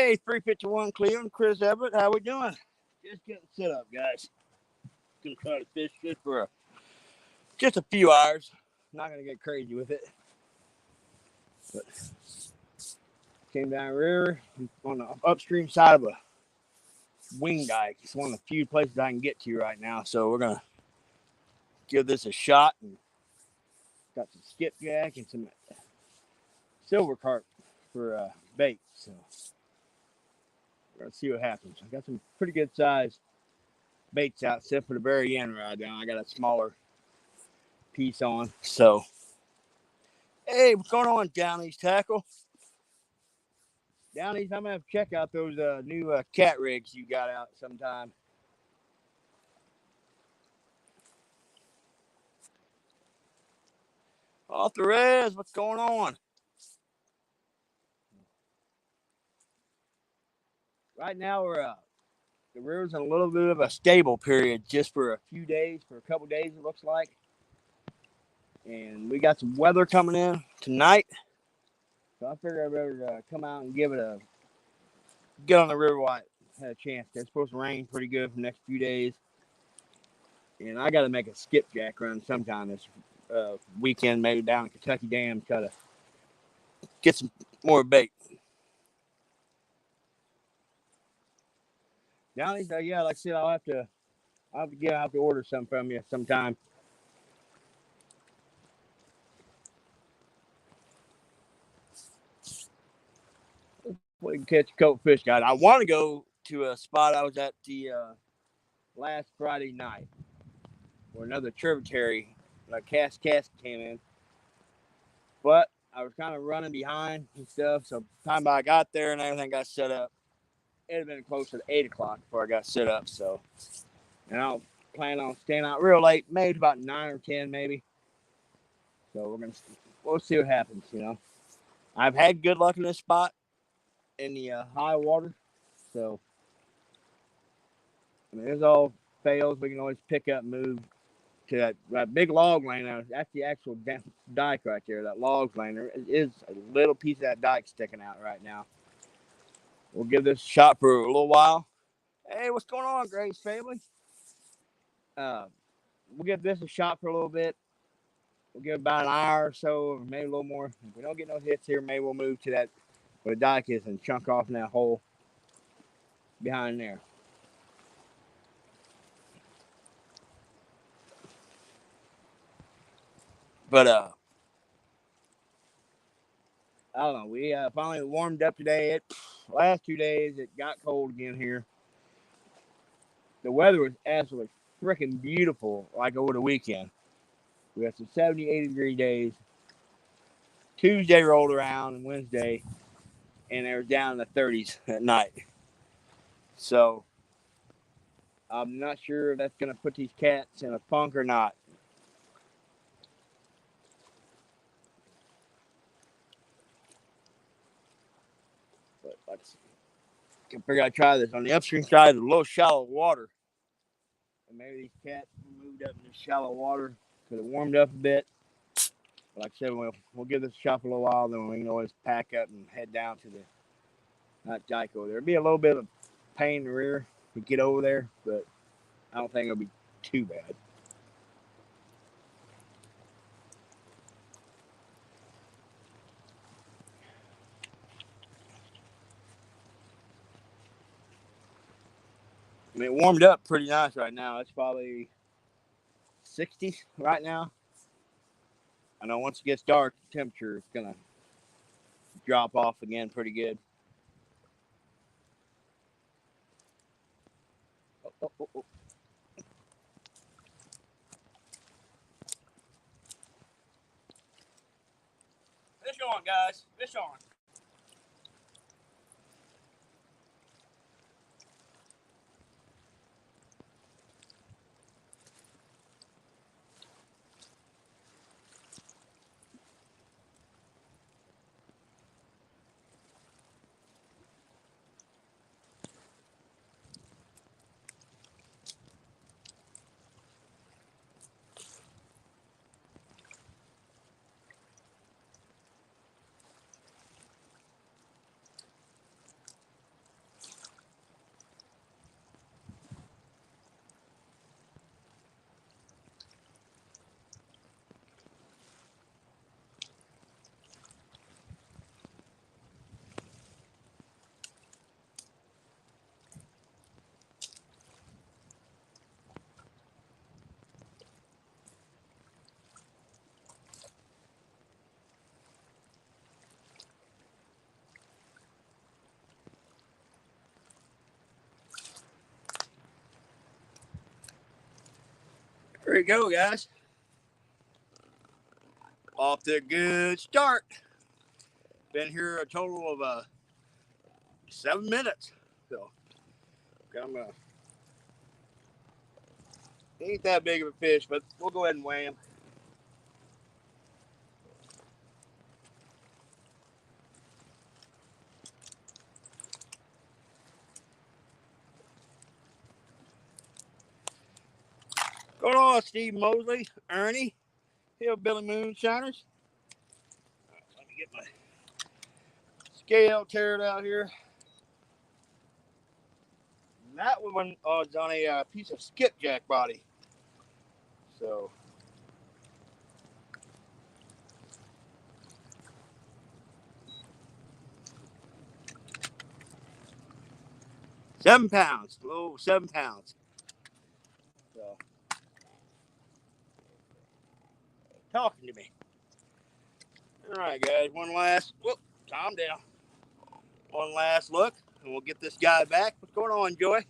Hey, 351 Cleveland, Chris Everett, how we doing? Just getting set up, guys. Gonna try to fish just for just a few hours. Not gonna get crazy with it. But came down the river on the upstream side of a wing dike. It's one of the few places I can get to right now. So we're gonna give this a shot. And got some skipjack and some silver carp for bait. So we're gonna see what happens. I got some pretty good sized baits out, except for the very end right now. I got a smaller piece on. So, hey, what's going on, Downey's Tackle? Downey's, I'm gonna have to check out those new cat rigs you got out sometime. Off the res, what's going on? Right now we're the river's in a little bit of a stable period, just for a few days, for a couple days it looks like. And we got some weather coming in tonight, so I figured I'd better come out and give it a get on the river while I had a chance. It's supposed to rain pretty good for the next few days, and I got to make a skipjack run sometime this weekend, maybe down at Kentucky Dam, try to get some more bait. Downey, yeah, like I said, I'll have to order some from you sometime. We can catch a couple fish, guys. I want to go to a spot I was at the last Friday night, where another tributary, like cast came in, but I was kind of running behind and stuff. So by the time I got there and everything got set up, it'd have been closer to 8 o'clock before I got set up. So, and I don't plan on staying out real late, maybe about 9 or 10, maybe. So we'll see what happens. I've had good luck in this spot in the high water. So, I mean, there's all fails. We can always pick up and move to that big log lane. That's the actual dike right there. That log lane. There is a little piece of that dike sticking out right now. We'll give this a shot for a little while. Hey, what's going on, Grace family? We'll give this a shot for a little bit. We'll give it about an hour or so, or maybe a little more. If we don't get no hits here, maybe we'll move to that where the dike is and chunk off in that hole behind there. But I don't know. We finally warmed up today. Last 2 days it got cold again here. The weather was absolutely freaking beautiful, like over the weekend. We had some 70, 80-degree days. Tuesday rolled around and Wednesday, and they were down in the 30s at night. So I'm not sure if that's going to put these cats in a funk or not. But let's figure I'd try this on the upstream side of a little shallow water. And maybe these cats moved up in the shallow water because it warmed up a bit. But like I said, we'll give this a shot for a little while, then we can always pack up and head down to that dike over there. It'll be a little bit of pain in the rear to get over there, but I don't think it'll be too bad. I mean, it warmed up pretty nice right now. It's probably 60 right now. I know once it gets dark, the temperature is going to drop off again pretty good. Oh. Fish on, guys. Fish on. There you go, guys. Off to a good start. Been here a total of 7 minutes. So I'm gonna ain't that big of a fish, but we'll go ahead and weigh him. Going on, Steve Mosley, Ernie, Hillbilly Moonshiners. Right, let me get my scale teared out here. And that one is on a piece of skipjack body. So 7 pounds, a little 7 pounds. So talking to me. All right, guys, one last calm down. One last look, and we'll get this guy back. What's going on, Joy?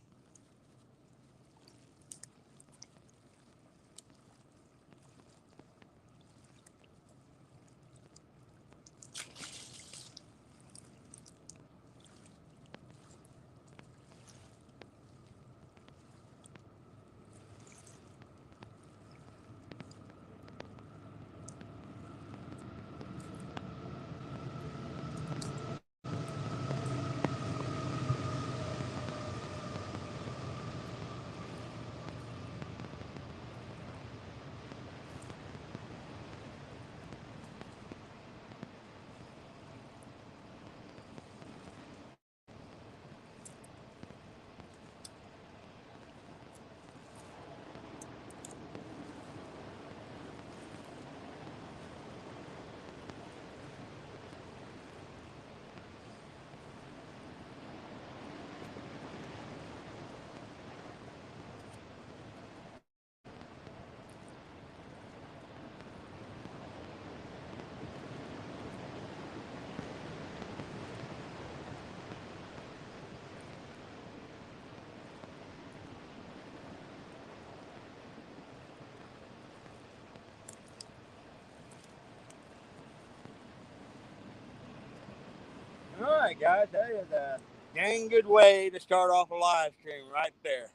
All right, guys, that is a dang good way to start off a live stream right there.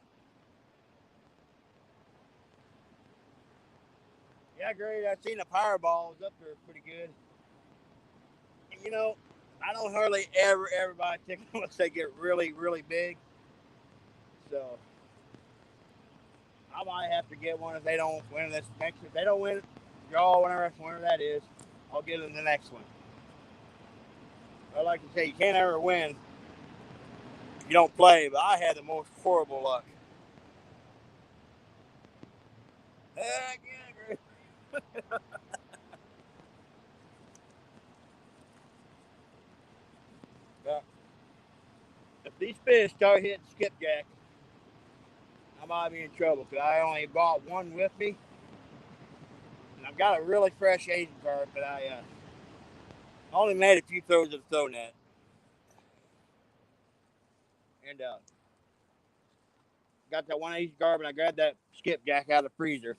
Yeah, great. I've seen the Powerballs up there pretty good. And, you know, I don't hardly ever buy tickets unless they get really, really big. So I might have to get one if they don't win this next. If they don't win, draw whenever that is, I'll get in the next one. I like to say you can't ever win if you don't play, but I had the most horrible luck. Heck yeah, great. Yeah. If these fish start hitting skipjack, I might be in trouble because I only brought one with me. And I've got a really fresh Asian carp, but I only made a few throws of the throw net. And got that one Asian carp, and I grabbed that skipjack out of the freezer.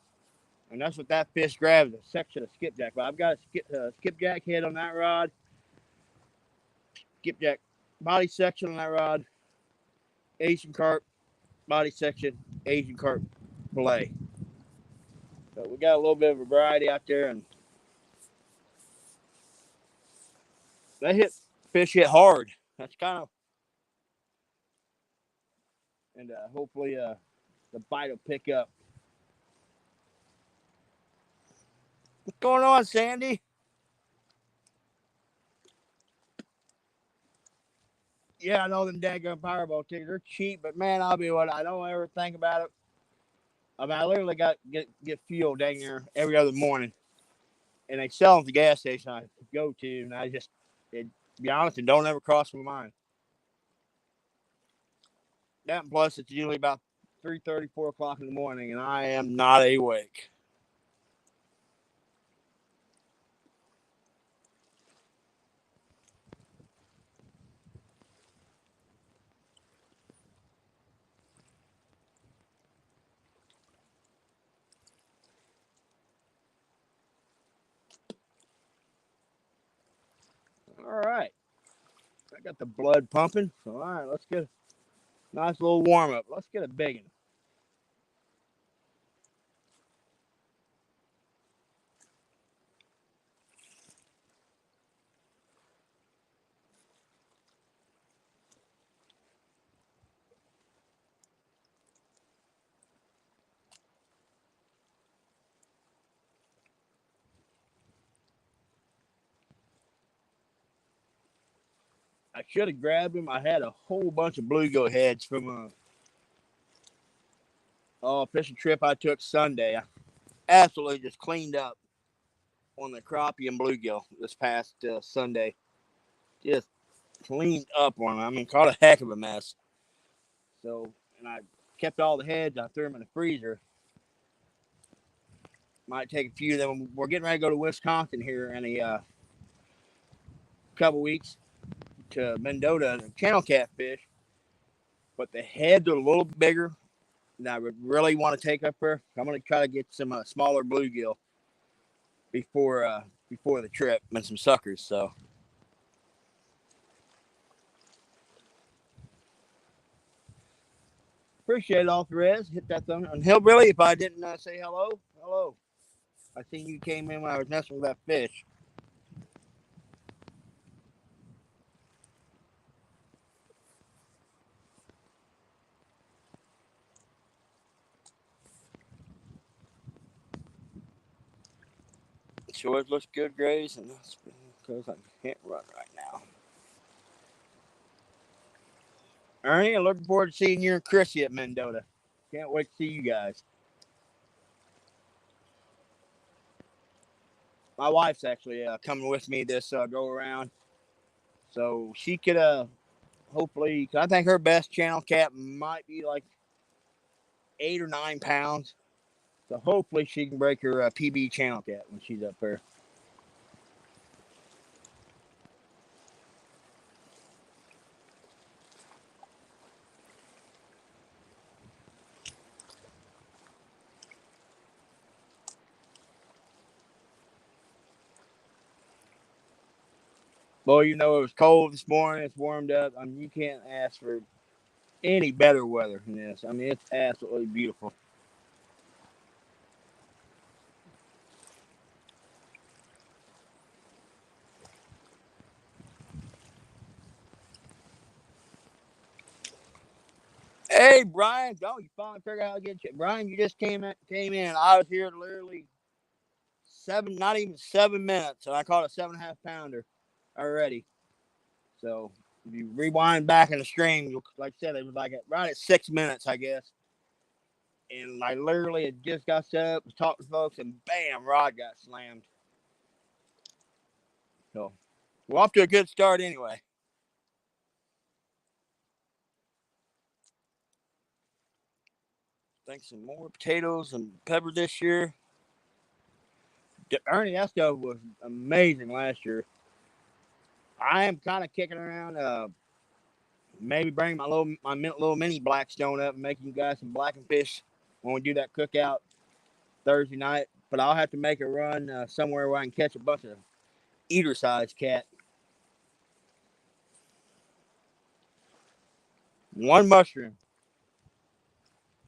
And that's what that fish grabs, a section of skipjack. But I've got a skipjack head on that rod, skipjack body section on that rod, Asian carp body section, Asian carp fillet. So we got a little bit of a variety out there, and that fish hit hard. That's kind of, and hopefully the bite will pick up. What's going on, Sandy? Yeah, I know them daggone Powerball tickets. They're cheap, but man, I'll be what I don't ever think about it. I mean, I literally get fuel dang near every other morning, and they sell them at the gas station I go to, and to be honest, it don't ever cross my mind. That and plus, it's usually about 3:30, 4 o'clock in the morning, and I am not awake. I got the blood pumping. So, all right, let's get a nice little warm up. Let's get a big one. I should have grabbed him. I had a whole bunch of bluegill heads from a fishing trip I took Sunday. I absolutely just cleaned up on the crappie and bluegill this past Sunday. Just cleaned up on them. I mean, caught a heck of a mess. So, and I kept all the heads. I threw them in the freezer. Might take a few of them. We're getting ready to go to Wisconsin here in a couple weeks to Mendota to channel catfish. But the heads are a little bigger than I would really want to take up there. I'm going to try to get some smaller bluegill before the trip and some suckers. So. Appreciate it, all threads. Hit that thumb. And Hillbilly, if I didn't say hello, hello. I seen you came in when I was messing with that fish. Sure, it looks good, Grace, and that's because I can't run right now. Ernie, I'm looking forward to seeing you and Chrissy at Mendota. Can't wait to see you guys. My wife's actually coming with me this go around, so she could hopefully. Cause I think her best channel cat might be like 8 or 9 pounds. So hopefully she can break her PB channel cat when she's up there. Boy, you know it was cold this morning. It's warmed up. I mean, you can't ask for any better weather than this. I mean, it's absolutely beautiful. Hey, Brian. Oh, you finally figured out how to get you. Brian, you just came in. I was here literally not even 7 minutes, and I caught a 7.5 pounder already. So if you rewind back in the stream, like I said, it was like right at 6 minutes, I guess. And I literally had just got set up, was talking to folks, and bam, rod got slammed. So we're off to a good start anyway. I think some more potatoes and pepper this year. Ernie, that stuff was amazing last year. I am kind of kicking around. Maybe bring my little mini Blackstone up and making you guys some blackened fish when we do that cookout Thursday night. But I'll have to make a run somewhere where I can catch a bunch of eater-sized cat. One mushroom.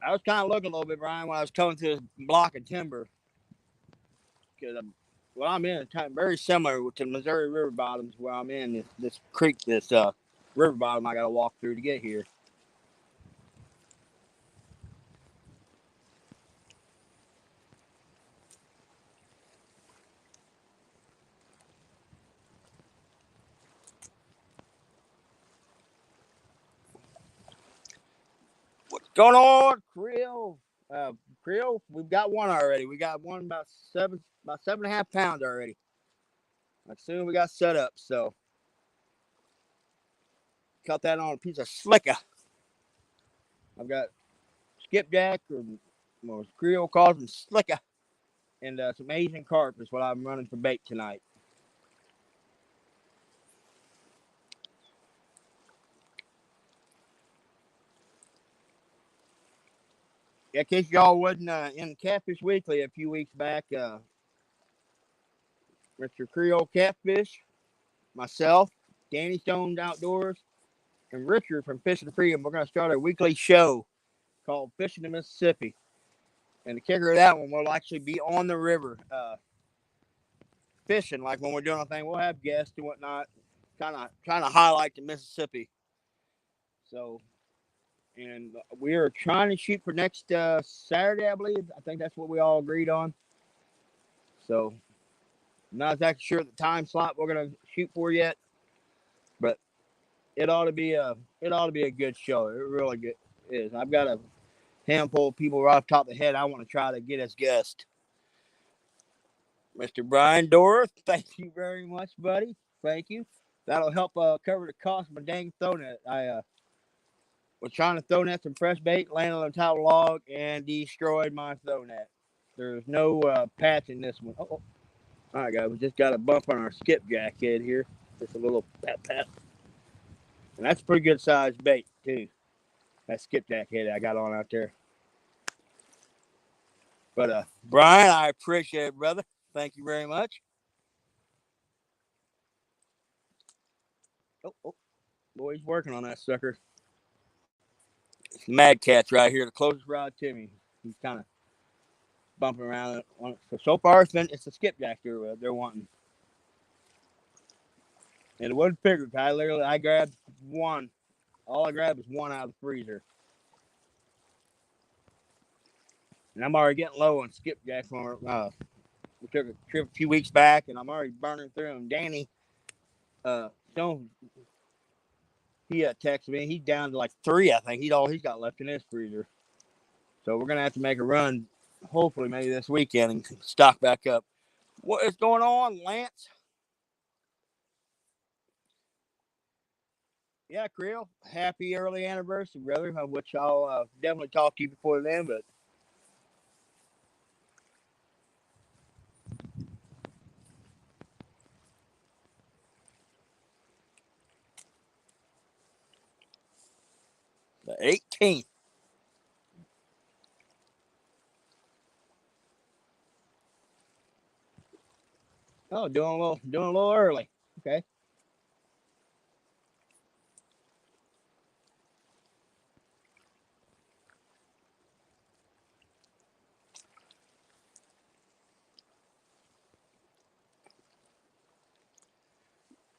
I was kind of looking a little bit, Brian, when I was coming to this block of timber. Because I'm in, very similar to the Missouri River bottoms where I'm in this creek, this river bottom I got to walk through to get here. What's going on, Creel? Creel, we've got one already. We got one about 7.5 pounds already. As soon as we got set up, so caught that on a piece of slicka. I've got skipjack, or most Creel calls them slicka, and some Asian carp is what I'm running for bait tonight. Yeah, in case y'all wasn't in Catfish Weekly a few weeks back, Mr. Creole Catfish, myself, Danny Stone's Outdoors, and Richard from Fishing the Freedom. We're going to start a weekly show called Fishing the Mississippi. And the kicker of that one will actually be on the river, fishing. Like when we're doing a thing, we'll have guests and whatnot, trying to highlight the Mississippi. So, and we are trying to shoot for next Saturday, I believe. I think that's what we all agreed on. So, I'm not exactly sure the time slot we're gonna shoot for yet, but it ought to be a good show. It really good is. I've got a handful of people right off the top of the head I want to try to get as guests. Mr. Brian Dorr, thank you very much, buddy. Thank you. That'll help cover the cost of my dang throw net. I was trying to throw net some fresh bait, landed on the top of the log, and destroyed my throw net. There's no patch in this one. Oh, all right, guys, we just got a bump on our skipjack head here. Just a little pat. And that's a pretty good sized bait, too. That skipjack head I got on out there. But, Brian, I appreciate it, brother. Thank you very much. Oh, boy, he's working on that sucker. It's Mad Cat's right here, the closest rod to me. He's kind of bumping around. So far, it's a skipjack they're wanting. And it wasn't figured. I grabbed one. All I grabbed was one out of the freezer. And I'm already getting low on skipjack from we took a trip a few weeks back, and I'm already burning through them. Danny Stone, he texted me. He's down to like 3, I think. He's got left in his freezer. So we're gonna have to make a run, hopefully maybe this weekend, and stock back up. What is going on, Lance? Yeah, Creel, happy early anniversary, brother. Which I'll definitely talk to you before then, but. The 18th. Oh, doing a little early. Okay.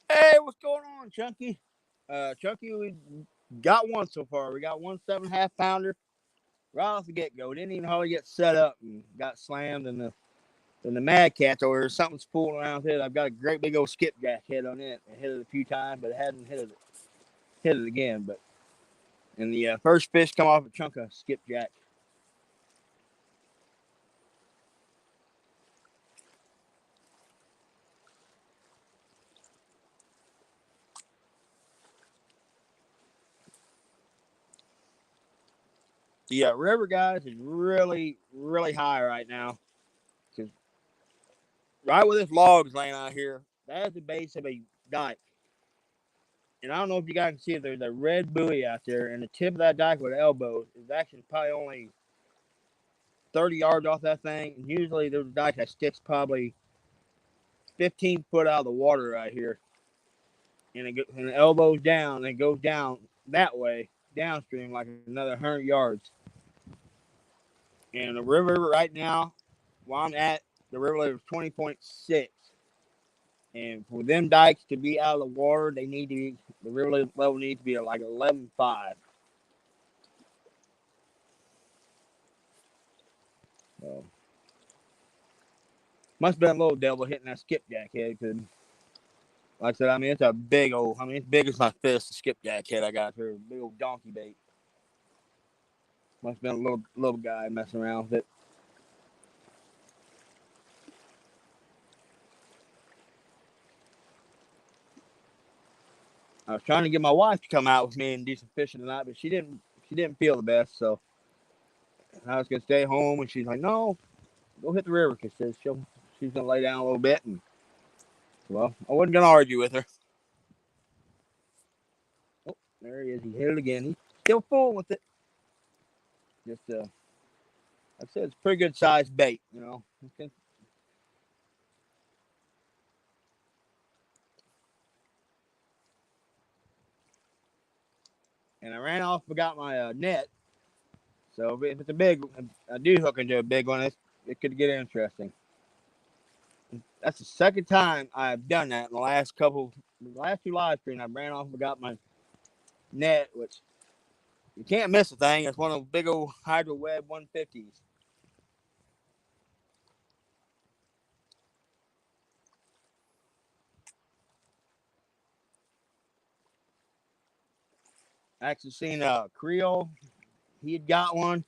Hey, what's going on, Chunky? Chunky, we got one so far. We got 1 7.5 pounder right off the get go. Didn't even hardly get set up and got slammed. And the Mad Cat's over there. Something's fooling around with it. I've got a great big old skipjack head on it. I hit it a few times, but it hadn't hit it again. But and the first fish come off a chunk of skipjack. The river, guys, is really, really high right now. Because right where this log's laying out here, that's the base of a dike. And I don't know if you guys can see it. There's a red buoy out there, and the tip of that dike with the elbow is actually probably only 30 yards off that thing. And usually there's a dike that sticks probably 15 foot out of the water right here. And the elbow's down, and it goes down that way, downstream, like another 100 yards. And the river right now, where I'm at, the river level is 20.6. And for them dikes to be out of the water, the river level needs to be like 11.5. So, must have been a little devil hitting that skipjack head. Cause, like I said, I mean, it's a big old, it's big as my fist, the skipjack head I got here. Big old donkey bait. Must have been a little guy messing around with it. I was trying to get my wife to come out with me and do some fishing tonight, but she didn't feel the best, so I was gonna stay home, and she's like, "No, go hit the river," because she's gonna lay down a little bit, and well, I wasn't gonna argue with her. Oh, there he is. He hit it again. He's still full with it. Just like I said, it's a pretty good sized bait, you know. Okay. and I ran off, forgot my net. So if it's a big, I do hook into a big one, it could get interesting. That's the second time I've done that in the last two live streams. I ran off and forgot my net, which you can't miss a thing. It's one of those big old Hydro Web 150s. I actually seen Creole. He had got one.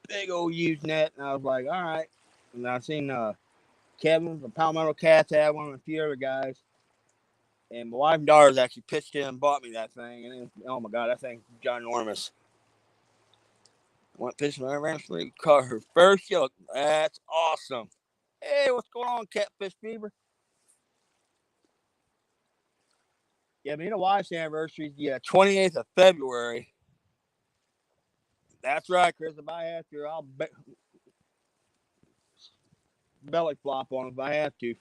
Big old used net. And I was like, all right. And I seen Kevin, the Palmetto Cats, had one, and a few other guys. And my wife and daughters actually pitched in and bought me that thing. And oh my God, that thing's ginormous. Went fishing my ranch, caught her first yellow. That's awesome. Hey, what's going on, Catfish Fever? Yeah, me and the wife's anniversary is the 28th of February. That's right, Chris. If I have to, I'll belly flop on it if I have to.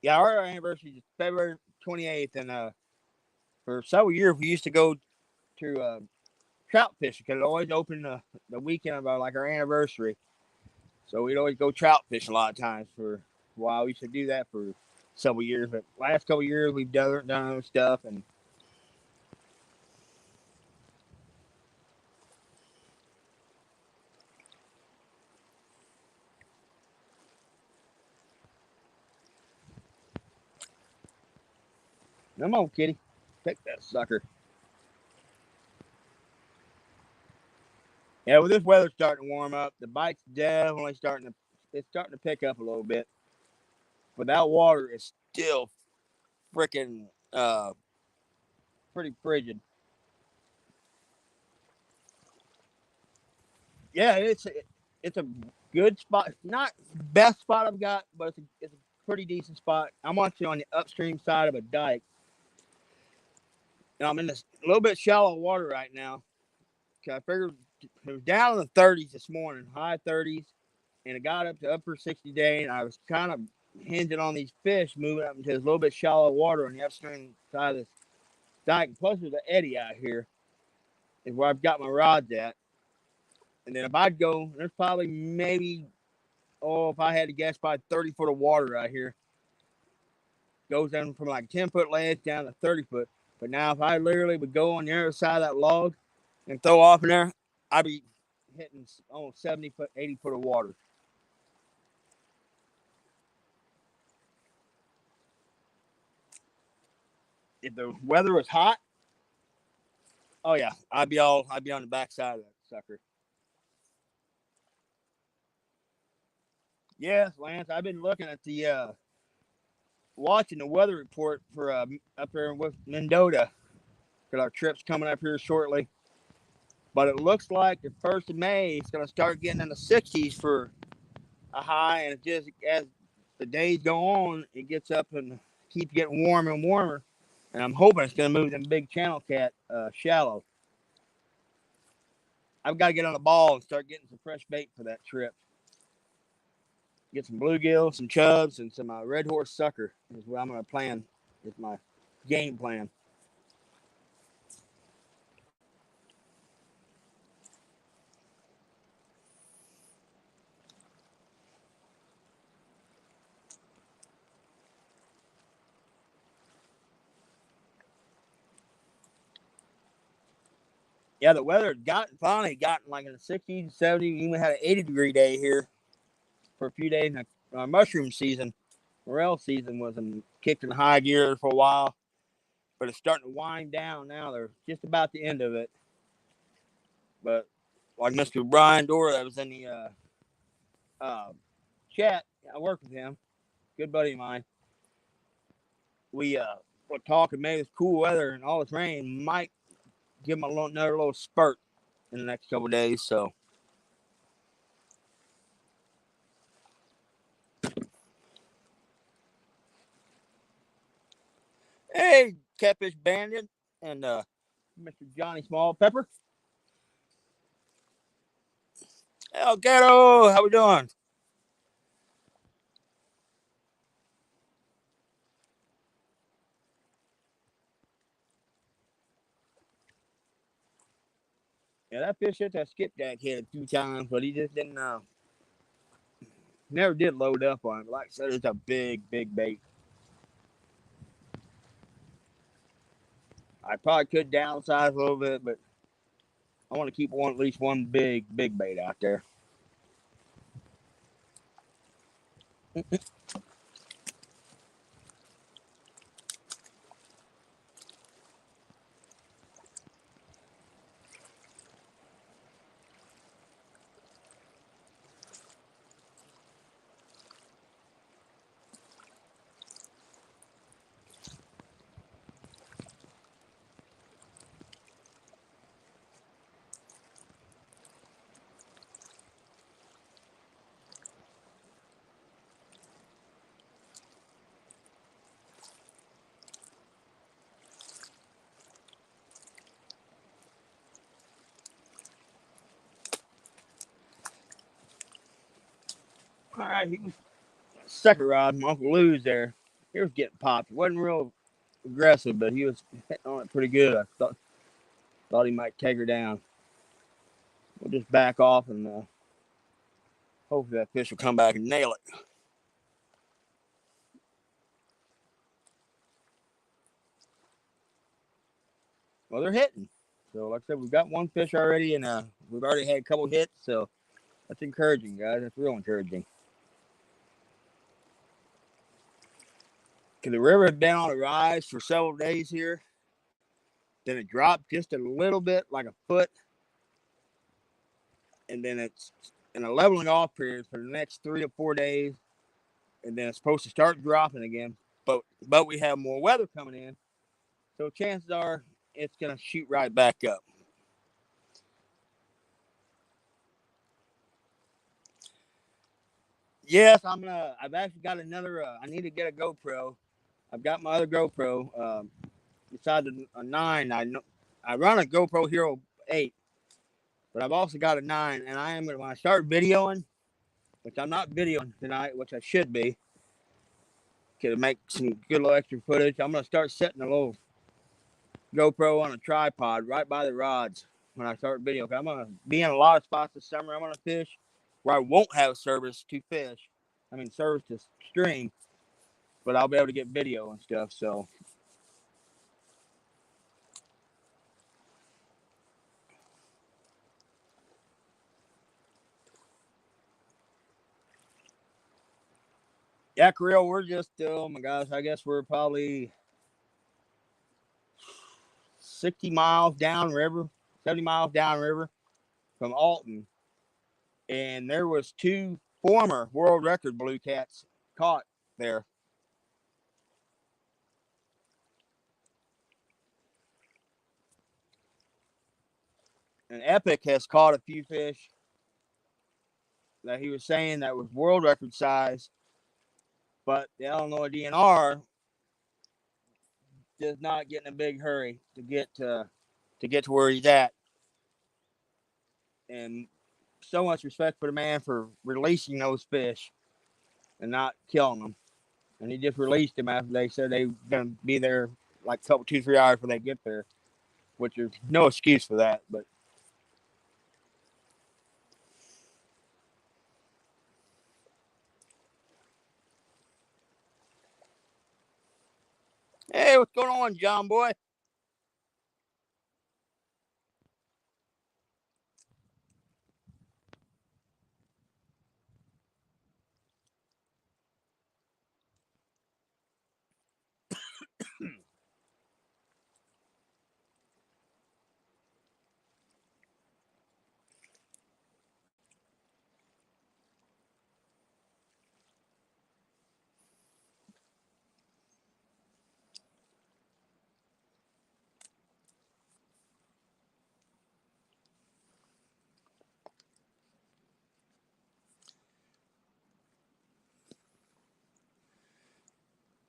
Yeah, our anniversary is February 28th, and for several years we used to go to trout fishing because it always opened the weekend of our anniversary. So we'd always go trout fishing a lot of times for a while. We used to do that for several years, but last couple of years we've done other stuff. And come on, kitty, take that sucker. Yeah, with this weather starting to warm up, the bite's definitely starting to pick up a little bit. But that water is still freaking pretty frigid. Yeah, it's a good spot. Not best spot I've got, but it's a pretty decent spot. I'm actually on the upstream side of a dike. And I'm in this a little bit shallow water right now. I figured it was down in the 30s this morning, high 30s, and it got up to upper 60 day. And I was kind of hinging on these fish moving up into this little bit shallow water on the upstream side of this dike. Plus, there's an eddy out here, is where I've got my rods at. And then if I'd go, there's probably maybe, if I had to guess, probably 30 foot of water right here. Goes down from like 10-foot ledge down to 30 foot. But now, if I literally would go on the other side of that log and throw off in there, I'd be hitting almost 70 foot, 80 foot of water. If the weather was hot, oh yeah, I'd be on the backside of that sucker. Yes, Lance, I've been looking at watching the weather report for up there with Mendota, because our trip's coming up here shortly. But it looks like the 1st of May it's going to start getting in the 60s for a high, and it just as the days go on, it gets up and keeps getting warmer and warmer. And I'm hoping it's going to move them big channel cat shallow. I've got to get on the ball and start getting some fresh bait for that trip. Get some bluegill, some chubs, and some red horse sucker is what I'm going to plan. Is my game plan. Yeah, the weather finally gotten like in the 60s, 70s. We even had an 80-degree day here for a few days. And mushroom season, morel season, was kicked in high gear for a while, but it's starting to wind down now. They're just about the end of it. But like Mr. Brian Dora, that was in the chat, I work with him, good buddy of mine. We were talking, maybe this cool weather and all this rain might give them another little spurt in the next couple of days. So, hey, Catfish Bandit and Mr. Johnny Small Pepper. El Gato, how we doing? Yeah, that fish hit that skipjack head a few times, but he just didn't. Never did load up on it. Like I said, it's a big, big bait. I probably could downsize a little bit, but I want to keep at least one big, big bait out there. All right, he was second rod. My Uncle Lou's there. He was getting popped. He wasn't real aggressive, but he was hitting on it pretty good. I thought he might take her down. We'll just back off and hopefully that fish will come back and nail it. Well, they're hitting. So, like I said, we've got one fish already, and we've already had a couple hits. So that's encouraging, guys. That's real encouraging. Because the river had been on a rise for several days here. Then it dropped just a little bit, like a foot. And then it's in a leveling off period for the next 3 to 4 days. And then it's supposed to start dropping again. But we have more weather coming in. So chances are it's going to shoot right back up. Yes, I've actually got another. I need to get a GoPro. I've got my other GoPro. Besides a 9, I run a GoPro Hero 8, but I've also got a 9, and I am going to, when I start videoing, which I'm not videoing tonight, which I should be, to make some good little extra footage. I'm going to start setting a little GoPro on a tripod right by the rods when I start videoing. I'm going to be in a lot of spots this summer. I'm going to fish where I won't have service to fish. I mean, service to stream, but I'll be able to get video and stuff. So, yeah, Creel, we're just, oh my gosh, I guess we're probably 60 miles downriver, 70 miles downriver from Alton. And there was 2 former world record blue cats caught there. And Epic has caught a few fish that he was saying that was world record size, but the Illinois DNR does not get in a big hurry to get to where he's at. And so much respect for the man for releasing those fish and not killing them. And he just released them after they said they were gonna be there like a couple 2-3 hours when they get there, which is no excuse for that. But hey, what's going on, John boy?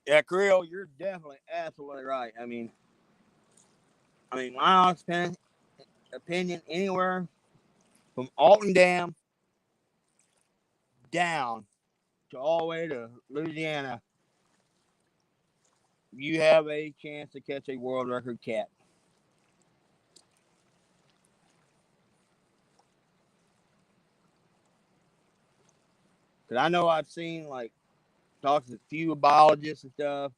Yeah, Creel, you're definitely absolutely right. My honest opinion, anywhere from Alton Dam down to all the way to Louisiana, you have a chance to catch a world record cat. Because I know I've seen, like, talked to a few biologists and stuff,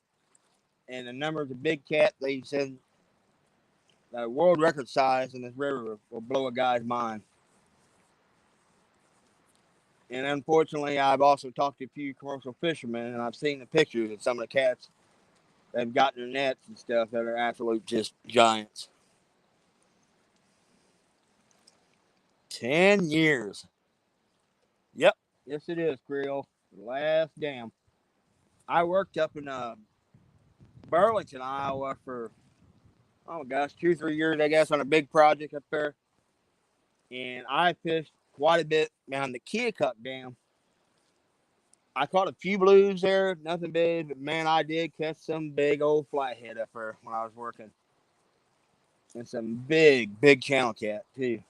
and the number of the big cat, they said that world record size in this river will blow a guy's mind. And unfortunately, I've also talked to a few commercial fishermen, and I've seen the pictures of some of the cats that have gotten their nets and stuff that are absolute just giants. 10 years. Yep. Yes, it is, Creole. Last dam. I worked up in Burlington, Iowa for, oh gosh, 2-3 years, I guess, on a big project up there. And I fished quite a bit behind the Keokuk Dam. I caught a few blues there, nothing big, but man, I did catch some big old flathead up there when I was working. And some big, big channel cat, too.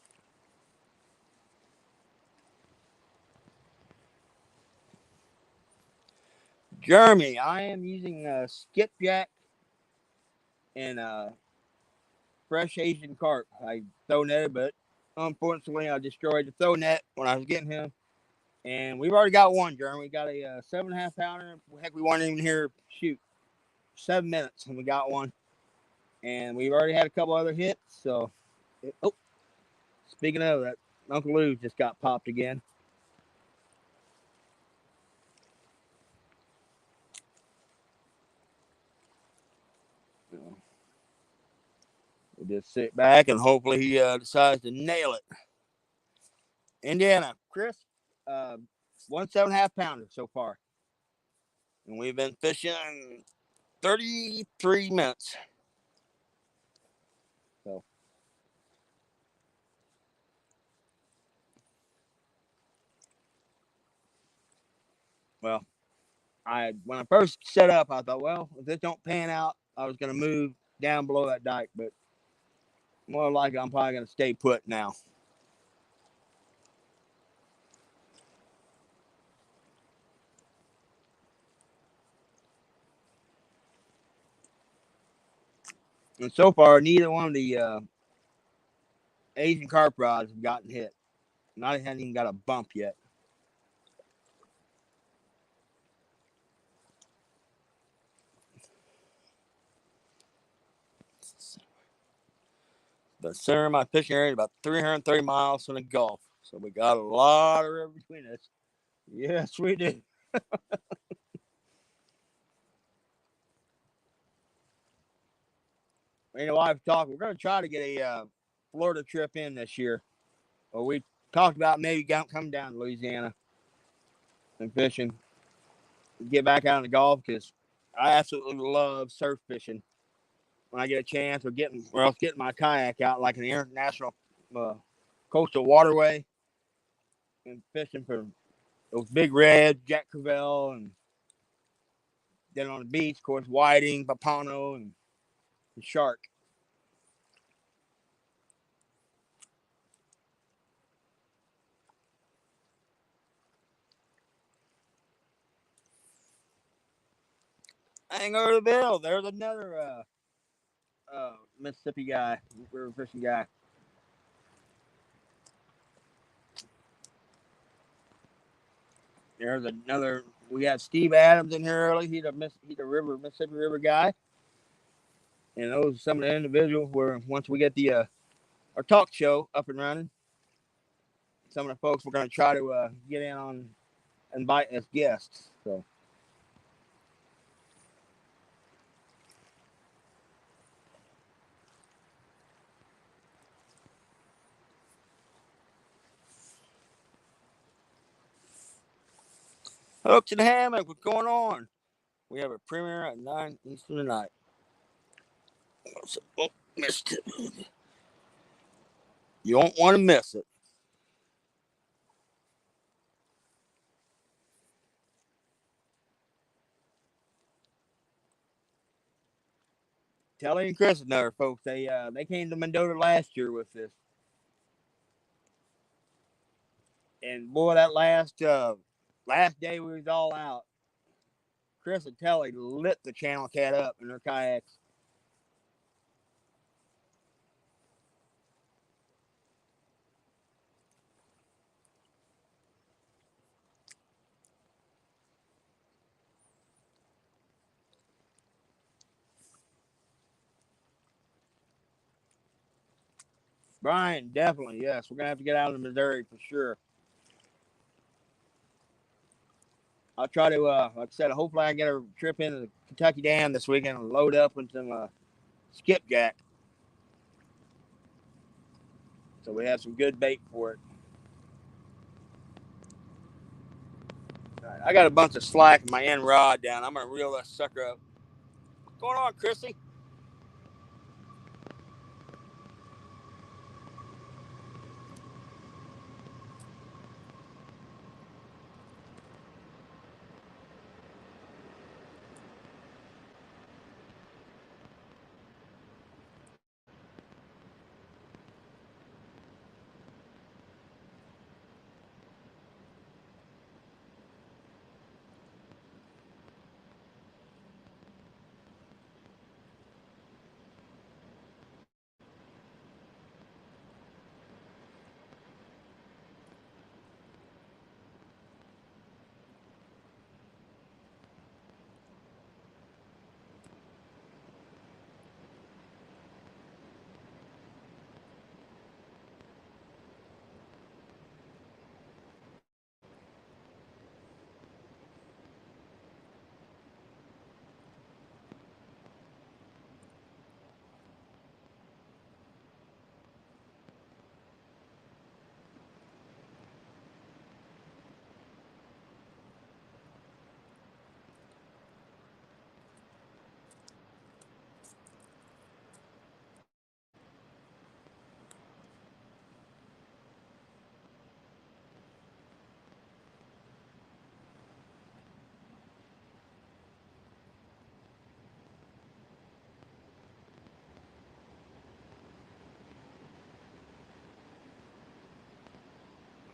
Jeremy, I am using skipjack and fresh Asian carp. I throw netted, but unfortunately, I destroyed the throw net when I was getting him. And we've already got one, Jeremy. We got a 7.5 pounder. Heck, we weren't even here, 7 minutes, and we got one. And we've already had a couple other hits. So, speaking of that, Uncle Lou just got popped again. We'll just sit back and hopefully he decides to nail it. Indiana, Chris, 1 7.5 pounder so far. And we've been fishing 33 minutes. So, well, when I first set up, I thought, well, if this don't pan out, I was going to move down below that dike, but more like I'm probably going to stay put now. And so far, neither one of the Asian carp rods have gotten hit. And I haven't even got a bump yet. The center of my fishing area is about 330 miles from the Gulf. So we got a lot of river between us. Yes, we do. Me and the wife talked. We're going to try to get a Florida trip in this year. Well, we talked about maybe coming down to Louisiana and fishing. Get back out in the Gulf because I absolutely love surf fishing. When I get a chance, or else getting my kayak out like an international coastal waterway and fishing for those big red, Jack Crevalle, and then on the beach, of course, whiting, papano, and shark. Hang over the bill. There's another Mississippi guy, river fishing guy. There's another. We had Steve Adams in here early. He's a Mississippi River guy. And those are some of the individuals where once we get the our talk show up and running, some of the folks we're going to try to get in on, invite as guests. So. Hook to the hammock. What's going on? We have a premiere at 9 Eastern tonight. Oh, missed it. You don't want to miss it. Telly and Chris and other folks, they came to Mendota last year with this. And boy, that last day we was all out, Chris and Telly lit the channel cat up in their kayaks. Brian, definitely, yes. We're gonna have to get out of Missouri for sure. I'll try to, like I said, hopefully I get a trip into the Kentucky Dam this weekend and load up with some skipjack, so we have some good bait for it. All right, I got a bunch of slack in my end rod down. I'm gonna reel that sucker up. What's going on, Chrissy?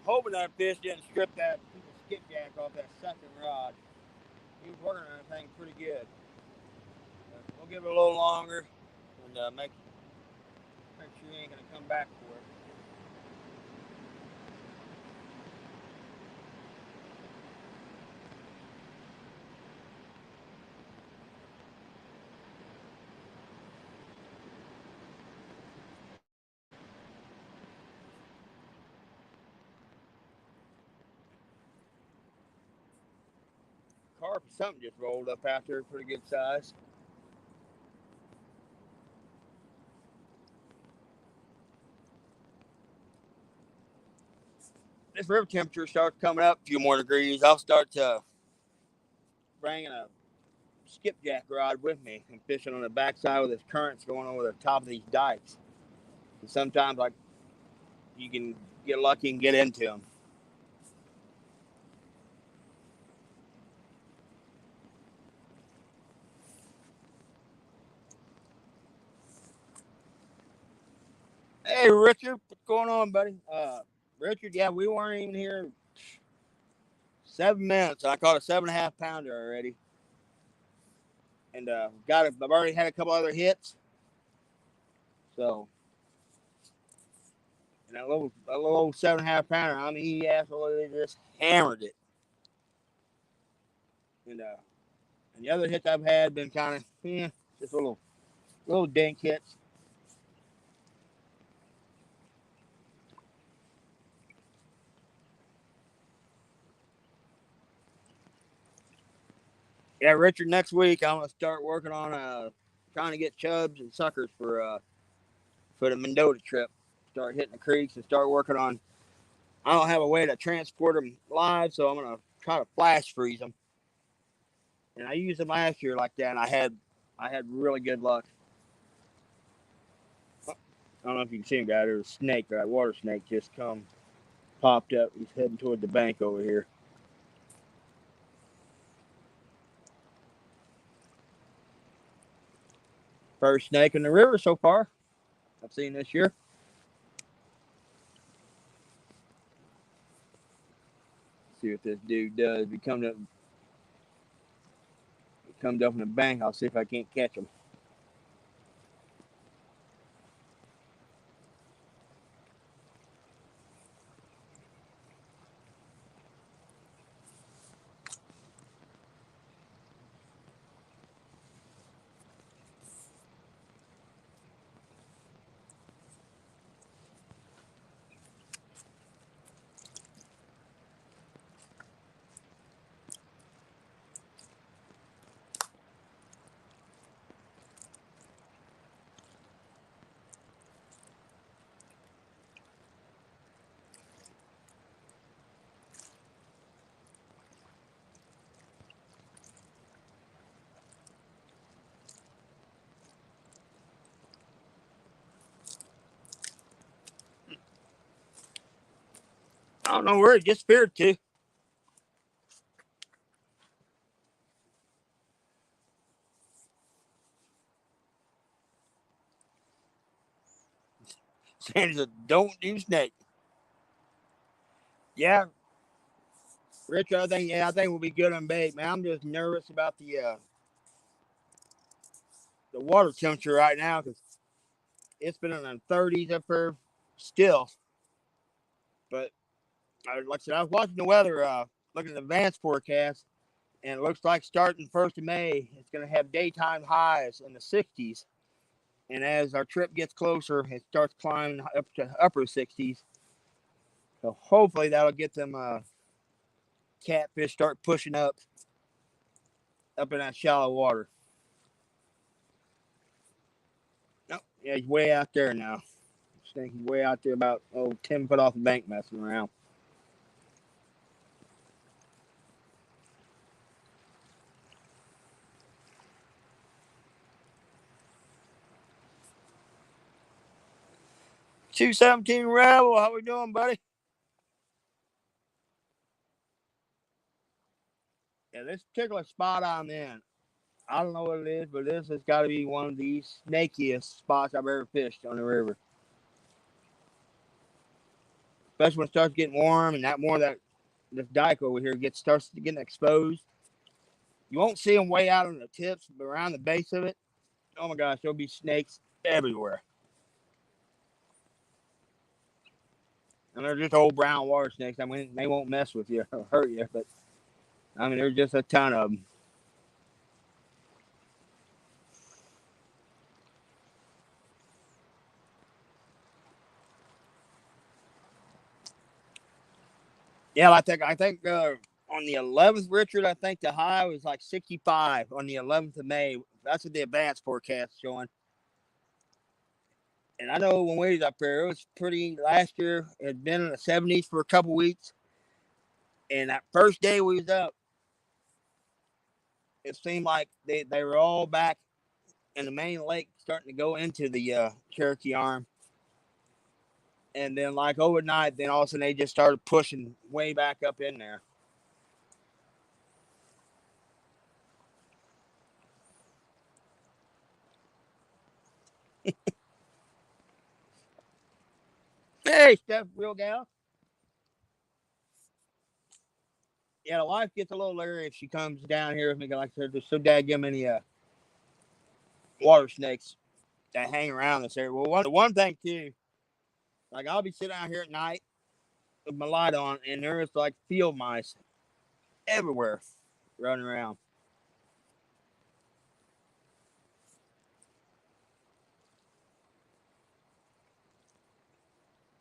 Hoping that fish didn't strip that skipjack off that second rod. He was working on that thing pretty good. We'll give it a little longer and make sure he ain't gonna come back for it. Carp or something just rolled up out there, pretty good size. This river temperature starts coming up a few more degrees. I'll start to bringing a skipjack rod with me and fishing on the backside with this currents going over the top of these dikes. And sometimes, like, you can get lucky and get into them. Hey, Richard, what's going on, buddy? Richard, yeah, we weren't even here 7 minutes. I caught a 7.5 pounder already, and got it. I've already had a couple other hits, so and that little old 7.5 pounder. I mean, he absolutely just hammered it, and the other hits I've had been kind of just little dink hits. Yeah, Richard. Next week I'm gonna start working on trying to get chubs and suckers for the Mendota trip. Start hitting the creeks and start working on. I don't have a way to transport them live, so I'm gonna try to flash freeze them. And I used them last year like that, and I had really good luck. I don't know if you can see him, guy. There's a snake, right? Water snake just popped up. He's heading toward the bank over here. First snake in the river so far I've seen this year. Let's see what this dude does. He comes up in the bank. I'll see if I can't catch him. don't know where it disappeared to. Sandy said, "Don't do snake." Yeah, Rich. I think we'll be good on bait, man. I'm just nervous about the water temperature right now because it's been in the 30s up here still. But like I said, I was watching the weather, looking at the advanced forecast, and it looks like starting 1st of May, it's going to have daytime highs in the 60s. And as our trip gets closer, it starts climbing up to upper 60s. So hopefully that'll get them catfish start pushing up in that shallow water. Nope, yeah, he's way out there now. I think he's way out there about 10 foot off the bank messing around. $2.17 Rebel, how we doing, buddy? Yeah, this particular spot I'm in, I don't know what it is, but this has got to be one of the snakiest spots I've ever fished on the river. Especially when it starts getting warm and that more of that this dike over here starts getting exposed. You won't see them way out on the tips, but around the base of it, oh my gosh, there'll be snakes everywhere. And they're just old brown water snakes. I mean, they won't mess with you or hurt you, but I mean, there's just a ton of them. Yeah, I think on the 11th, Richard, I think the high was like 65 on the 11th of May. That's what the advanced forecast is showing. And I know when we was up there, it was pretty. Last year, it had been in the 70s for a couple weeks. And that first day we was up, it seemed like they were all back in the main lake, starting to go into the Cherokee Arm. And then, like overnight, then all of a sudden they just started pushing way back up in there. Hey, Steph, real gal. Yeah, the wife gets a little leery if she comes down here with me. Like I said, there's so daggum many water snakes that hang around this area. Well, one thing too, like I'll be sitting out here at night with my light on, and there's like field mice everywhere running around.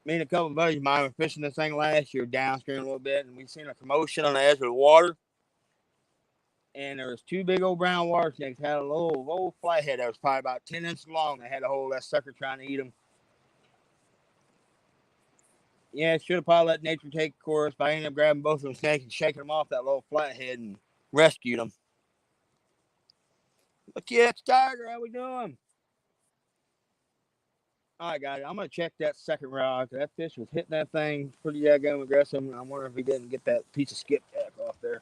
Me and a couple of buddies of mine were fishing this thing last year downstream a little bit, and we seen a commotion on the edge of the water. And there was two big old brown water snakes. Had a little old flathead that was probably about 10 inches long. They had a hold of that sucker trying to eat them. Yeah, should have probably let nature take course, but I ended up grabbing both of them snakes and shaking them off that little flathead and rescued them. Look, yeah, it's Tiger. How we doing? All right, guys, I'm going to check that second rod. That fish was hitting that thing pretty daggone aggressive. I wonder if he didn't get that piece of skipjack off there.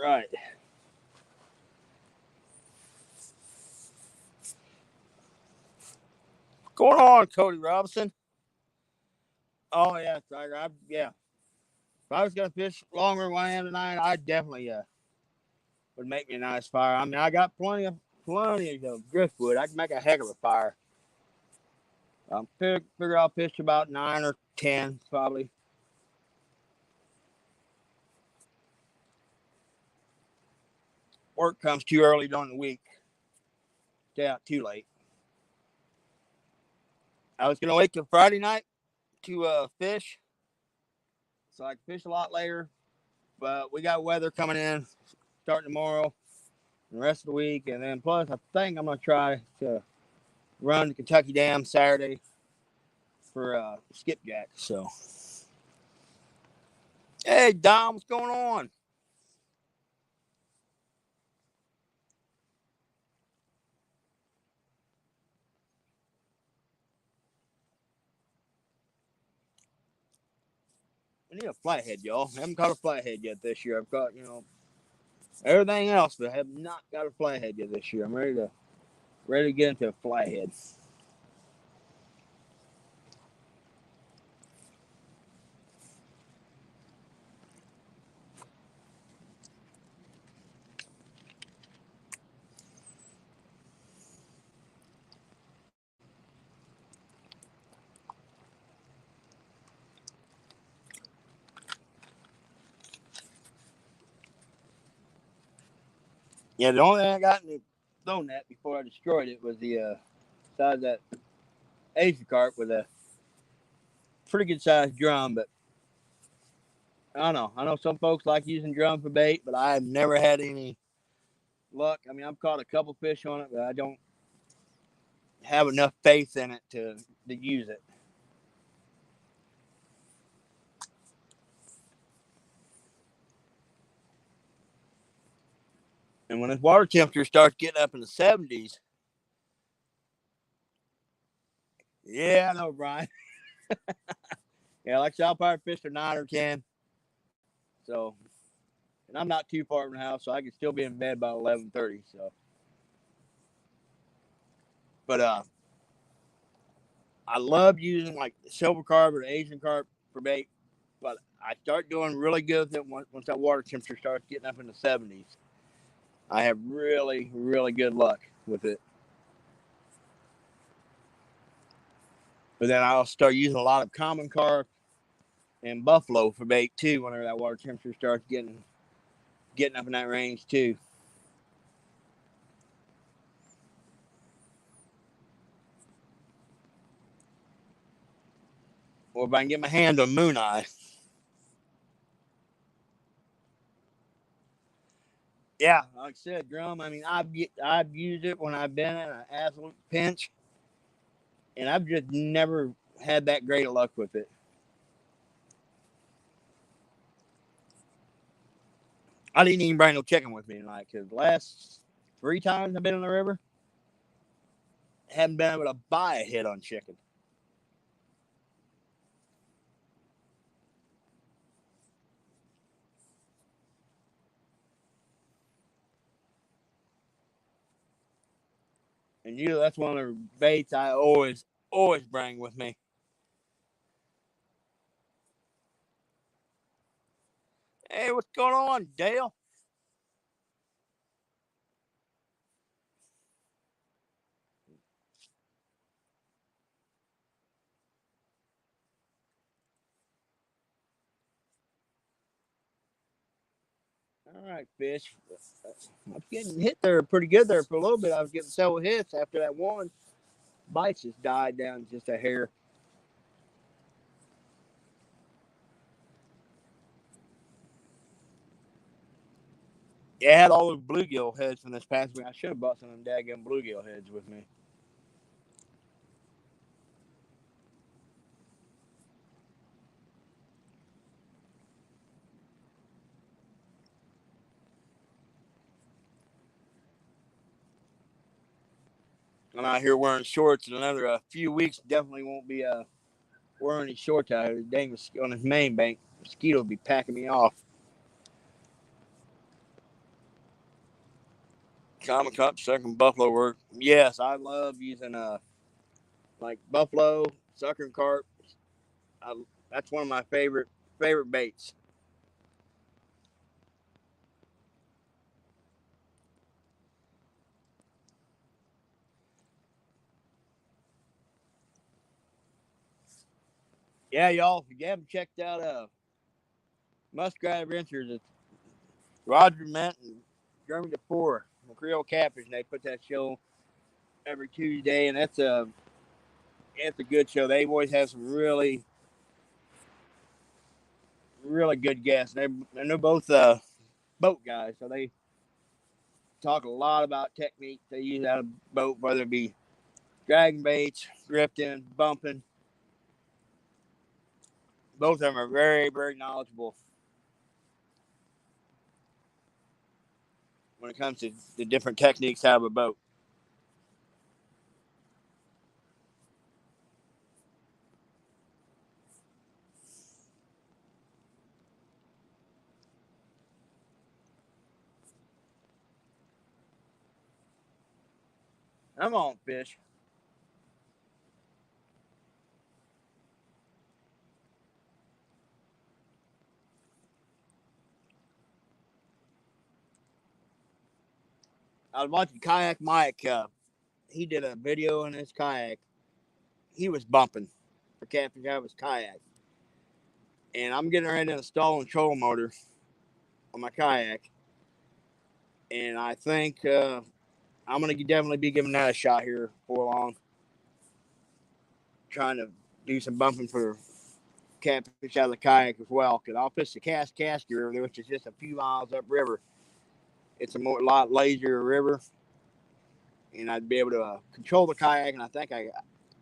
right. What's going on, Cody Robinson? Oh yeah, Tiger. Yeah. If I was gonna fish longer than I am tonight, I definitely would make me a nice fire. I mean, I got plenty of driftwood. I can make a heck of a fire. Figure I'll fish about 9 or 10 probably. Work comes too early during the week. Stay out too late. I was gonna wait till Friday night to fish, so I can fish a lot later. But we got weather coming in starting tomorrow and the rest of the week, and then plus I think I'm gonna try to run the Kentucky Dam Saturday for skipjack. So, hey Dom, what's going on? We need a flathead, y'all. I haven't caught a flathead yet this year. I've got everything else, but I have not got a flathead yet this year. I'm ready to get into a flathead. Yeah, the only thing I got in the throw net before I destroyed it was the size of that Asian carp with a pretty good sized drum, but I don't know. I know some folks like using drum for bait, but I've never had any luck. I mean, I've caught a couple fish on it, but I don't have enough faith in it to use it. And when this water temperature starts getting up in the 70s, yeah, I know, Brian. Yeah, like I said, I'll probably fish for 9 or 10. So, and I'm not too far from the house, so I can still be in bed by 11:30. So, but I love using like the silver carp or the Asian carp for bait. But I start doing really good with it once that water temperature starts getting up in the 70s. I have really, really good luck with it. But then I'll start using a lot of common carp and buffalo for bait too whenever that water temperature starts getting up in that range too. Or if I can get my hands on moon eye. Yeah, like I said, drum. I mean, I've used it when I've been in an absolute pinch, and I've just never had that great of luck with it. I didn't even bring no chicken with me tonight because the last 3 times I've been in the river, haven't been able to buy a hit on chicken. And that's one of the baits I always bring with me. Hey, what's going on, Dale? All right, fish. I was getting hit there pretty good there for a little bit. I was getting several hits after that one. Bites just died down just a hair. Yeah, I had all those bluegill heads from this past week. I should have bought some of them daggum bluegill heads with me. I'm out here wearing shorts in another few weeks. Definitely won't be wearing any shorts out here. Dang, on this main bank, mosquito will be packing me off. common carp, sucker, buffalo work. Yes, I love using like buffalo, sucker and carp. I, that's one of my favorite baits. Yeah, y'all, if you haven't checked out Muskrat Adventures, it's Roger Mint and Jeremy DeFore, the Creole Catfish, and they put that show every Tuesday, and it's a good show. They always have some really good guests. And they're both boat guys, so they talk a lot about techniques they use out of boat, whether it be dragging baits, drifting, bumping. Both of them are very knowledgeable when it comes to the different techniques out of a boat. Come on, fish. I was watching Kayak Mike. He did a video in his kayak. He was bumping for catfish out of his kayak. And I'm getting ready to install a trolling motor on my kayak. And I think I'm going to definitely be giving that a shot here before long. Trying to do some bumping for catfish out of the kayak as well. Because I'll fish the Cascade River, which is just a few miles upriver. It's a lot lazier river. And I'd be able to control the kayak. And I think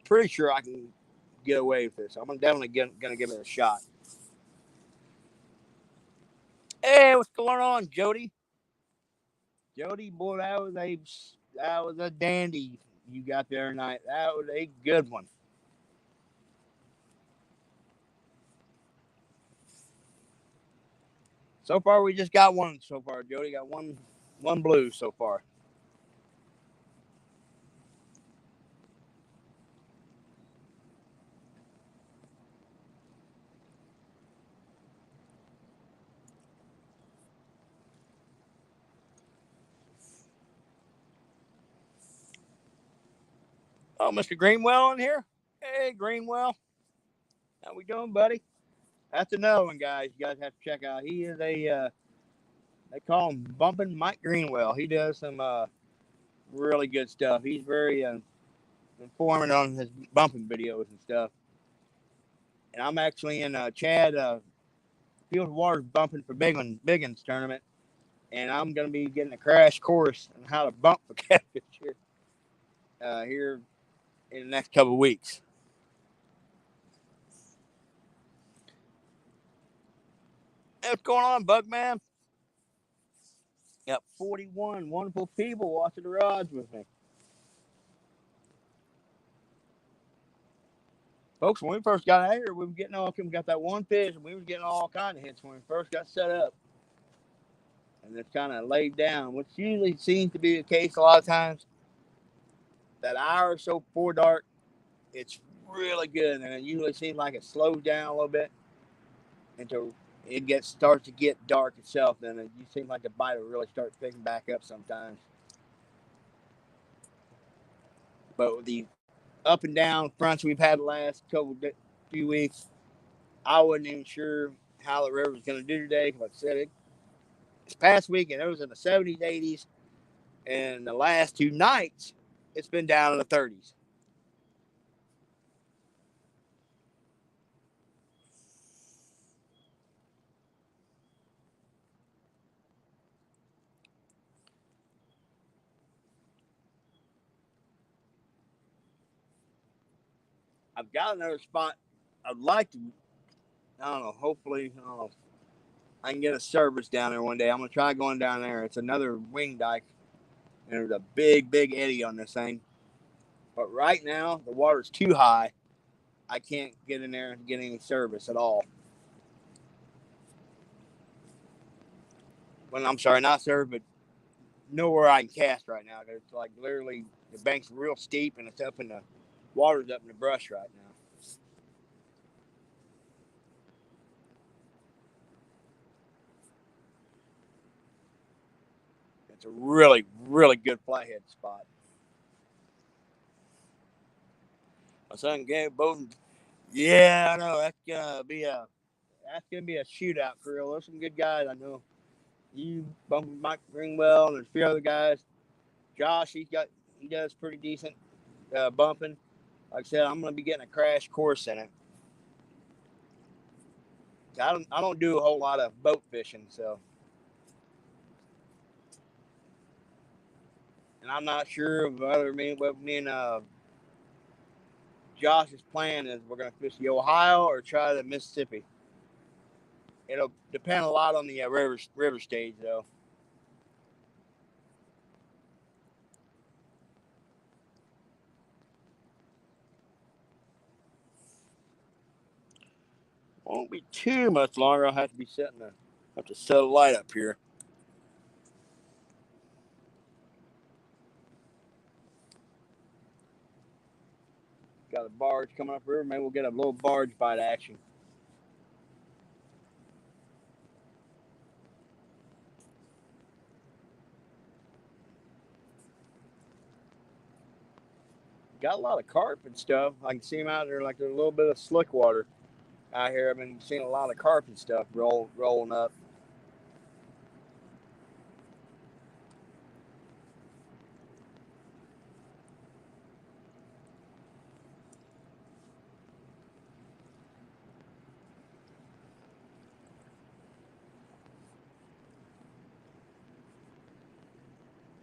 pretty sure I can get away with this. So I'm definitely going to give it a shot. Hey, what's going on, Jody? Jody, boy, that was a dandy you got there tonight. That was a good one. So far, we just got one. So far, Jody got one blue so far. Oh, Mr. Greenwell in here. Hey, Greenwell, how we doing, buddy? That's another one, guys. You guys have to check out. He is they call him Bumping Mike Greenwell. He does some really good stuff. He's very informative on his bumping videos and stuff. And I'm actually in Chad Field Waters bumping for Biggins tournament, and I'm going to be getting a crash course on how to bump for catfish here in the next couple of weeks. Hey, what's going on, Bugman? Got 41 wonderful people watching the rods with me. Folks, when we first got out here, we got that one fish, and we were getting all kinds of hits when we first got set up. And it's kind of laid down, which usually seems to be the case a lot of times. That hour or so before dark, it's really good, and it usually seems like it slows down a little bit until it starts to get dark itself. Then it seems like the bite will really start picking back up sometimes. But with the up and down fronts we've had the last few weeks, I wasn't even sure how the river was going to do today. Like I said, this past weekend it was in the 70s, 80s, and the last two nights it's been down in the 30s. I've got another spot I'd like to, I don't know, hopefully, I don't know, I can get a service down there one day. I'm going to try going down there. It's another wing dike, and there's a big eddy on this thing. But right now, the water's too high. I can't get in there and get any service at all. Well, I'm sorry, not service, but nowhere I can cast right now. It's like literally the bank's real steep and it's up in the water's up in the brush right now. It's a really, really good flathead spot. My son gave both. Yeah, I know that's gonna be a shootout crew. There's some good guys I know. You, Mike Ringwell, and there's a few other guys. Josh, he does pretty decent bumping. Like I said, I'm gonna be getting a crash course in it. I don't do a whole lot of boat fishing, so, and I'm not sure whether what me and Josh's plan is. We're gonna fish the Ohio or try the Mississippi. It'll depend a lot on the river stage, though. Won't be too much longer. I'll have to set a light up here. Got a barge coming up river. Maybe we'll get a little barge bite action. Got a lot of carp and stuff. I can see them out there like there's a little bit of slick water out here. I've been seeing a lot of carp and stuff rolling up.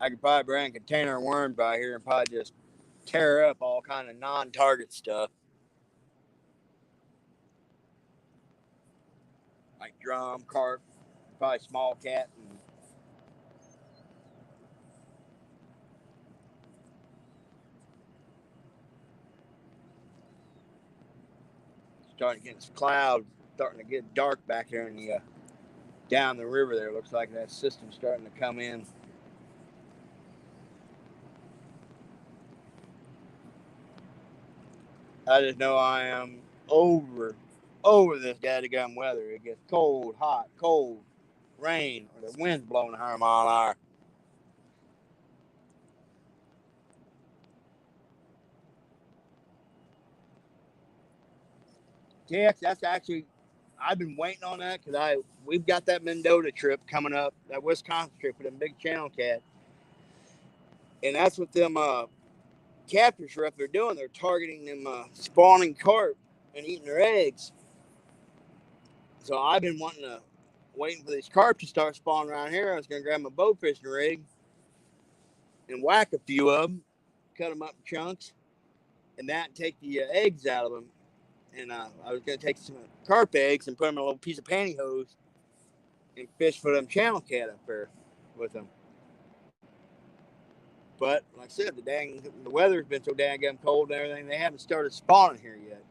I could probably bring a container of worms by here and probably just tear up all kind of non-target stuff. Like drum, carp, probably small cat. And starting to get this cloud, starting to get dark back there in the down the river there. Looks like that system's starting to come in. I just know I am over this dadgum weather. It gets cold, hot, cold, rain, or the wind's blowing 100 mile an hour. Yeah, that's actually, I've been waiting on that because we've got that Mendota trip coming up, that Wisconsin trip with them big channel cat, and that's what them catfish are up there doing. They're targeting them spawning carp and eating their eggs. So I've been waiting for these carp to start spawning around here. I was gonna grab my bow fishing rig and whack a few of them, cut them up in chunks, and take the eggs out of them. And I was gonna take some carp eggs and put them in a little piece of pantyhose and fish for them channel cat up there with them. But like I said, the weather's been so dang cold and everything, they haven't started spawning here yet.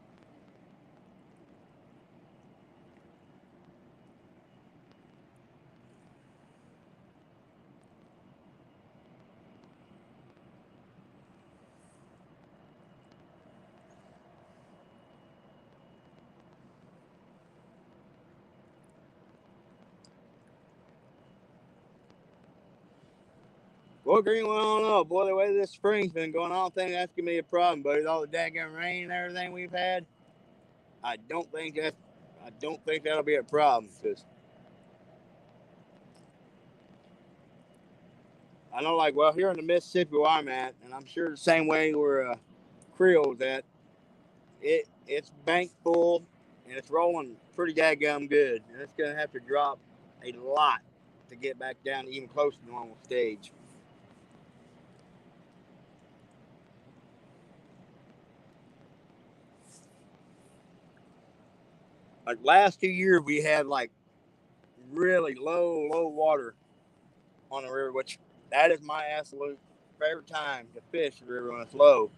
Well, Greenwood, I don't know. Boy, the way this spring's been going, I don't think that's gonna be a problem. But with all the daggone rain and everything we've had, I don't think that'll be a problem. Cause I know, like, well, here in the Mississippi where I'm at, and I'm sure the same way where Creole's at, it's bank full and it's rolling pretty daggum good, and it's gonna have to drop a lot to get back down to even close to normal stage. Like last 2 years, we had like really low water on the river, which that is my absolute favorite time to fish the river when it's low.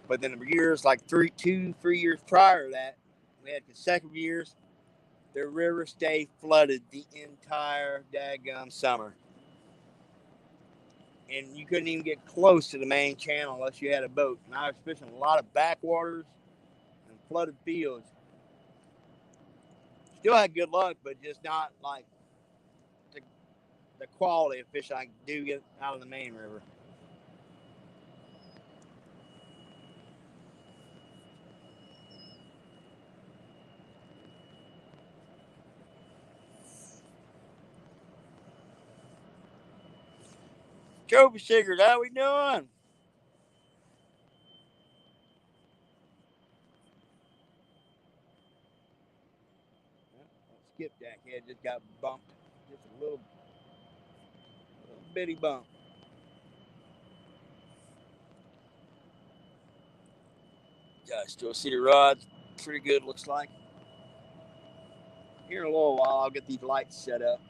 But then the years like 3 years prior to that, we had consecutive years. The river stayed flooded the entire daggum summer. and you couldn't even get close to the main channel unless you had a boat. And I was fishing a lot of backwaters and flooded fields. Still had good luck, but just not like the quality of fish I do get out of the main river. Trophy Seekers, how we doing? Skipjack head just got bumped. Just a little bitty bump. Yeah, still see the rods. Pretty good, looks like. Here in a little while, I'll get these lights set up.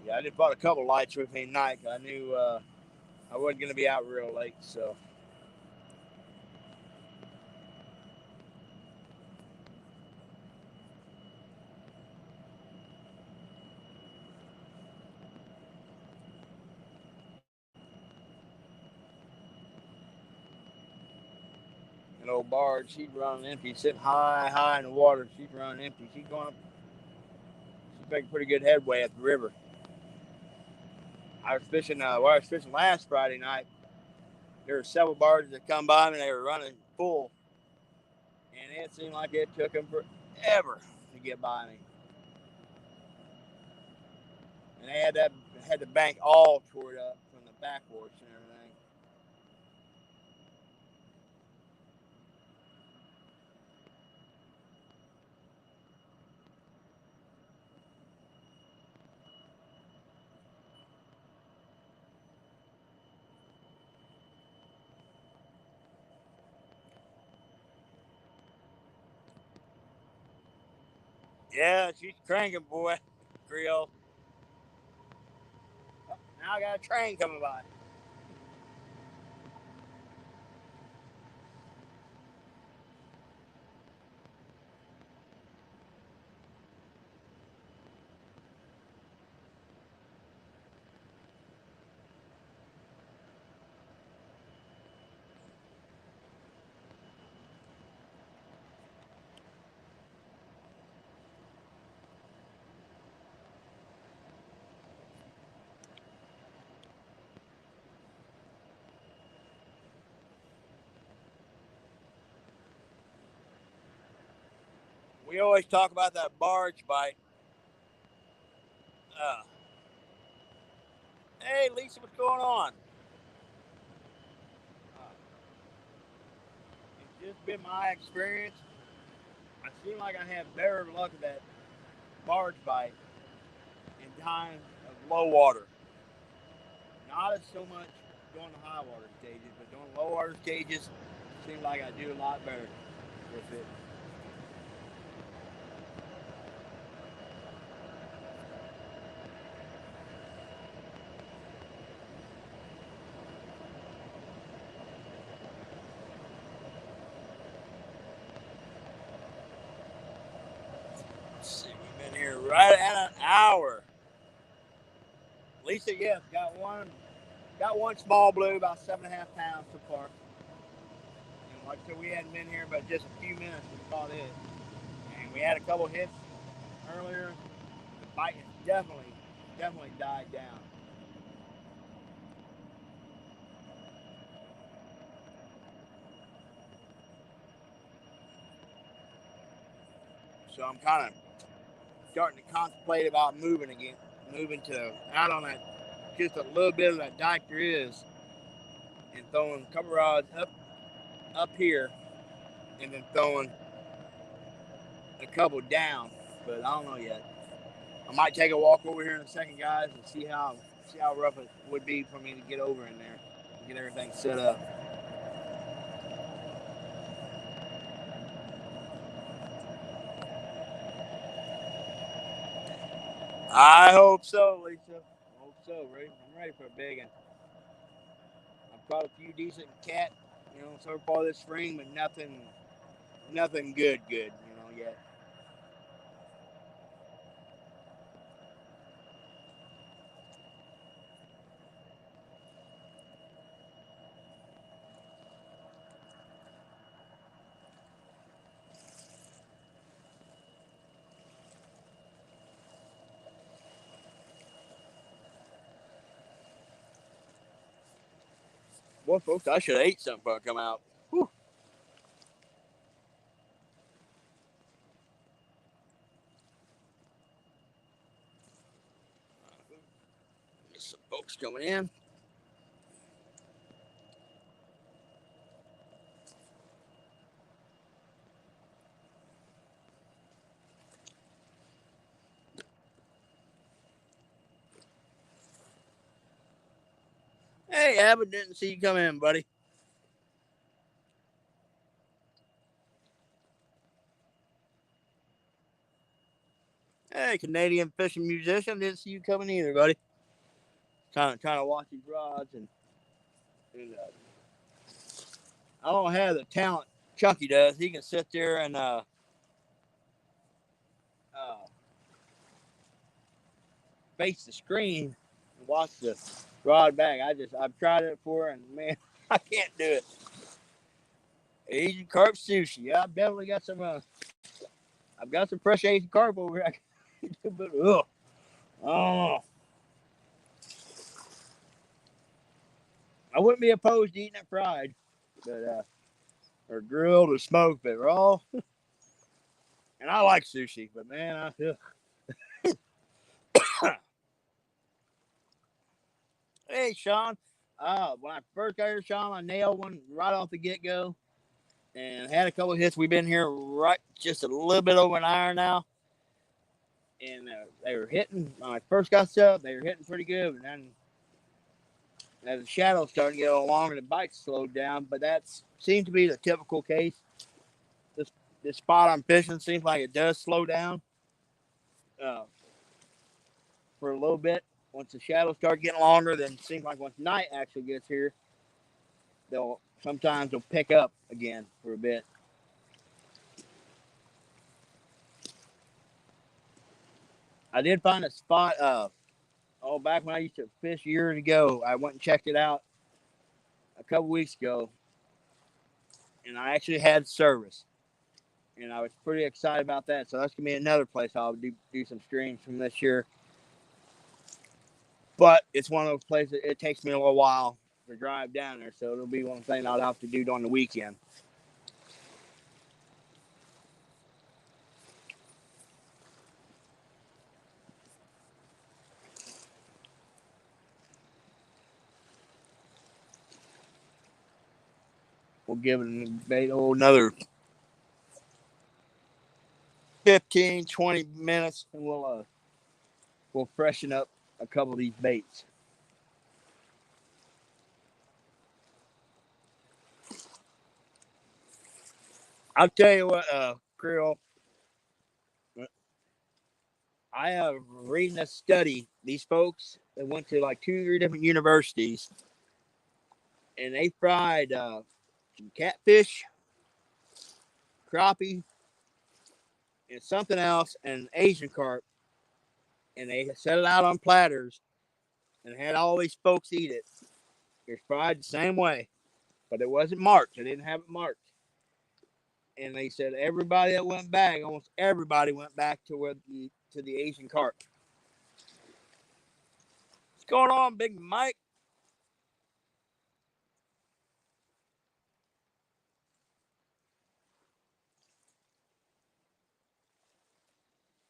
Yeah, I just bought a couple lights with me tonight. I knew I wasn't going to be out real late, so. An old barge, she's running empty, sitting high in the water. She's running empty. She's going up. She's making pretty good headway at the river. I was fishing. Where I was fishing last Friday night, there were several barges that come by me. And they were running full, and it seemed like it took them forever to get by me. And they had the bank all tore up from the backwards and everything. Yeah, she's cranking, boy. Grill. Now I got a train coming by. We always talk about that barge bite. Hey, Lisa, what's going on? It's just been my experience. I seem like I have better luck with that barge bite in times of low water. Not as so much during the high water stages, but during low water stages, it seems like I do a lot better with it. Let's see, we've been here right at an hour. Lisa, yes, got one small blue, about 7.5 pounds so far. And like I said, we hadn't been here but just a few minutes. We caught it, and we had a couple hits earlier. The bite has definitely died down. So I'm kind of starting to contemplate about moving again, moving to out on that just a little bit of that dike there is, and throwing a couple rods up here, and then throwing a couple down. But I don't know yet. I might take a walk over here in a second, guys, and see how rough it would be for me to get over in there and get everything set up. I hope so, Lisa. I hope so, Ray. I'm ready for a big one. I'm caught a few decent cat, so far this spring, but nothing good, yet. Boy, folks, I should have ate something before I come out. Whew. There's some folks coming in. Hey, Abbott, didn't see you come in, buddy. Hey, Canadian fishing musician, didn't see you coming either, buddy. Trying to watch these rods and I don't have the talent Chucky does. He can sit there and face the screen and watch the rod back. I've tried it before and man, I can't do it. Asian carp sushi. I've definitely got some. I've got some fresh Asian carp over here. But oh, I wouldn't be opposed to eating it fried, but or grilled or smoked, but raw. And I like sushi, but man, hey, Sean. When I first got here, Sean, I nailed one right off the get go, and had a couple of hits. We've been here right just a little bit over an hour now, and they were hitting. When I first got set up, they were hitting pretty good, and then as the shadows started to get a little longer, the bites slowed down. But that seemed to be the typical case. This spot I'm fishing seems like it does slow down for a little bit. Once the shadows start getting longer, then it seems like once night actually gets here, sometimes they'll pick up again for a bit. I did find a spot. Back when I used to fish years ago, I went and checked it out a couple weeks ago, and I actually had service, and I was pretty excited about that. So that's gonna be another place I'll do some streams from this year. But it's one of those places. It takes me a little while to drive down there, so it'll be one thing I'll have to do during the weekend. We'll give it another 15, 20 minutes, and we'll freshen up a couple of these baits. I'll tell you what, Creole, I have reading a study. These folks, they went to like 2 or 3 different universities, and they fried some catfish, crappie, and something else, and Asian carp, and they set it out on platters and had all these folks eat it. It's fried the same way, but it wasn't marked. They didn't have it marked. And they said everybody that went back, almost everybody went back to the Asian carp. What's going on, Big Mike?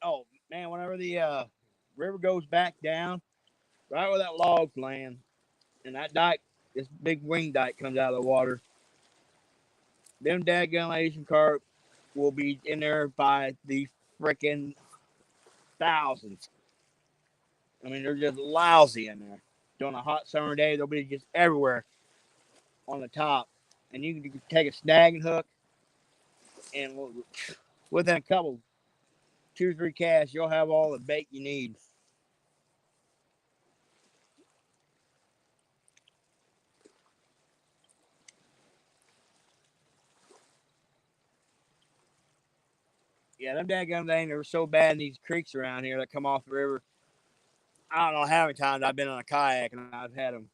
Oh man, whenever the river goes back down, right where that log's laying, and that dike, this big wing dike comes out of the water, them daggone Asian carp will be in there by the freaking thousands. I mean, they're just lousy in there. During a hot summer day, they'll be just everywhere on the top. And you can take a snagging hook, and within a couple, 2 or 3 casts, you'll have all the bait you need. Yeah, them daggum things are so bad in these creeks around here that come off the river. I don't know how many times I've been on a kayak and I've had them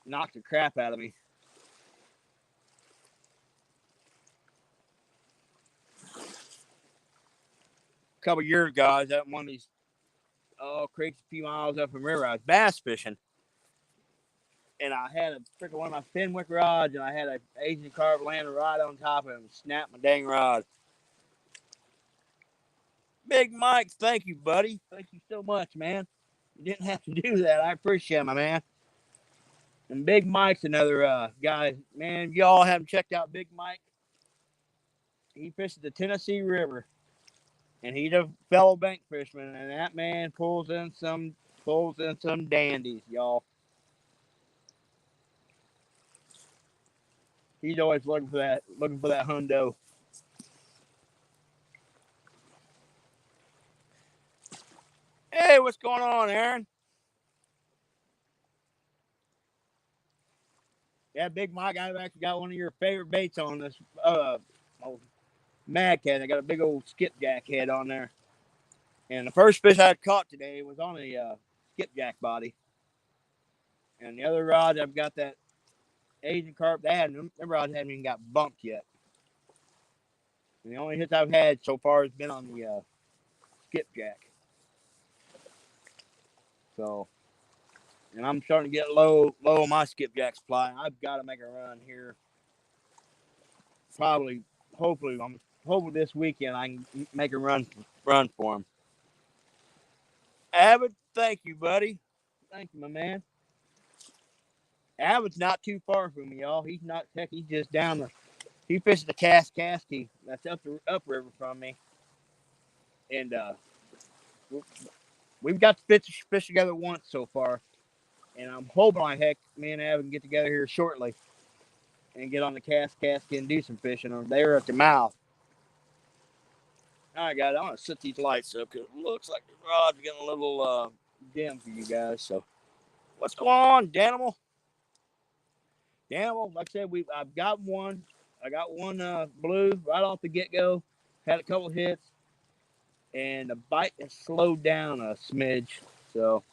knock the crap out of me. A couple years ago, I was at one of these creeks a few miles up from the river. I was bass fishing, and I had a freaking one of my Fenwick rods, and I had an Asian carp landing right on top of it and snapped my dang rod. Big Mike, thank you, buddy. Thank you so much, man. You didn't have to do that. I appreciate it, my man. And Big Mike's another guy. Man, if y'all haven't checked out Big Mike, he fishes the Tennessee River. And he's a fellow bank fisherman, and that man pulls in some dandies, y'all. He's always looking for that hundo. Hey, what's going on, Aaron? Yeah, Big Mike, I've actually got one of your favorite baits on this Mad Cat. I got a big old skipjack head on there. And the first fish I caught today was on a skipjack body. And the other rod, I've got that Asian carp. Them rods haven't even got bumped yet. And the only hits I've had so far has been on the skipjack. So, and I'm starting to get low on my skipjack supply. I've got to make a run here. Hopefully this weekend I can make a run for him. Avid, thank you, buddy. Thank you, my man. Avid's not too far from me, y'all. He's not heck. He's just down the. He fishes the Kaskasky. That's upriver from me, and we've got to fish together once so far, and I'm hoping like heck me and Avid can get together here shortly and get on the Kaskasky and do some fishing. Or they're at the mouth. All right, guys, I'm gonna set these lights up because it looks like the rod's getting a little dim for you guys. So, what's going on, Danimal? Danimal, like I said, I've got one. I got one blue right off the get go. Had a couple hits, and the bite has slowed down a smidge. So,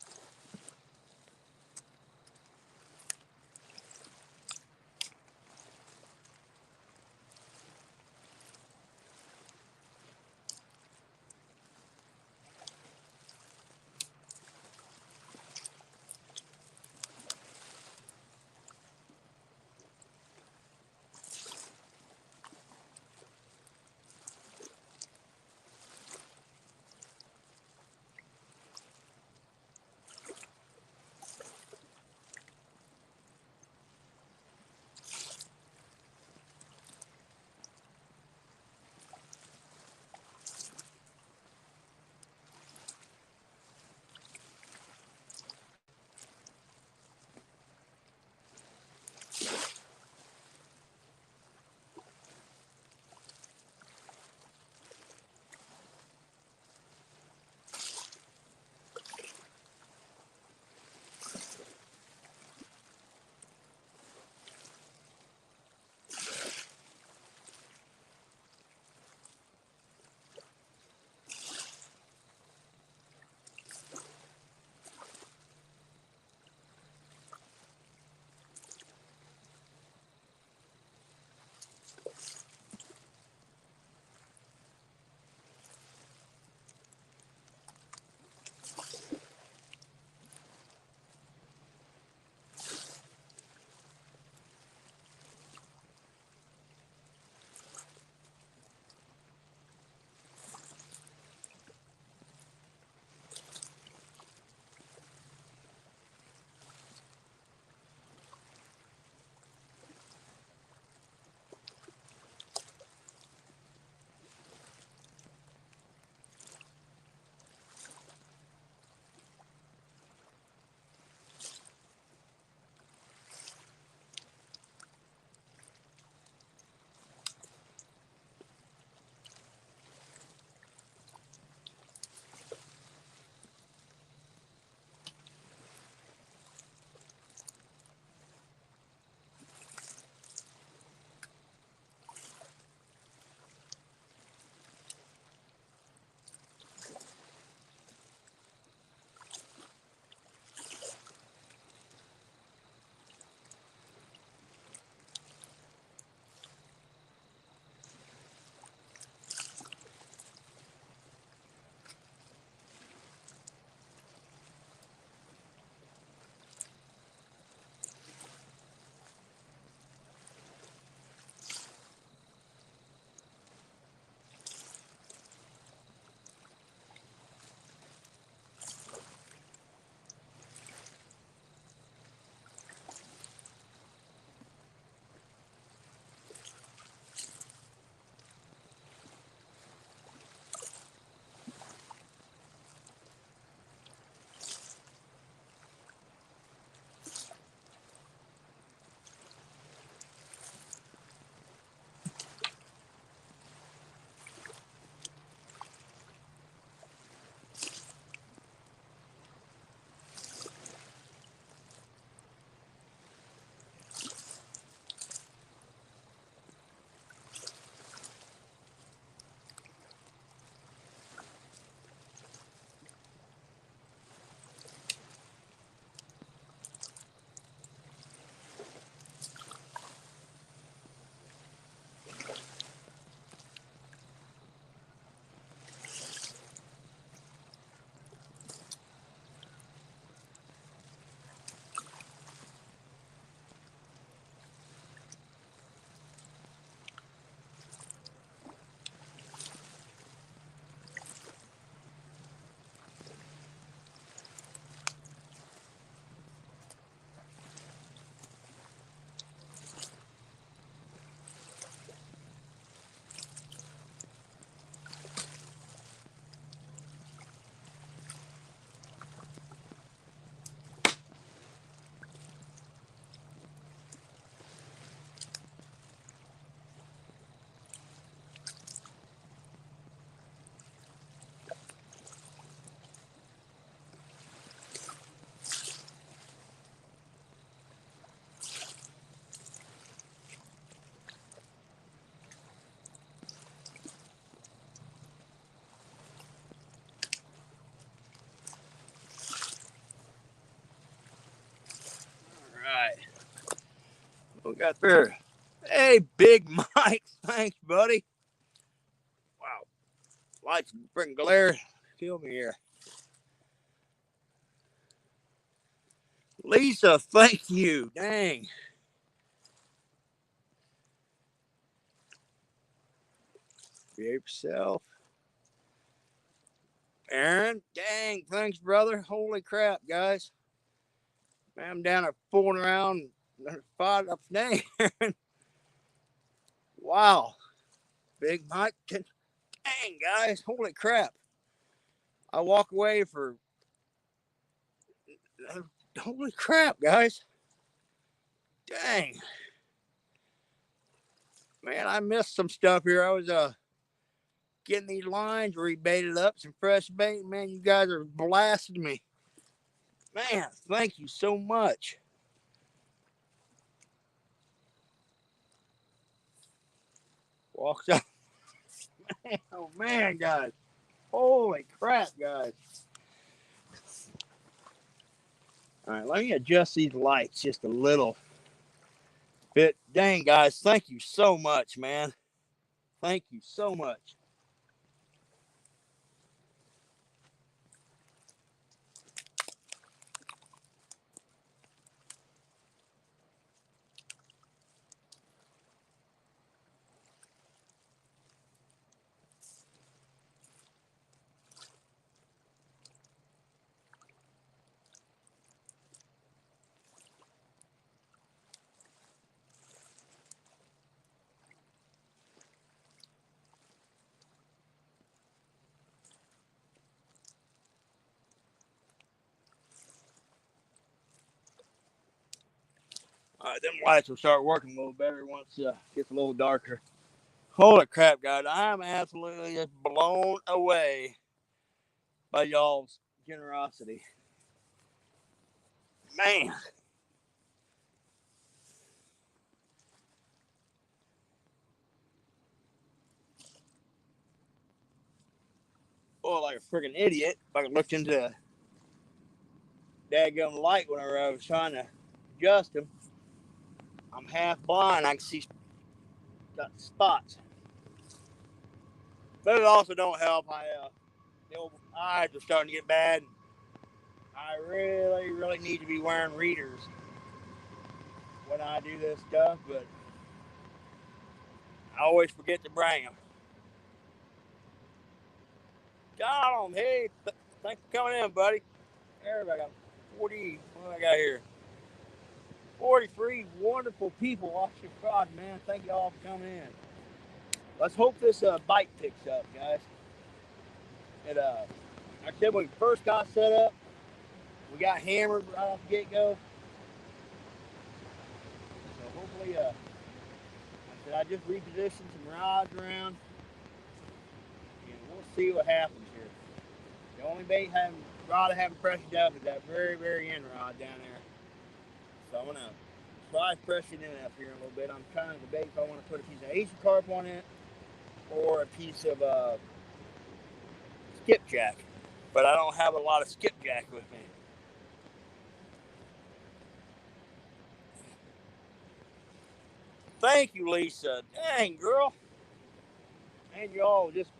got there? Hey, Big Mike. Thanks, buddy. Wow. Lights freaking glare. Kill me here. Lisa, thank you. Dang. Behave yourself. Aaron, dang, thanks, brother. Holy crap, guys. Man, I'm down at fooling around. Five up. Dang, Aaron. Wow. Big Mike. Dang, guys. Holy crap. I walk away for. Holy crap, guys. Dang. Man, I missed some stuff here. I was getting these lines rebaited up, some fresh bait. Man, you guys are blasting me. Man, thank you so much. Walks up. Oh, man, guys. Holy crap, guys. All right, let me adjust these lights just a little bit. Dang, guys, thank you so much, man. Thank you so much. All right, them lights will start working a little better once it gets a little darker. Holy crap, guys. I'm absolutely just blown away by y'all's generosity. Man. Oh, like a freaking idiot. If I looked into the daggum light whenever I was trying to adjust them. I'm half blind. I can see got spots. But it also don't help. The old eyes are starting to get bad. I really, really need to be wearing readers when I do this stuff, but I always forget to bring them. Got them. Hey, thanks for coming in, buddy. Everybody got 40. What do I got here? 43 wonderful people watching prod, man. Thank you all for coming in. Let's hope this bite picks up, guys. It like I said, when we first got set up, we got hammered right off the get-go. So hopefully, I just repositioned some rods around, and we'll see what happens here. The only rod I haven't pressured up is that very, very end rod down there. So I'm gonna try pressing it up here a little bit. I'm trying to debate if I want to put a piece of Asian carp on it or a piece of skipjack. But I don't have a lot of skipjack with me. Thank you, Lisa. Dang, girl. And y'all just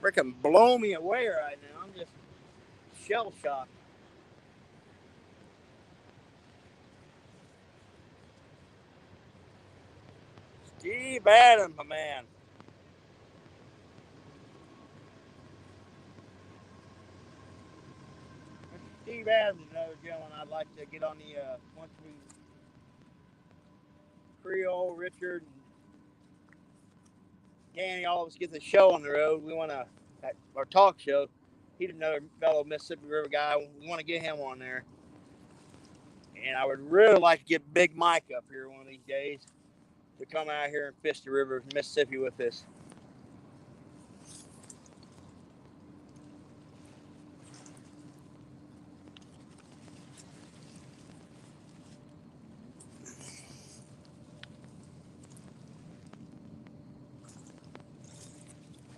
freaking blow me away right now. I'm just shell shocked. Steve Adams, my man. Steve Adams is another gentleman I'd like to get on the once we Creole, Richard, and Danny all of us get the show on the road. We want to our talk show. He's another fellow Mississippi River guy. We want to get him on there. And I would really like to get Big Mike up here one of these days to come out here and fish the river of Mississippi with us.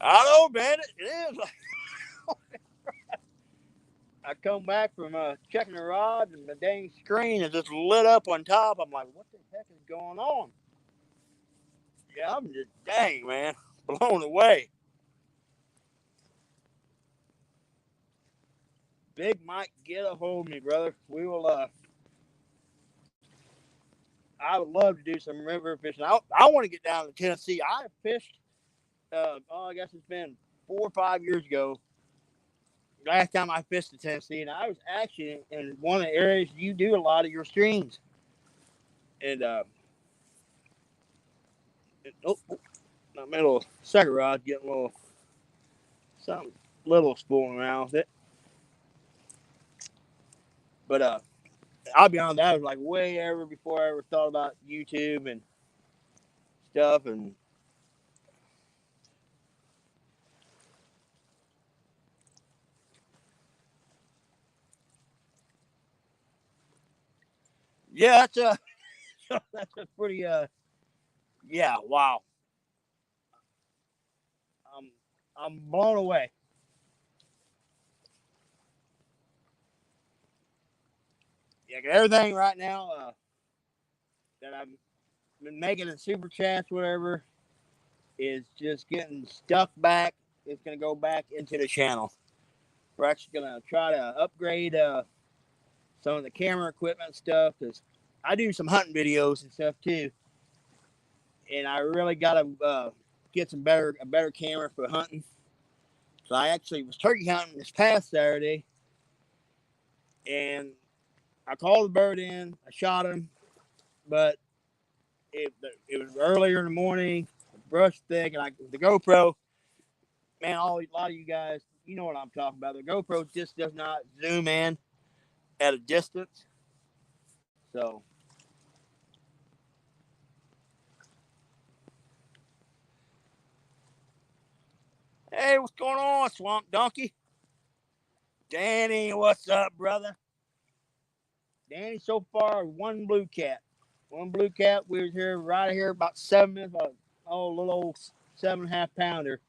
I know, man. It is. I come back from checking the rod, and the dang screen is just lit up on top. I'm like, what the heck is going on? Yeah, I'm just, dang, man, blown away. Big Mike, get a hold of me, brother. We will, I would love to do some river fishing. I want to get down to Tennessee. I fished, I guess it's been 4 or 5 years ago. Last time I fished in Tennessee, and I was actually in one of the areas you do a lot of your streams. And, my little sucker rod getting a little, something little spooling around with it. But, I'll be honest, that was like way ever before I ever thought about YouTube and stuff. And yeah, that's a pretty yeah, wow. I'm I'm blown away. Yeah, everything right now that I've been making in super chats, whatever, is just getting stuck back. It's gonna go back into the channel. We're actually gonna try to upgrade some of the camera equipment stuff because I do some hunting videos and stuff too, and I really gotta get a better camera for hunting. So I actually was turkey hunting this past Saturday, and I called the bird in. I shot him, but it was earlier in the morning, brush thick, and the GoPro, man, a lot of you guys, you know what I'm talking about. The GoPro just does not zoom in at a distance. So, hey, what's going on, Swamp Donkey? Danny, what's up, brother? Danny, so far, one blue cat. One blue cat. We was here right here about 7 minutes, about, a little old 7.5 pounder,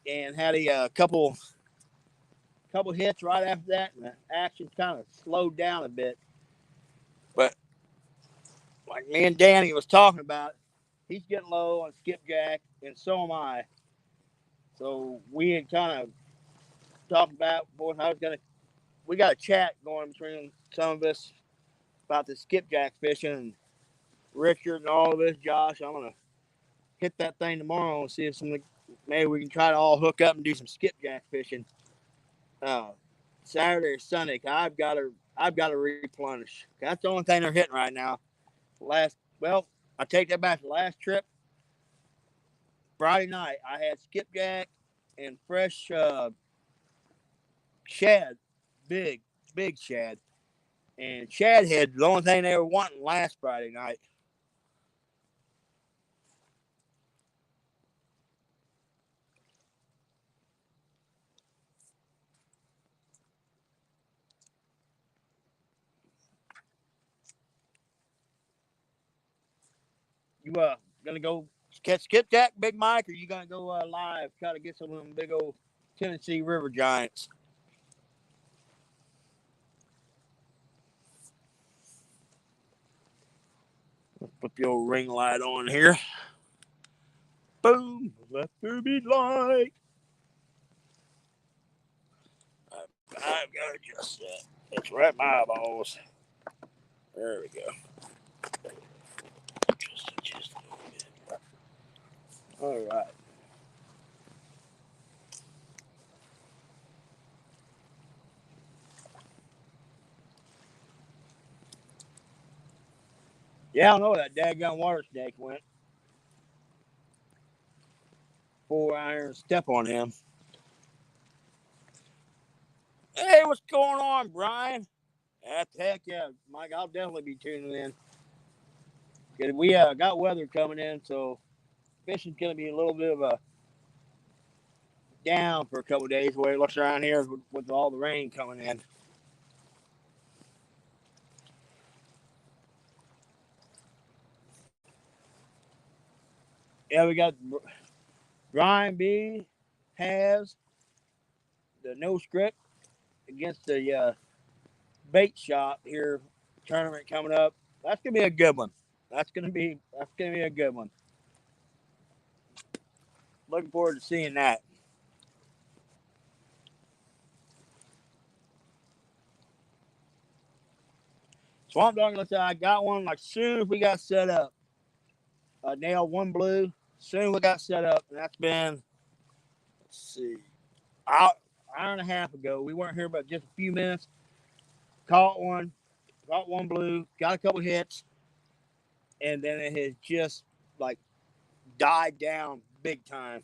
and had a couple hits right after that, and the action kind of slowed down a bit. But like me and Danny was talking about, he's getting low on skipjack, and so am I. So we had kind of talked about, boy, we got a chat going between some of us about the skipjack fishing, and Richard and all of us, Josh. I'm gonna hit that thing tomorrow and see if maybe we can try to all hook up and do some skipjack fishing. Uh, Saturday or Sunday. I've got to replenish. That's the only thing they're hitting right now. I take that back. The last trip, Friday night, I had skipjack and fresh shad, big, big shad. And shad head, the only thing they were wanting last Friday night. You gonna go catch skipjack, Big Mike, or you gonna go live, try to get some of them big old Tennessee River giants? Put the old ring light on here. Boom, let there be light. I've got to adjust that. It's right in my eyeballs. There we go. Just adjust a little bit. All right. Yeah, I know that daggone water snake went. 4-iron step on him. Hey, what's going on, Brian? Heck yeah, Mike. I'll definitely be tuning in. Cause we got weather coming in, so fishing's gonna be a little bit of a down for a couple of days. The way it looks around here with all the rain coming in. Yeah, we got Brian B has the no script. against the bait shop here tournament coming up. That's gonna be a good one. That's gonna be a good one. Looking forward to seeing that. Swamp Dog looks like I got one like soon as we got set up. I nailed one blue. Soon we got set up, and that's been, let's see, hour and a half ago. We weren't here but just a few minutes. Caught one blue, got a couple hits, and then it has just like died down big time.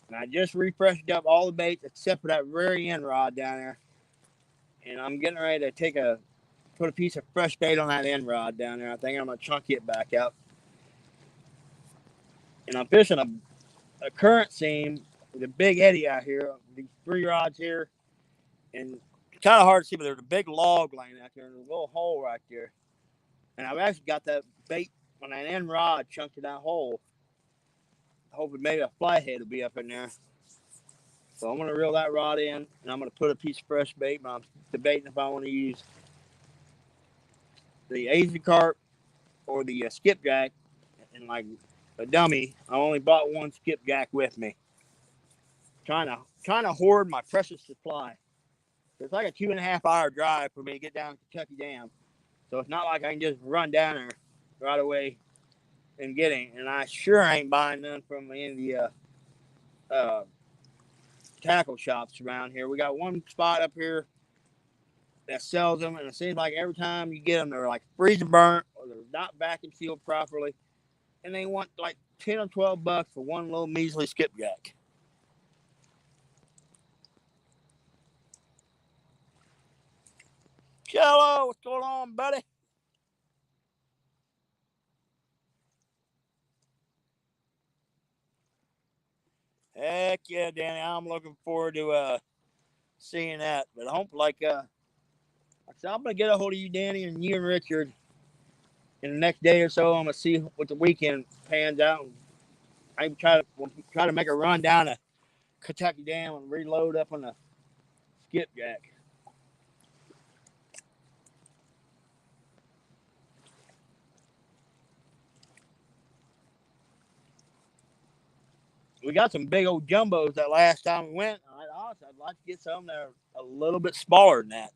And I just refreshed up all the baits except for that very end rod down there. And I'm getting ready to put a piece of fresh bait on that end rod down there. I think I'm gonna chunky it back out. And I'm fishing a current seam with a big eddy out here. These 3 rods here, and it's kind of hard to see, but there's a big log laying out there and a little hole right there. And I've actually got that bait on that end rod chunked in that hole. Hoping maybe a flathead will be up in there. So I'm gonna reel that rod in, and I'm gonna put a piece of fresh bait. But I'm debating if I want to use the Asian carp or the skipjack. And like a dummy, I only bought one skipjack with me. Trying to hoard my precious supply. It's like a 2.5 hour drive for me to get down to Kentucky Dam, so it's not like I can just run down there right away and get him. And I sure ain't buying none from any of the tackle shops around here. We got one spot up here that sells them, and it seems like every time you get them, they're like freezing burnt or they're not vacuum sealed properly, and they want like 10 or 12 bucks for one little measly skipjack. Jello, what's going on, buddy? Heck yeah, Danny. I'm looking forward to seeing that. But I hope like I said, I'm gonna get a hold of you, Danny, and you and Richard in the next day or so. I'm gonna see what the weekend pans out. I try to make a run down to Kentucky Dam and reload up on the skipjack. We got some big old jumbos that last time we went. I'd like to get some that are a little bit smaller than that.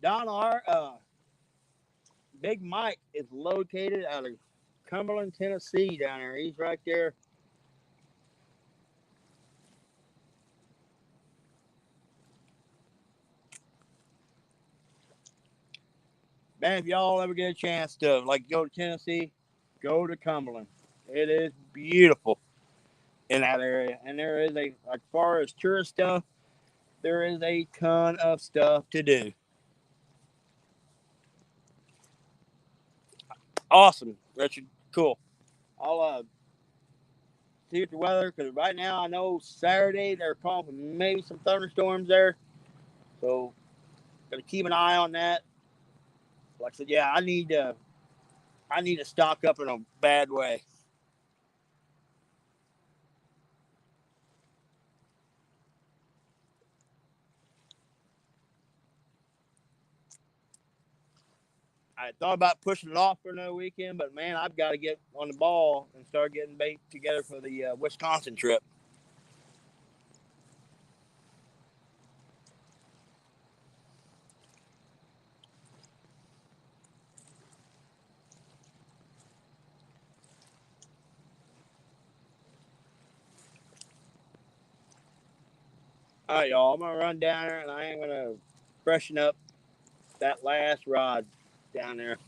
Don R. Big Mike is located out of Cumberland, Tennessee. Down there, he's right there. Man, if y'all ever get a chance to like go to Tennessee, go to Cumberland. It is beautiful in that area, and there is as far as tourist stuff, there is a ton of stuff to do. Awesome, Richard. Cool. I'll see what the weather, because right now I know Saturday they're calling for maybe some thunderstorms there, so gotta keep an eye on that. Like I said, yeah, I need to stock up in a bad way. I thought about pushing it off for another weekend, but man, I've got to get on the ball and start getting bait together for the Wisconsin trip. All right, y'all. I'm gonna run down there and I am gonna freshen up that last rod down there.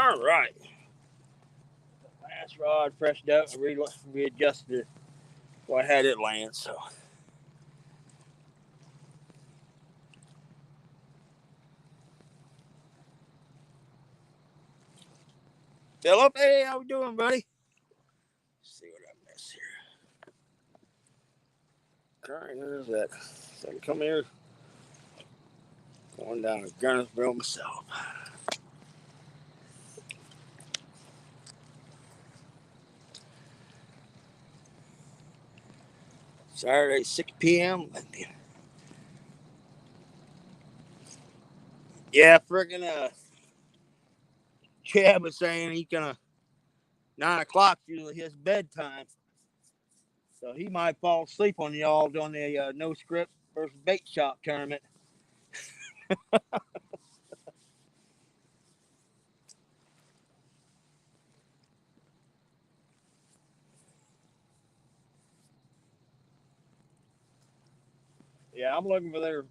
All right. Last rod freshened up. Readjusted it. Well, I had it land, so. Philip, hey, how we doing, buddy? Let's see what I miss here. All right, where's that? So I can come here. Going down to Gunnersville myself. Saturday, 6 p.m. Yeah, freaking Chad was saying he's gonna 9 o'clock usually his bedtime, so he might fall asleep on y'all during the no script versus bait shop tournament. Yeah, I'm looking for their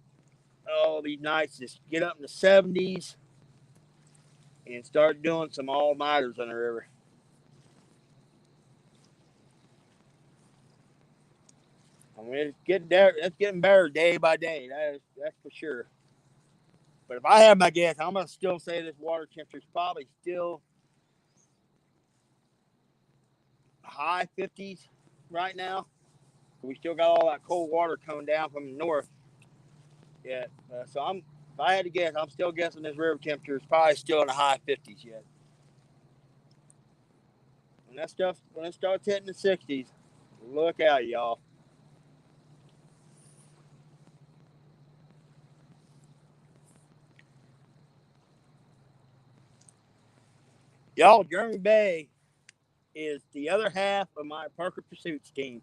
these nights just get up in the 70s and start doing some all nighters on the river. I mean, it's getting better day by day. That's for sure. But if I have my guess, I'm gonna still say this water temperature is probably still high 50s right now. We still got all that cold water coming down from the north. Yeah, so if I had to guess, I'm still guessing this river temperature is probably still in the high 50s yet. When it starts hitting the 60s, look out, y'all. Y'all, Jeremy Bay is the other half of my Parker Pursuits team.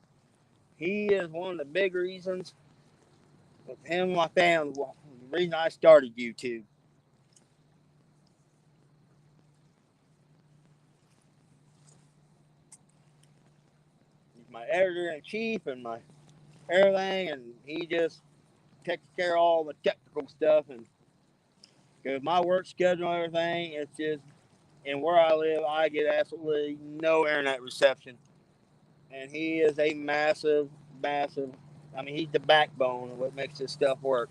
He is one of the big reasons with him and my family, well, the reason I started YouTube. He's my editor-in-chief and my everything, and he just takes care of all the technical stuff. And because my work schedule and everything, it's just, and where I live, I get absolutely no internet reception. And he is a massive, I mean, he's the backbone of what makes this stuff work.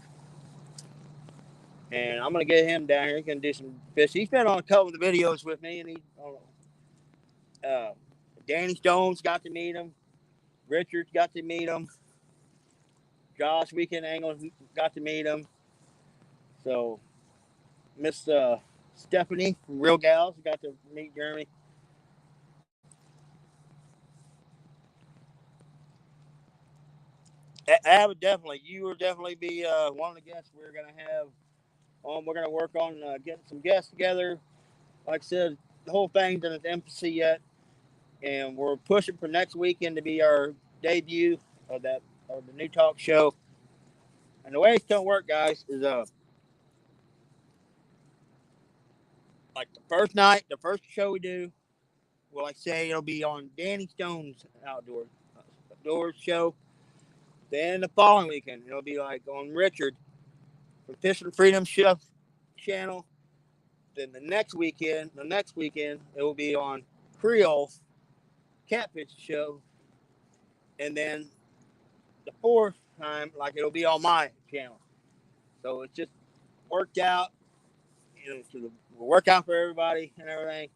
And I'm going to get him down here. He can do some fish. He's been on a couple of the videos with me, and uh, Danny Stone's got to meet him. Richard's got to meet him. Josh Weekend Angles got to meet him. So, Miss Stephanie from Real Gals got to meet Jeremy. You would definitely be one of the guests we're going to have on. We're going to work on getting some guests together. Like I said, the whole thing's in its infancy yet, and we're pushing for next weekend to be our debut of the new talk show. And the way it's going to work, guys, is like the first night, the first show we do, well, like I say, it'll be on Danny Stone's outdoors show. Then the following weekend, it'll be like on Richard from Fishing Freedom Chef channel. Then the next weekend, it will be on Creole Catfish show. And then the fourth time, like it'll be on my channel. So it's just worked out, to work out for everybody and everything.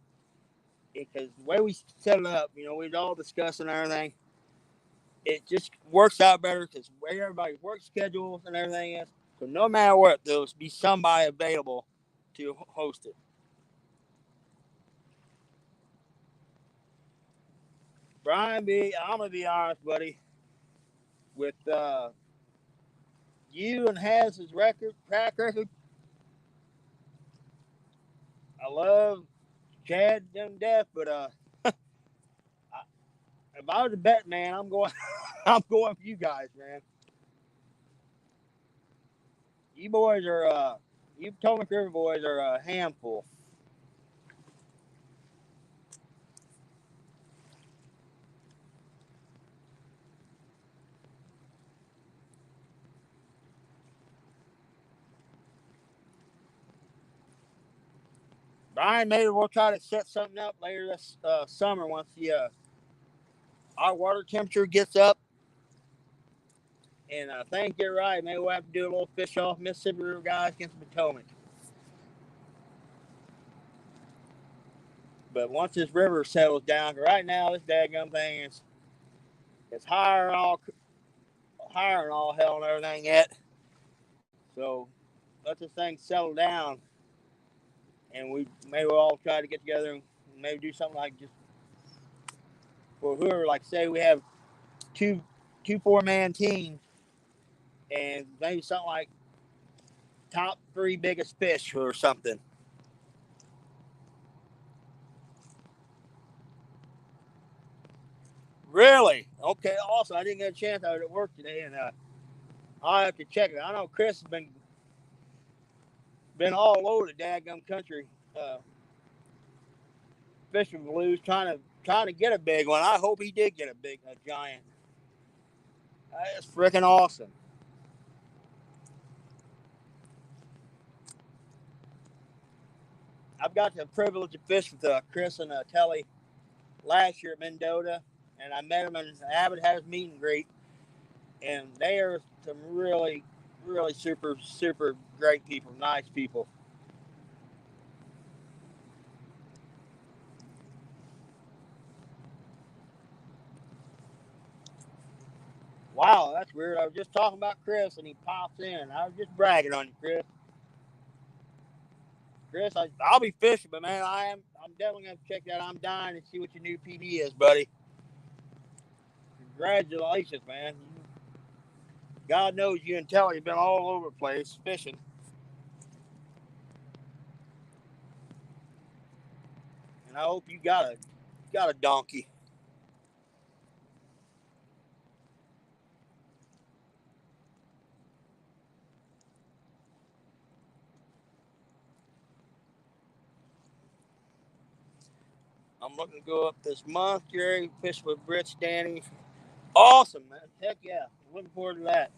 Because the way we set it up, we'd all discuss and everything. It just works out better because way everybody's work schedules and everything is. So no matter what, there'll be somebody available to host it. Brian B, I'm gonna be honest, buddy. With you and Haz's track record, I love Chad and Death, but if I was a bet man, I'm going, I'm going for you guys, man. You boys are, you Potomac River boys are a handful. Brian, maybe we'll try to set something up later this summer once the our water temperature gets up and things get right. Maybe we'll have to do a little fish off Mississippi River, guys, against the Potomac. But once this river settles down, right now this daggum thing is higher and all hell and everything yet. So let this thing settle down, and we'll all try to get together and maybe do something like just for whoever, like say we have two 4-man teams, and maybe something like top 3 biggest fish or something. Really? Okay, awesome. I didn't get a chance. I was at work today, and I'll have to check it. I know Chris has been all over the daggum country fishing blues, trying to get a big one. I hope he did get a giant. That's freaking awesome. I've got the privilege of fishing with Chris and Telly last year at Mendota, and I met him and Abbott had his meet and greet, and they are some really, really super, super great people, nice people. Wow, that's weird. I was just talking about Chris, and he pops in. I was just bragging on you, Chris. Chris, I'll be fishing, but man, I'm definitely gonna check that. I'm dying to see what your new PD is, buddy. Congratulations, man. God knows you and Telly have been all over the place fishing. And I hope you got a donkey. I'm looking to go up this month, Jerry. Fish with Rich, Danny. Awesome, man. Heck yeah. Looking forward to that.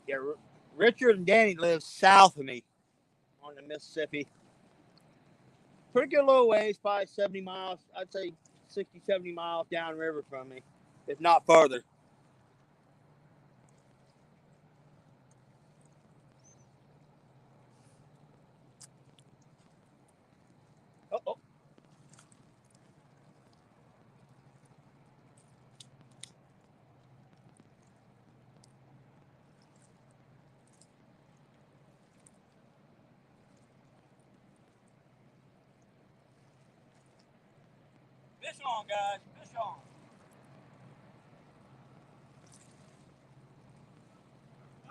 Yeah, Richard and Danny live south of me on the Mississippi. Pretty good little ways, probably 70 miles. I'd say 60, 70 miles downriver from me, if not farther. Oh. Fish on, guys. Fish on.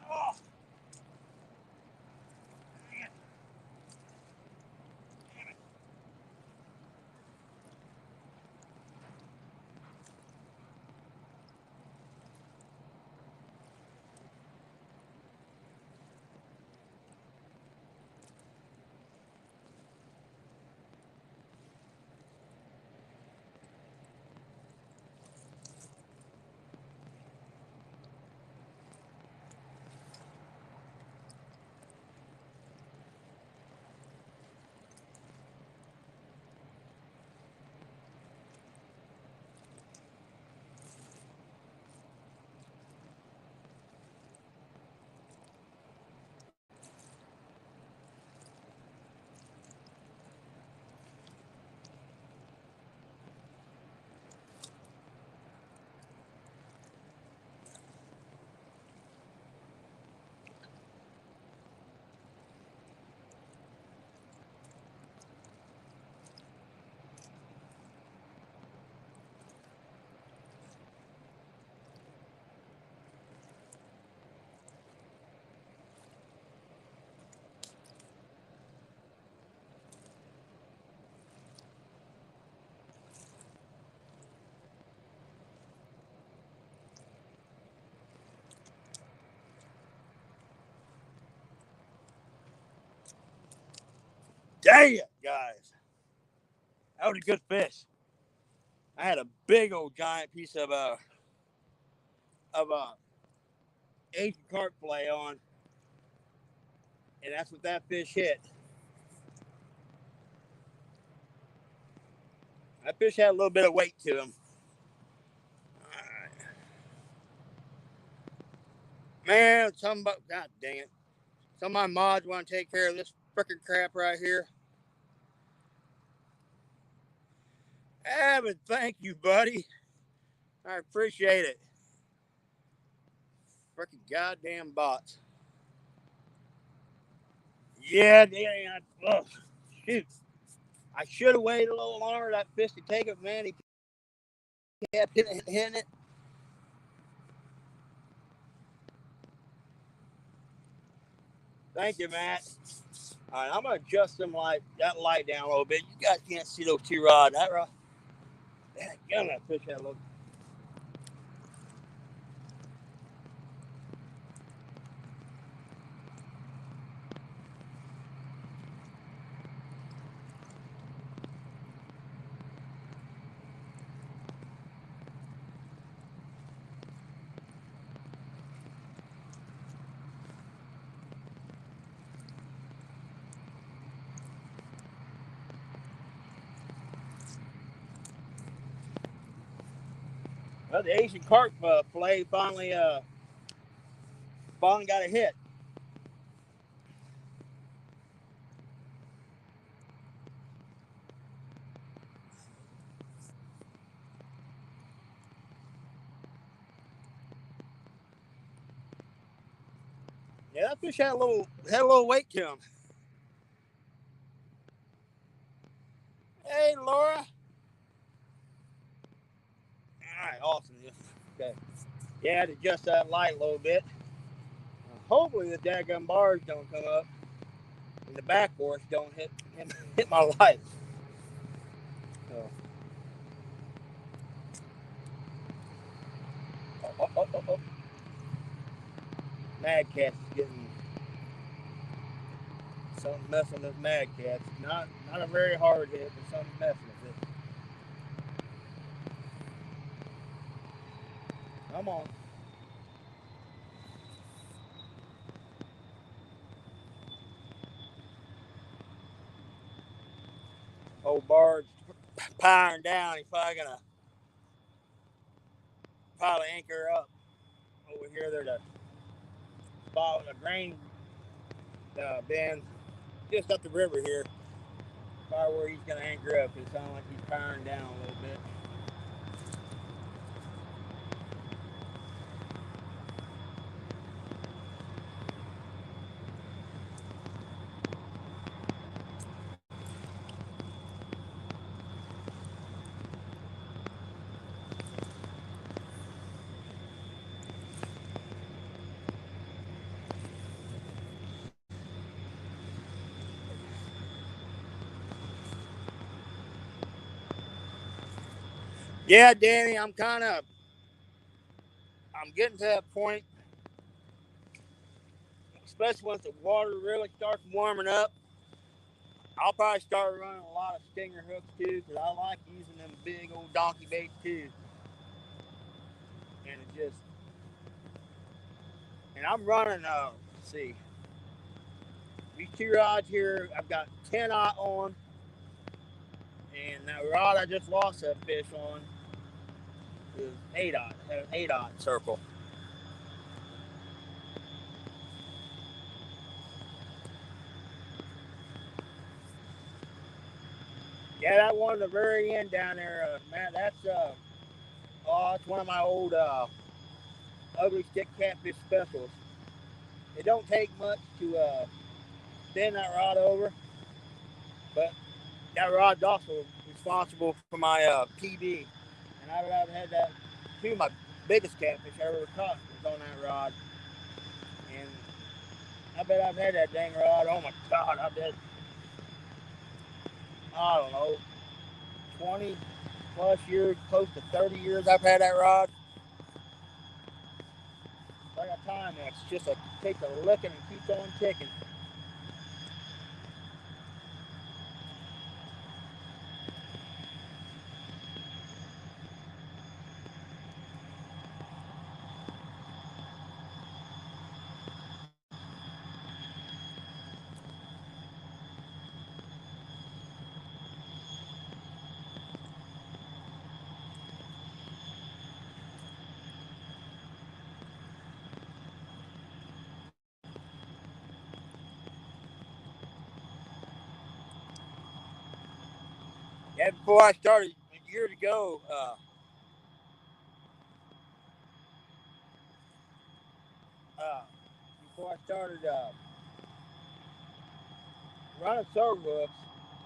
Oh. Dang it, guys. That was a good fish. I had a big old giant piece of Asian carp fillet on, and that's what that fish hit. That fish had a little bit of weight to him. Alright. Man, God dang it. Some of my mods want to take care of this freaking crap right here. Evan, thank you, buddy. I appreciate it. Freaking goddamn bots. Yeah, shoot. I should have waited a little longer. That fish could take it, man. He kept hitting it. Thank you, Matt. All right, I'm gonna adjust that light down a little bit. You guys can't see those two rod. That rod. Damn, that fish had a little. Well, the Asian carp fillet finally got a hit. Yeah, that fish had a little weight to him. Hey, Laura. All right, awesome. Okay. Yeah, I had to adjust that light a little bit. Hopefully the daggum barge don't come up and the backboards don't hit my light. So. Oh. Mad Cat's getting something messing with Mad Cat's. Not a very hard hit, but something messing with it. Come on. Old Barge powering down. He's probably anchor up over here. There's a spot with a grain bin just up the river here. Probably where he's gonna anchor up. It sounds like he's powering down a little bit. Yeah, Danny, I'm getting to that point, especially once the water really starts warming up. I'll probably start running a lot of stinger hooks too, because I like using them big old donkey baits too. And I'm running, let's see, these two rods here, I've got 10-aught on, and that rod I just lost that fish on is 8-aught. It had an 8-aught circle. Yeah, that one at the very end down there, man, that's one of my old ugly stick catfish specials. It don't take much to bend that rod over, but that rod's also responsible for my PB. And I've had that, two of my biggest catfish I ever caught was on that rod. And I bet I've had that dang rod, oh my God, I don't know, 20 plus years, close to 30 years I've had that rod. Like a time that's just takes a licking and keeps on ticking. And before I started years ago, before I started running silver hooks,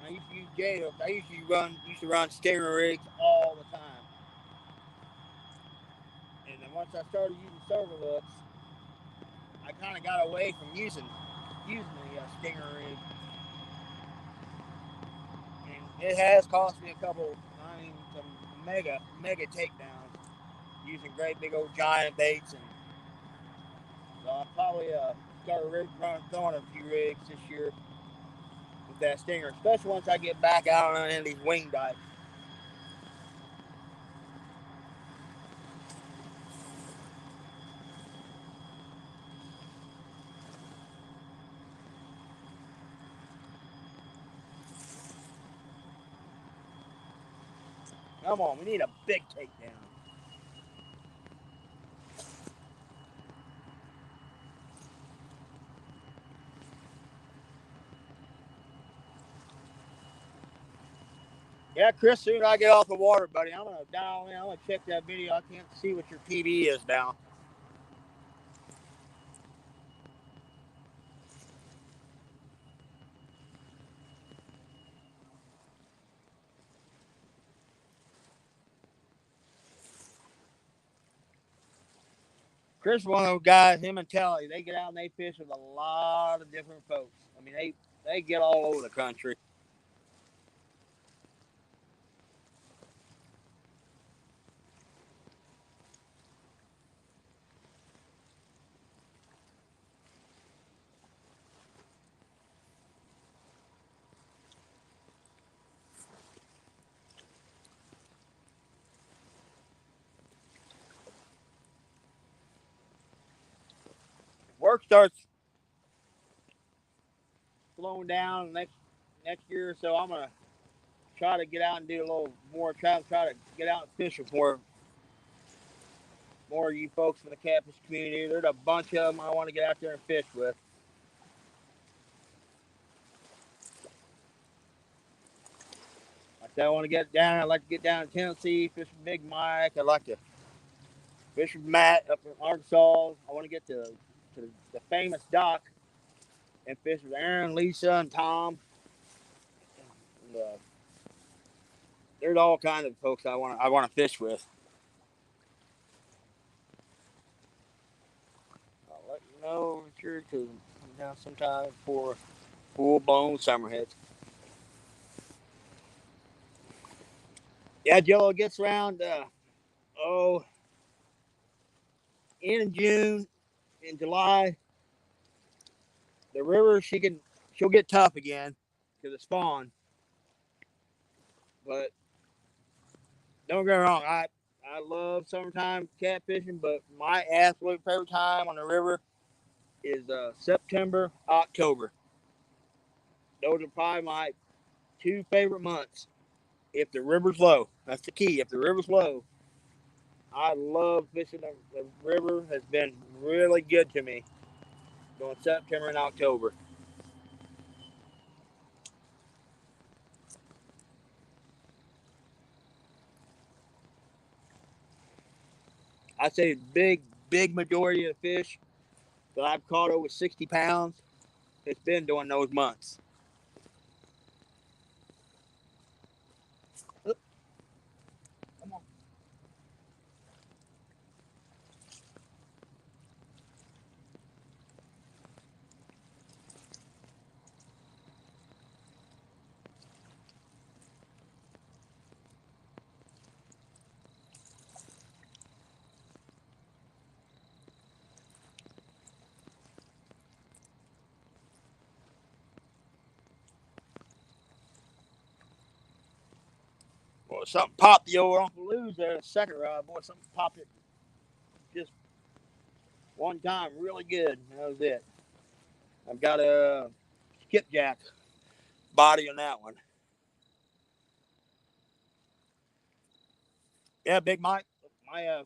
I used to use J hooks. I used to run stinger rigs all the time. And then once I started using silver hooks, I kind of got away from using the stinger rig. And it has cost me some mega takedowns using great big old giant baits. And so I'll probably start throwing a few rigs this year with that stinger, especially once I get back out on these wing dikes. Come on, we need a big takedown. Yeah, Chris, soon as I get off the water, buddy, I'm going to dial in. I'm going to check that video. I can't see what your PB is now. Chris is one of those guys, him and Telly, they get out and they fish with a lot of different folks. I mean, they get all over the country. Work starts slowing down next year or so. I'm gonna try to get out and do a little more. Try to get out and fish with more of you folks from the catfish community. There's a bunch of them I want to get out there and fish with. Like I said, I want to get down. I'd like to get down to Tennessee, fish with Big Mike. I'd like to fish with Matt up in Arkansas. I want to get to the famous dock and fish with Aaron, Lisa, and Tom. And, there's all kinds of folks I want to fish with. I'll let you know sure to now sometime for full blown summerheads. Yeah, Jello gets around end of June, in July. The river she'll get tough again to the spawn. But don't get me wrong, I love summertime catfishing, but my absolute favorite time on the river is September, October. Those are probably my two favorite months. If the river's low, that's the key. If the river's low, I love fishing. The river has been really good to me during September and October. I say big majority of the fish that I've caught over 60 pounds, it's been during those months. Oop, come on. Boy, something popped the old Uncle Lou's there, the second rod. Boy, something popped it just one time really good. That was it. I've got a skipjack body on that one. Yeah, Big Mike, my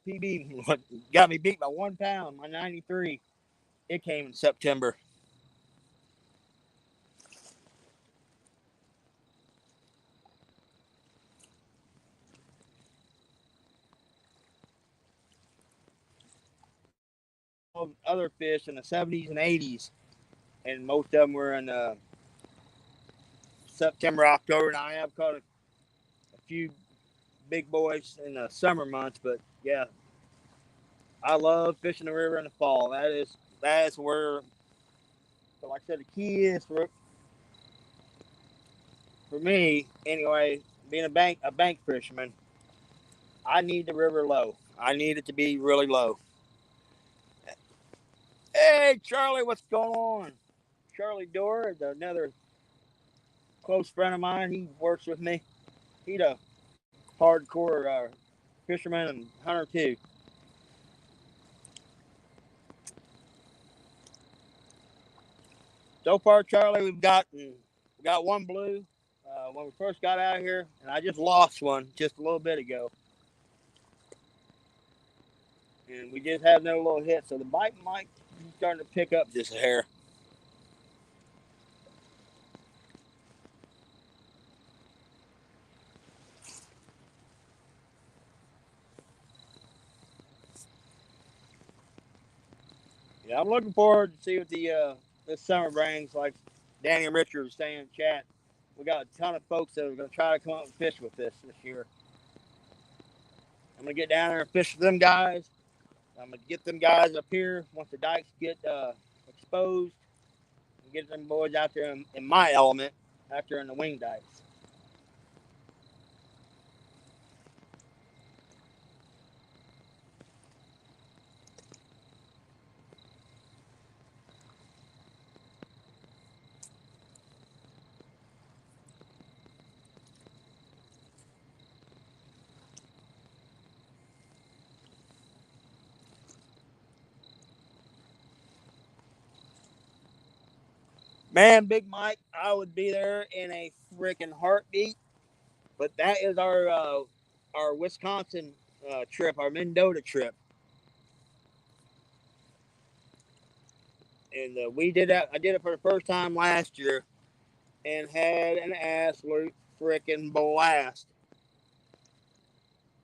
PB got me beat by 1 pound. My 93, it came in September. of other fish in the 70s and 80s, and most of them were in September, October. Now I have caught a few big boys in the summer months, but yeah, I love fishing the river in the fall. That is where, like I said, the key is for me anyway. Being a bank fisherman, I need the river low. I need it to be really low. Hey, Charlie, what's going on? Charlie Dorr is another close friend of mine. He works with me. He's a hardcore fisherman and hunter too. So far, Charlie, we got one blue when we first got out here, and I just lost one just a little bit ago. And we just had no little hit, so the bite might be starting to pick up just a hair. Yeah, I'm looking forward to see what this summer brings. Like Danny and Richard were saying in chat, we got a ton of folks that are going to try to come up and fish with this year. I'm going to get down there and fish with them guys. I'm going to get them guys up here once the dikes get exposed. And get them boys out there in my element out there in the wing dikes. Man, Big Mike, I would be there in a freaking heartbeat. But that is our Wisconsin trip, our Mendota trip, and we did that. I did it for the first time last year, and had an absolute freaking blast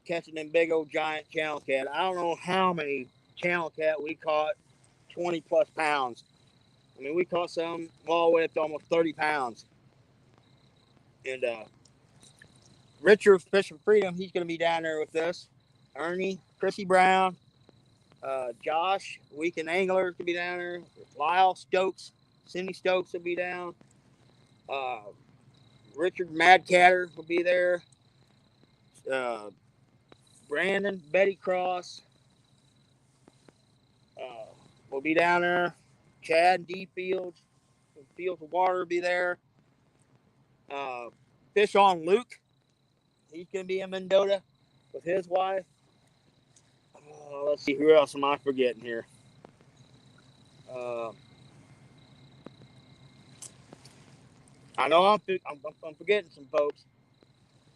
catching them big old giant channel cat. I don't know how many channel cat we caught, 20 plus pounds. I mean, we caught some all the way up to almost 30 pounds. And Richard Fishing Freedom, he's going to be down there with us. Ernie, Chrissy Brown, Josh, Weekend Angler, could be down there. Lyle Stokes, Cindy Stokes will be down. Richard Madcatter will be there. Brandon, Betty Cross will be down there. Chad D Fields of Water will be there. Fish on Luke, he's going to be in Mendota with his wife. Let's see, who else am I forgetting here? I know I'm forgetting some folks,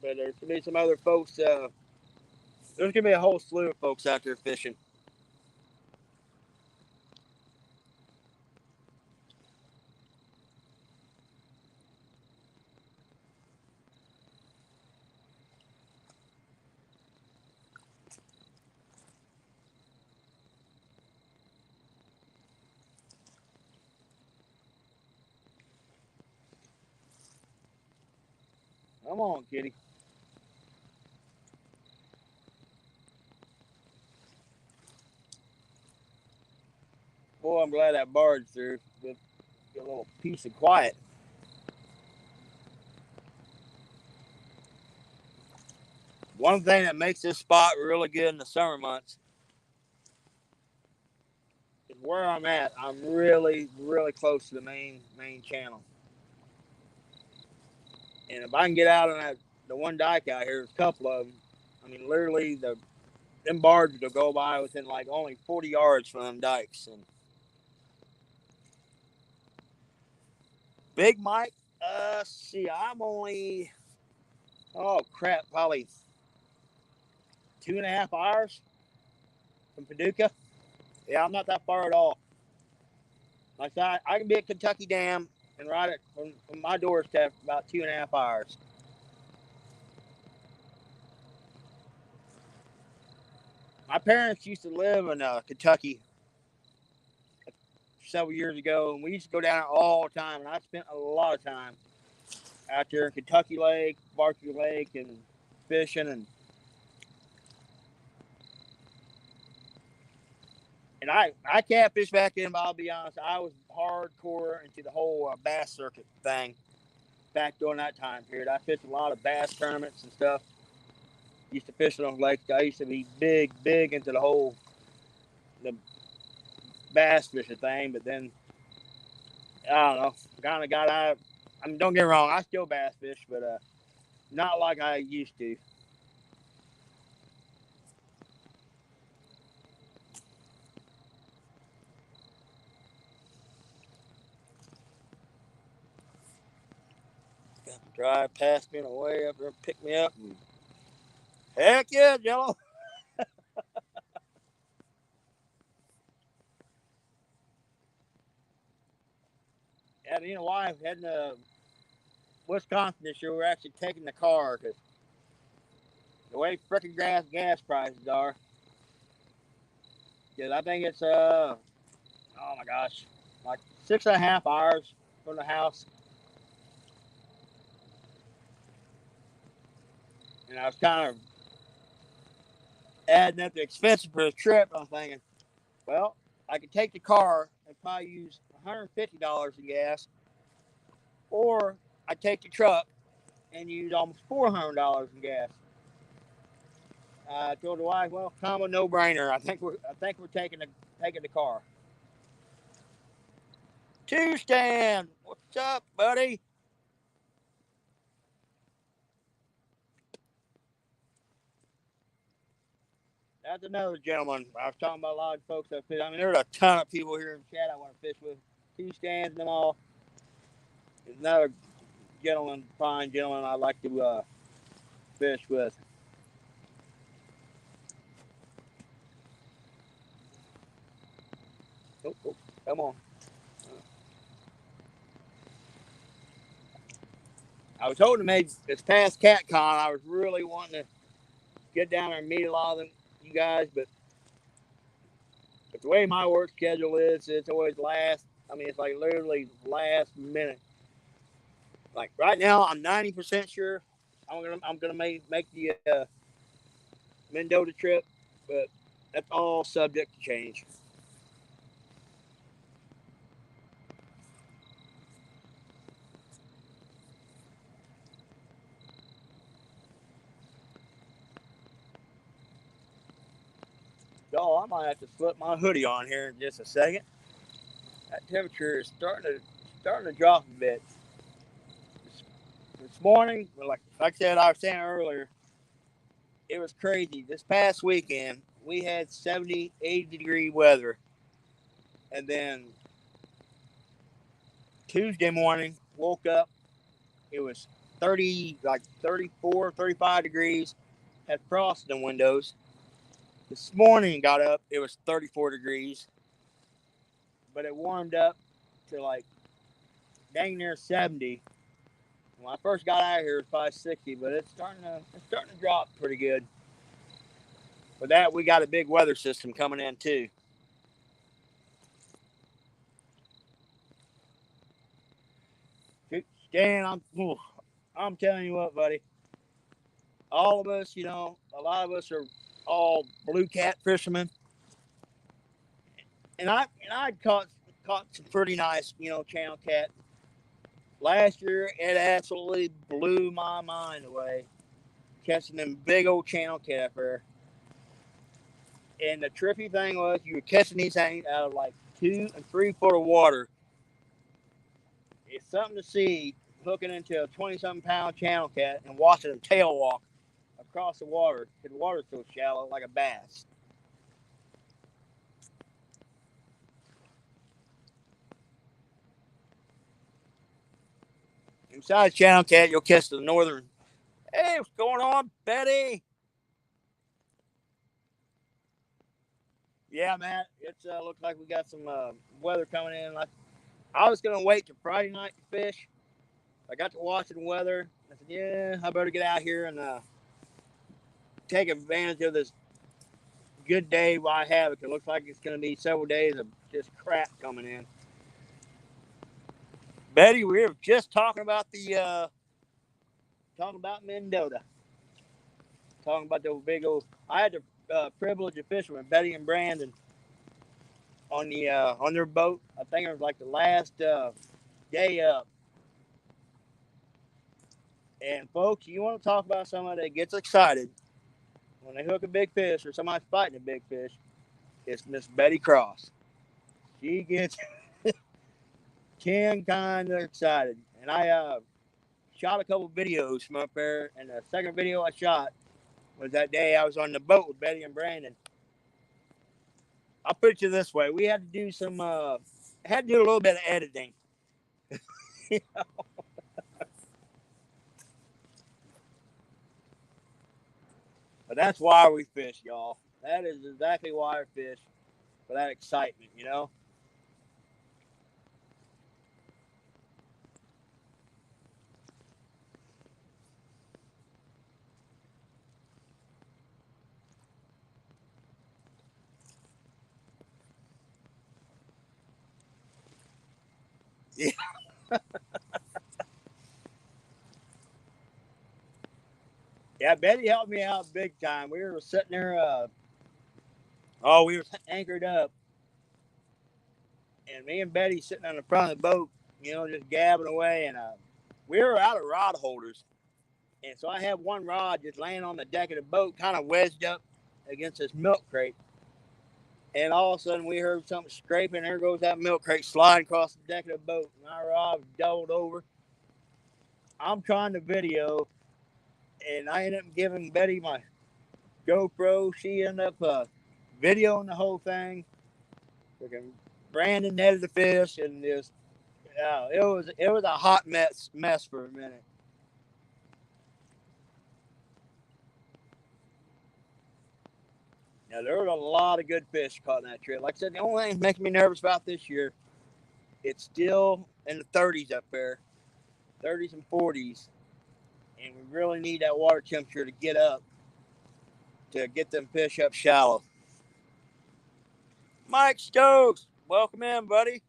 but there's going to be some other folks. There's going to be a whole slew of folks out there fishing. Come on, kitty. Boy, I'm glad that barge through with a little peace and quiet. One thing that makes this spot really good in the summer months is where I'm at. I'm really, really close to the main channel. And if I can get out on the one dike out here, there's a couple of them. I mean, literally, them barges will go by within like only 40 yards from them dikes. And Big Mike, see, I'm only, probably 2.5 hours from Paducah. Yeah, I'm not that far at all. Like I can be at Kentucky Dam and ride it from my doorstep about 2.5 hours. My parents used to live in Kentucky several years ago, and we used to go down there all the time. And I spent a lot of time out there in Kentucky Lake, Barge Lake, and fishing. And I catfish back then, but I'll be honest, I was hardcore into the whole bass circuit thing back during that time period. I fished a lot of bass tournaments and stuff. Used to fish on those lakes. I used to be big into the bass fishing thing, but then I don't know, kind of got out. I mean, don't get me wrong, I still bass fish, but not like I used to. Drive past me on the way up there, pick me up. And heck yeah, Jello. And you know why? Heading to Wisconsin this year, we're actually taking the car because the way frickin' gas prices are. Because I think it's oh my gosh, like 6.5 hours from the house. And I was kind of adding up the expenses for the trip. I'm thinking, well, I could take the car and probably use $150 in gas, or I take the truck and use almost $400 in gas. I told the wife, well, kind of a no-brainer. I think we're taking the car. Two Stan, what's up, buddy? That's another gentleman. I was talking about a lot of folks that fish. I mean, there's a ton of people here in the chat I want to fish with. Two Stans and them all. There's another gentleman, fine gentleman I like to fish with. Oh, come on. I was hoping to make this past CatCon. I was really wanting to get down there and meet a lot of them, you guys, but the way my work schedule is, it's always last. I mean, it's like literally last minute. Like right now, I'm 90% sure I'm gonna make the Mendota trip, but that's all subject to change. So I might have to slip my hoodie on here in just a second. That temperature is starting to drop a bit. This morning, like I said, I was saying earlier, it was crazy. This past weekend, we had 70, 80-degree weather. And then Tuesday morning, woke up, it was 30, like 34, 35 degrees, had frost in the windows. This morning, got up, it was 34 degrees, but it warmed up to like dang near 70. When I first got out of here, it was probably 60, but it's starting to drop pretty good. For that, we got a big weather system coming in too. Stan, I'm telling you what, buddy. All of us, you know, a lot of us are all blue cat fishermen, and I caught some pretty nice, you know, channel cat. Last year, it absolutely blew my mind away, catching them big old channel cat up there. And the trippy thing was, you were catching these things out of like 2 and 3 foot of water. It's something to see hooking into a 20-something pound channel cat and watching them tail walk across the water because the water's so shallow, like a bass. Besides channel cat, you'll catch the northern. Hey, what's going on, Betty? Yeah, Matt. It's looks like we got some weather coming in. Like I was gonna wait till Friday night to fish. I got to watching the weather. I said, yeah, I better get out here and take advantage of this good day while I have it. It looks like it's gonna be several days of just crap coming in. Betty, we were just talking about Mendota. Talking about those big old. I had the privilege of fishing with Betty and Brandon on their boat. I think it was like the last day up. And folks, you want to talk about somebody that gets excited when they hook a big fish or somebody's fighting a big fish? It's Miss Betty Cross. She gets 10 kinds of excited. And I shot a couple videos from up there, and the second video I shot was that day I was on the boat with Betty and Brandon. I'll put it to you this way: we had to do a little bit of editing. You know? But that's why we fish, y'all. That is exactly why I fish, for that excitement, you know. Yeah. Yeah, Betty helped me out big time. We were sitting there, we were anchored up, and me and Betty sitting on the front of the boat, you know, just gabbing away, and we were out of rod holders, and so I had one rod just laying on the deck of the boat, kind of wedged up against this milk crate, and all of a sudden we heard something scraping. There goes that milk crate sliding across the deck of the boat. My rod was doubled over. I'm trying to video, and I ended up giving Betty my GoPro. She ended up videoing the whole thing. Freaking Brandon netted the fish, and it was a hot mess for a minute. Now there was a lot of good fish caught in that trip. Like I said, the only thing that's making me nervous about this year, it's still in the 30s up there, 30s and 40s, and we really need that water temperature to get up to get them fish up shallow. Mike Stokes, welcome in, buddy.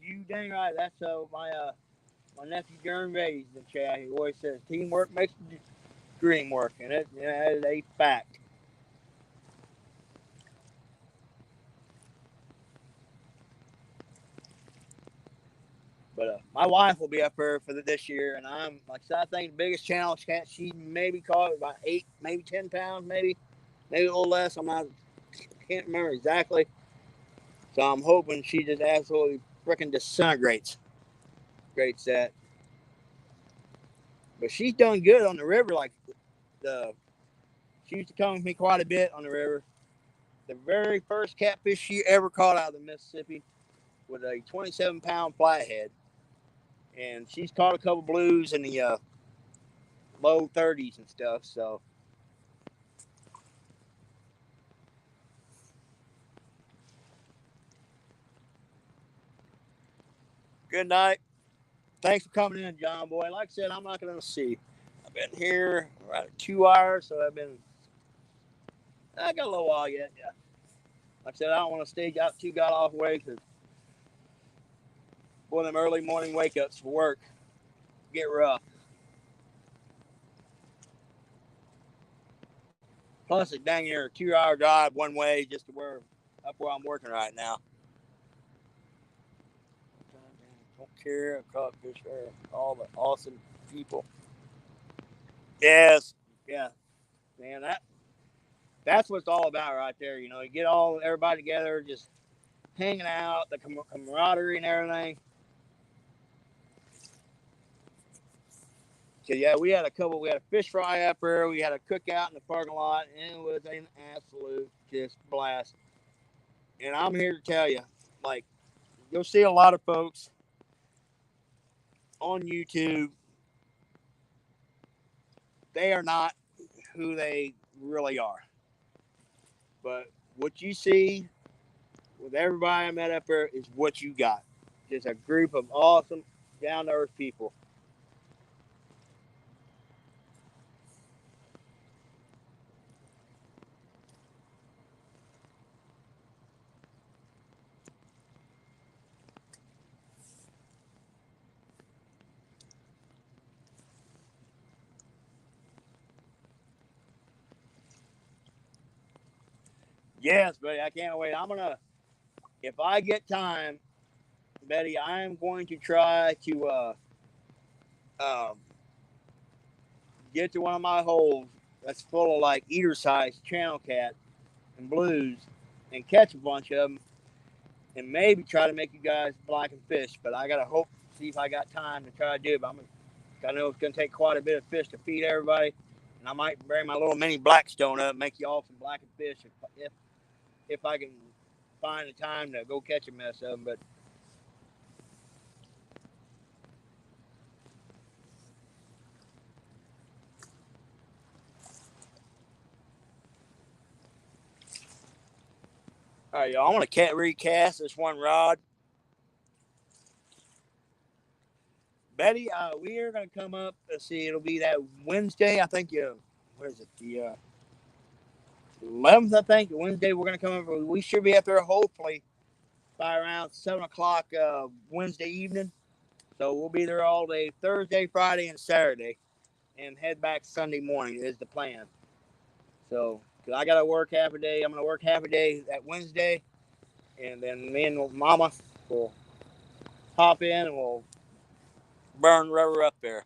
You dang right. That's my nephew Jeremy Vay's in the chat. He always says teamwork makes the dream work, and that is a fact. But my wife will be up there for this year, and I'm like I said, I think the biggest challenge she maybe caught about 8, maybe 10 pounds, maybe a little less. Can't remember exactly. So I'm hoping she just absolutely freaking disintegrates. Great set. But she's done good on the river. Like she used to come with me quite a bit on the river. The very first catfish she ever caught out of the Mississippi was a 27-pound flathead, and she's caught a couple blues in the low 30s and stuff. So good night. Thanks for coming in, John Boy. Like I said, I'm not going to see. I've been here around 2 hours, so I got a little while yet. Yeah. Like I said, I don't want to stay out too got off way because one of them early morning wake ups for work get rough. Plus, it's dang near a 2 hour drive one way just to where I'm working right now. Don't care. I caught fish there. All the awesome people. Yes. Yeah. Man, that's what it's all about right there. You know, you get everybody together, just hanging out, the camaraderie and everything. So yeah, we had a fish fry up there, we had a cookout in the parking lot, and it was an absolute just blast. And I'm here to tell you, like, you'll see a lot of folks on YouTube, they are not who they really are. But what you see with everybody I met up there is what you got. Just a group of awesome, down to earth people. Yes, buddy, I can't wait. If I get time, Betty, I am going to try to um, get to one of my holes that's full of like eater-sized channel cat and blues and catch a bunch of them and maybe try to make you guys blackened fish. But I got to hope, see if I got time to try to do it. But I know it's going to take quite a bit of fish to feed everybody. And I might bring my little mini Blackstone up and make you all some blackened fish if I can find the time to go catch a mess of them. But all right, y'all, I want to recast this one rod. Betty, we are going to come up. Let's see, it'll be that Wednesday. I think, what is it? The 11th, I think. Wednesday, we're going to come up. We should be up there hopefully by around 7 o'clock Wednesday evening. So we'll be there all day Thursday, Friday, and Saturday. And head back Sunday morning is the plan. So, because I got to work half a day. I'm going to work half a day that Wednesday. And then me and Mama will hop in and we'll burn rubber up there.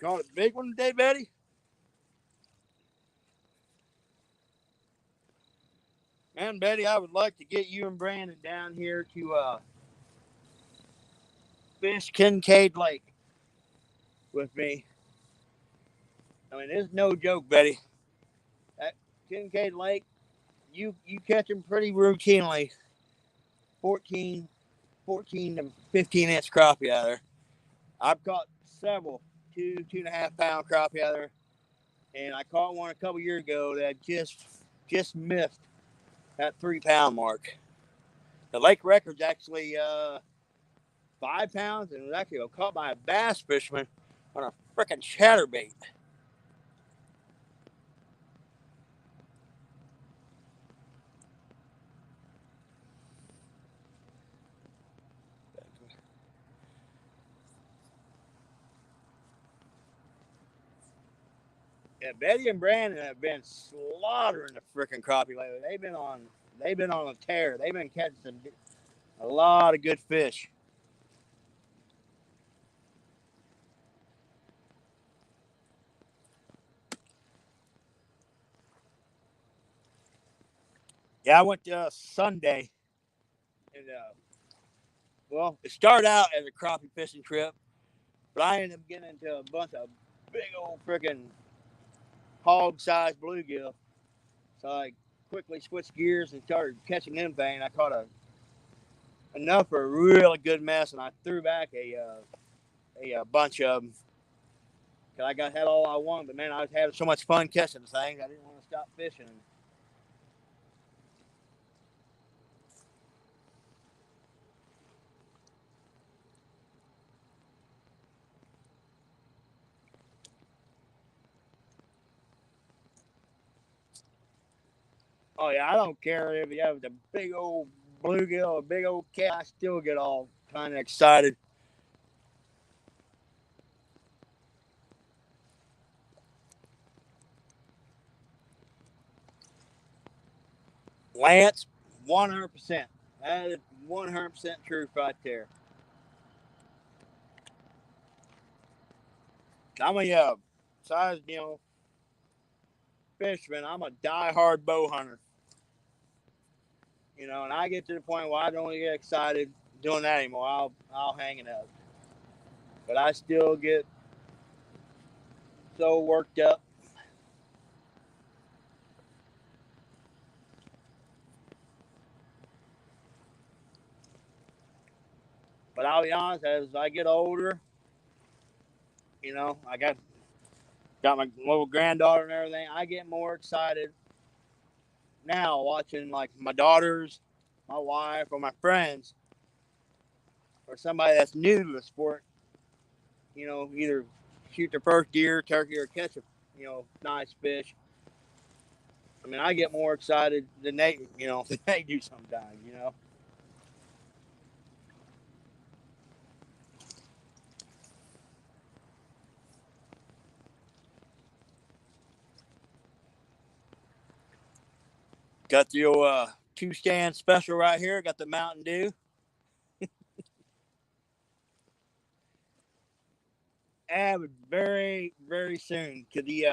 Caught a big one today, Betty? Man, Betty, I would like to get you and Brandon down here to fish Kincaid Lake with me. I mean, it's no joke, Betty. At Kincaid Lake, you catch them pretty routinely. 14, 14 to 15-inch crappie out there. I've caught several 2.5 pound crappie out there, and I caught one a couple years ago that just missed that 3 pound mark. The lake record's actually 5 pounds, and it was actually caught by a bass fisherman on a freaking chatterbait. Yeah, Betty and Brandon have been slaughtering the freaking crappie lately. They've been on a tear. They've been catching a lot of good fish. Yeah, I went Sunday, and well, it started out as a crappie fishing trip, but I ended up getting into a bunch of big old freaking hog-sized bluegill. So I quickly switched gears and started catching them things. I caught enough for a really good mess, and I threw back a bunch of them. Cause had all I wanted, but man, I was having so much fun catching the things. I didn't want to stop fishing. Oh yeah, I don't care if you have the big old bluegill, a big old cat. I still get all kind of excited. Lance, 100%. That is 100% truth right there. I'm a size, fisherman. I'm a die-hard bow hunter. And I get to the point where I don't get excited doing that anymore. I'll hang it up. But I still get so worked up. But I'll be honest, as I get older, I got my little granddaughter and everything. I get more excited now watching like my daughters, my wife, or my friends, or somebody that's new to the sport. Either shoot their first deer, turkey, or catch a nice fish. I mean, I get more excited than they than they do sometimes. Got the old two stand special right here. Got the Mountain Dew. And very, very soon to the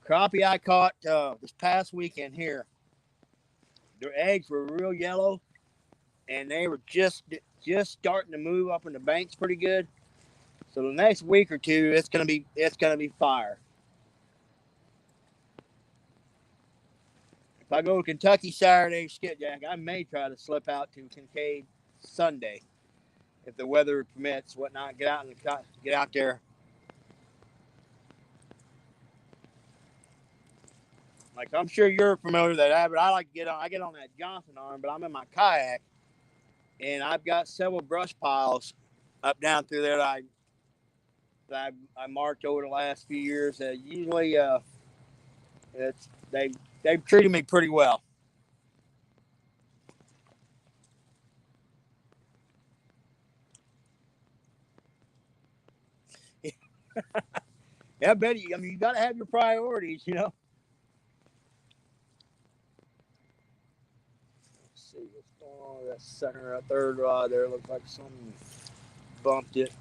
crappie I caught this past weekend here. Their eggs were real yellow, and they were just starting to move up in the banks pretty good. So the next week or two, it's gonna be fire. If I go to Kentucky Saturday skipjack, I may try to slip out to Kincaid Sunday if the weather permits. Whatnot, get out there. Like I'm sure you're familiar with that, but I like to get on. I get on that Johnson arm, but I'm in my kayak, and I've got several brush piles up down through there that I marked over the last few years. Usually, they've treated me pretty well. Yeah, Betty. I mean, you got to have your priorities. Let's see what's going on with that second or third rod there. Looks like something bumped it.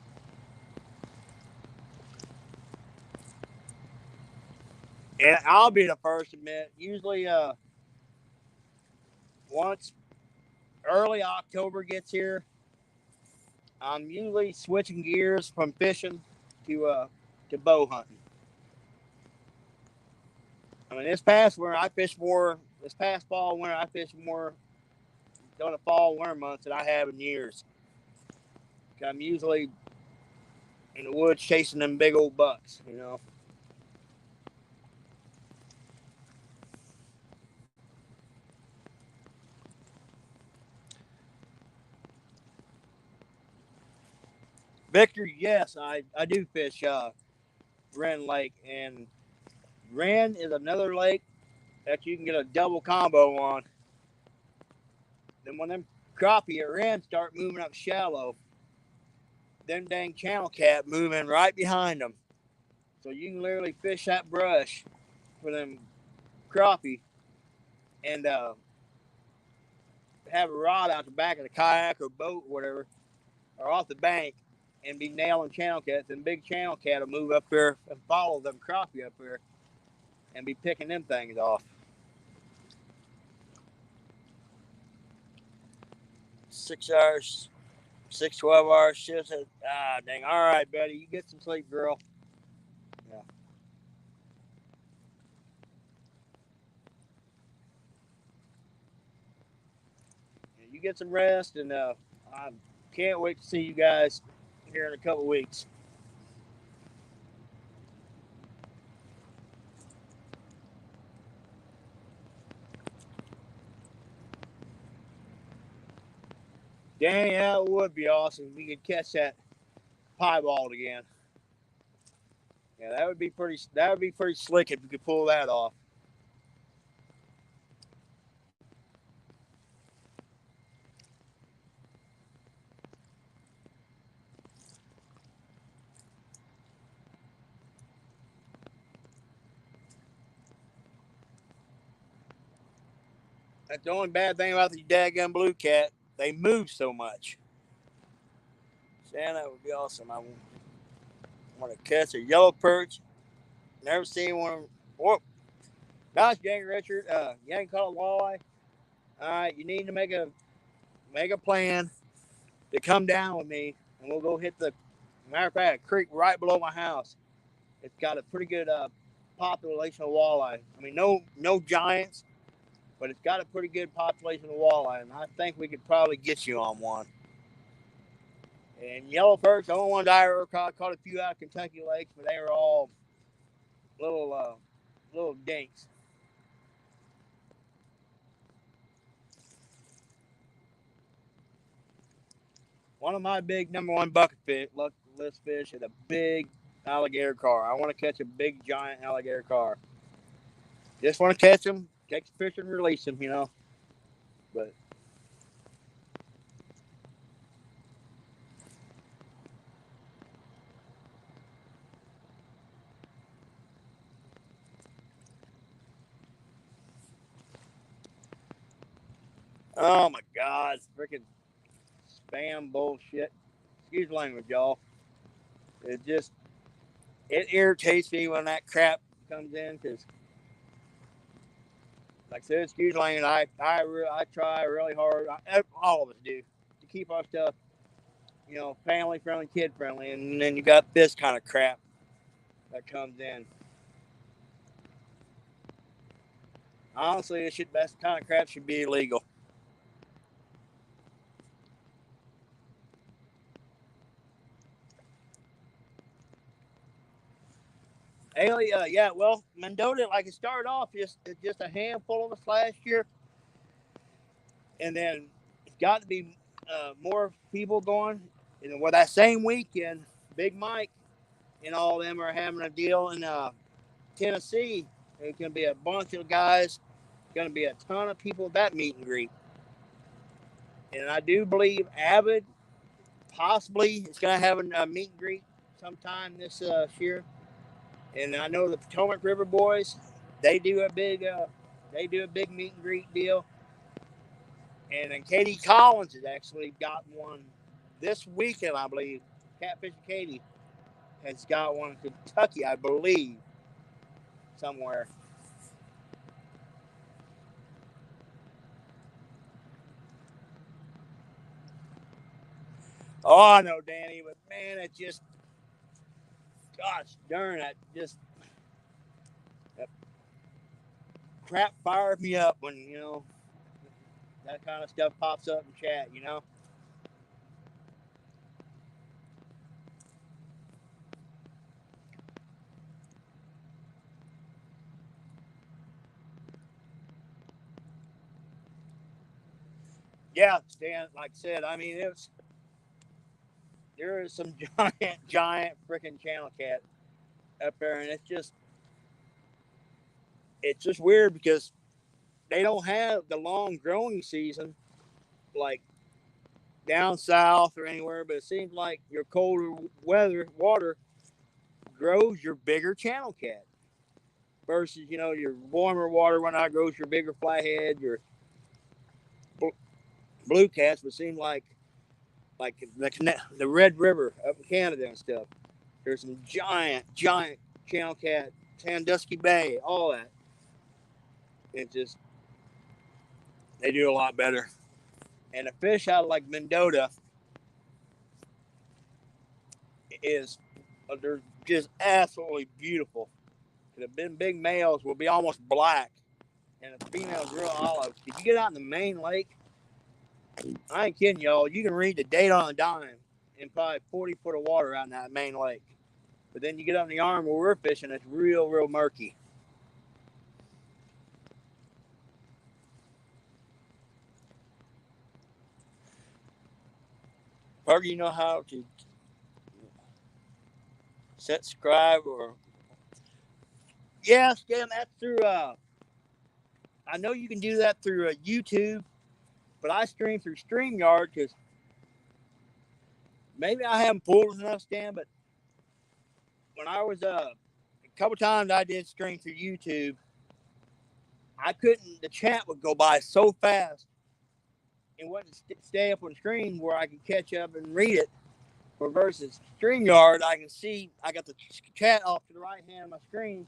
And I'll be the first to admit. Usually, once early October gets here, I'm usually switching gears from fishing to bow hunting. I mean, this past winter I fished more. This past fall winter I fished more during the fall winter months than I have in years. I'm usually in the woods chasing them big old bucks. Victor, yes, I do fish Wren Lake, and Wren is another lake that you can get a double combo on. Then when them crappie at Wren start moving up shallow, them dang channel cat moving right behind them. So you can literally fish that brush for them crappie and have a rod out the back of the kayak or boat or whatever, or off the bank, and be nailing channel cats. And big channel cat will move up there and follow them crappie up there and be picking them things off. 6 hours, 6 12-hour shifts. Dang. All right, buddy. You get some sleep, girl. Yeah. You get some rest, and I can't wait to see you guys here in a couple weeks. Dang, yeah, it would be awesome if we could catch that piebald again. Yeah, that would be pretty slick if you could pull that off. That's the only bad thing about the daggum blue cat. They move so much. Sam, that would be awesome. I want to catch a yellow perch. Never seen one. Whoa. Nice, Jay Richard. You ain't caught a walleye. All right, you need to make a plan to come down with me, and we'll go hit the, matter of fact, a creek right below my house. It's got a pretty good population of walleye. I mean, no giants, but it's got a pretty good population of walleye, and I think we could probably get you on one. And yellow perch, the only ones I ever caught a few out of Kentucky lakes, but they were all little dinks. One of my big number one bucket list fish is a big alligator car. I want to catch a big giant alligator car. Just want to catch them, take the fish and release them, But oh my God, freaking spam bullshit. Excuse language, y'all. It irritates me when that crap comes in because, like I said, excuse language. I try really hard. All of us do to keep our stuff, family friendly, kid friendly, and then you got this kind of crap that comes in. Honestly, that kind of crap should be illegal. Yeah, well, Mendota, like it started off just a handful of us last year, and then it's got to be more people going. And well, that same weekend, Big Mike and all of them are having a deal in Tennessee. There's going to be a bunch of guys, going to be a ton of people at that meet and greet. And I do believe Avid possibly is going to have a meet and greet sometime this year. And I know the Potomac River boys, they do a big meet and greet deal. And then Katie Collins has actually got one this weekend, I believe. Catfish Katie has got one in Kentucky, I believe, somewhere. Oh, I know, Danny, but man, it just, gosh darn, that crap fires me up when, that kind of stuff pops up in chat. Yeah, Dan, like I said, I mean, there is some giant freaking channel cat up there, and it's just weird because they don't have the long growing season like down south or anywhere, but it seems like your colder water grows your bigger channel cat. Versus, you know, your warmer water one outgrows your bigger flathead, your blue cats would seem like the Red River up in Canada and stuff. There's some giant channel cat, Sandusky Bay, all that. It just, they do a lot better. And a fish out of like Mendota is, they're just absolutely beautiful. The big males will be almost black, and the females real olive. If you get out in the main lake, I ain't kidding y'all, you can read the date on a dime in probably 40 foot of water out in that main lake. But then you get up in the arm where we're fishing, it's real murky. Parker, you know how to subscribe or... Yes, yeah, that's through, I know you can do that through YouTube, but I stream through StreamYard because maybe I haven't pulled enough, Stan, but when I was, a couple times I did stream through YouTube, I couldn't, the chat would go by so fast and wouldn't stay up on screen where I could catch up and read it. For versus StreamYard, I can see, I got the chat off to the right hand of my screen,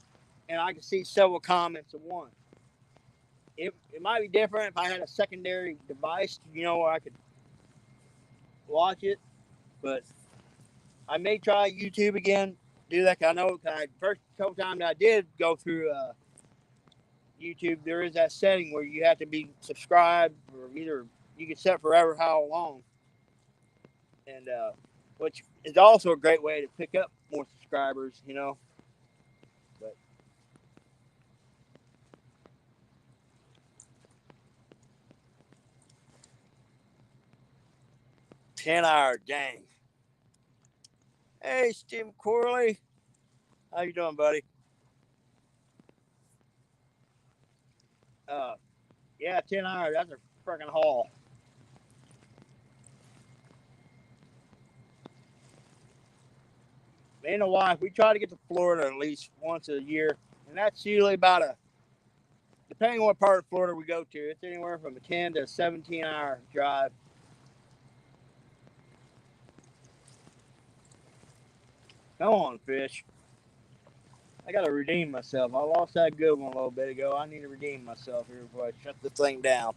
and I can see several comments at once. It might be different if I had a secondary device, you know, where I could watch it, but I may try YouTube again, do that. I know first couple times I did go through YouTube, there is that setting where you have to be subscribed, or either you can set forever how long, and which is also a great way to pick up more subscribers, you know. But 10-hour, dang. Hey, Steve Corley, how you doing, buddy? Yeah, 10 hours. That's a freaking haul. Me and the wife, we try to get to Florida at least once a year, and that's usually about depending on what part of Florida we go to, it's anywhere from a 10 to 17-hour drive. Come on, fish. I got to redeem myself. I lost that good one a little bit ago. I need to redeem myself here before I shut the thing down.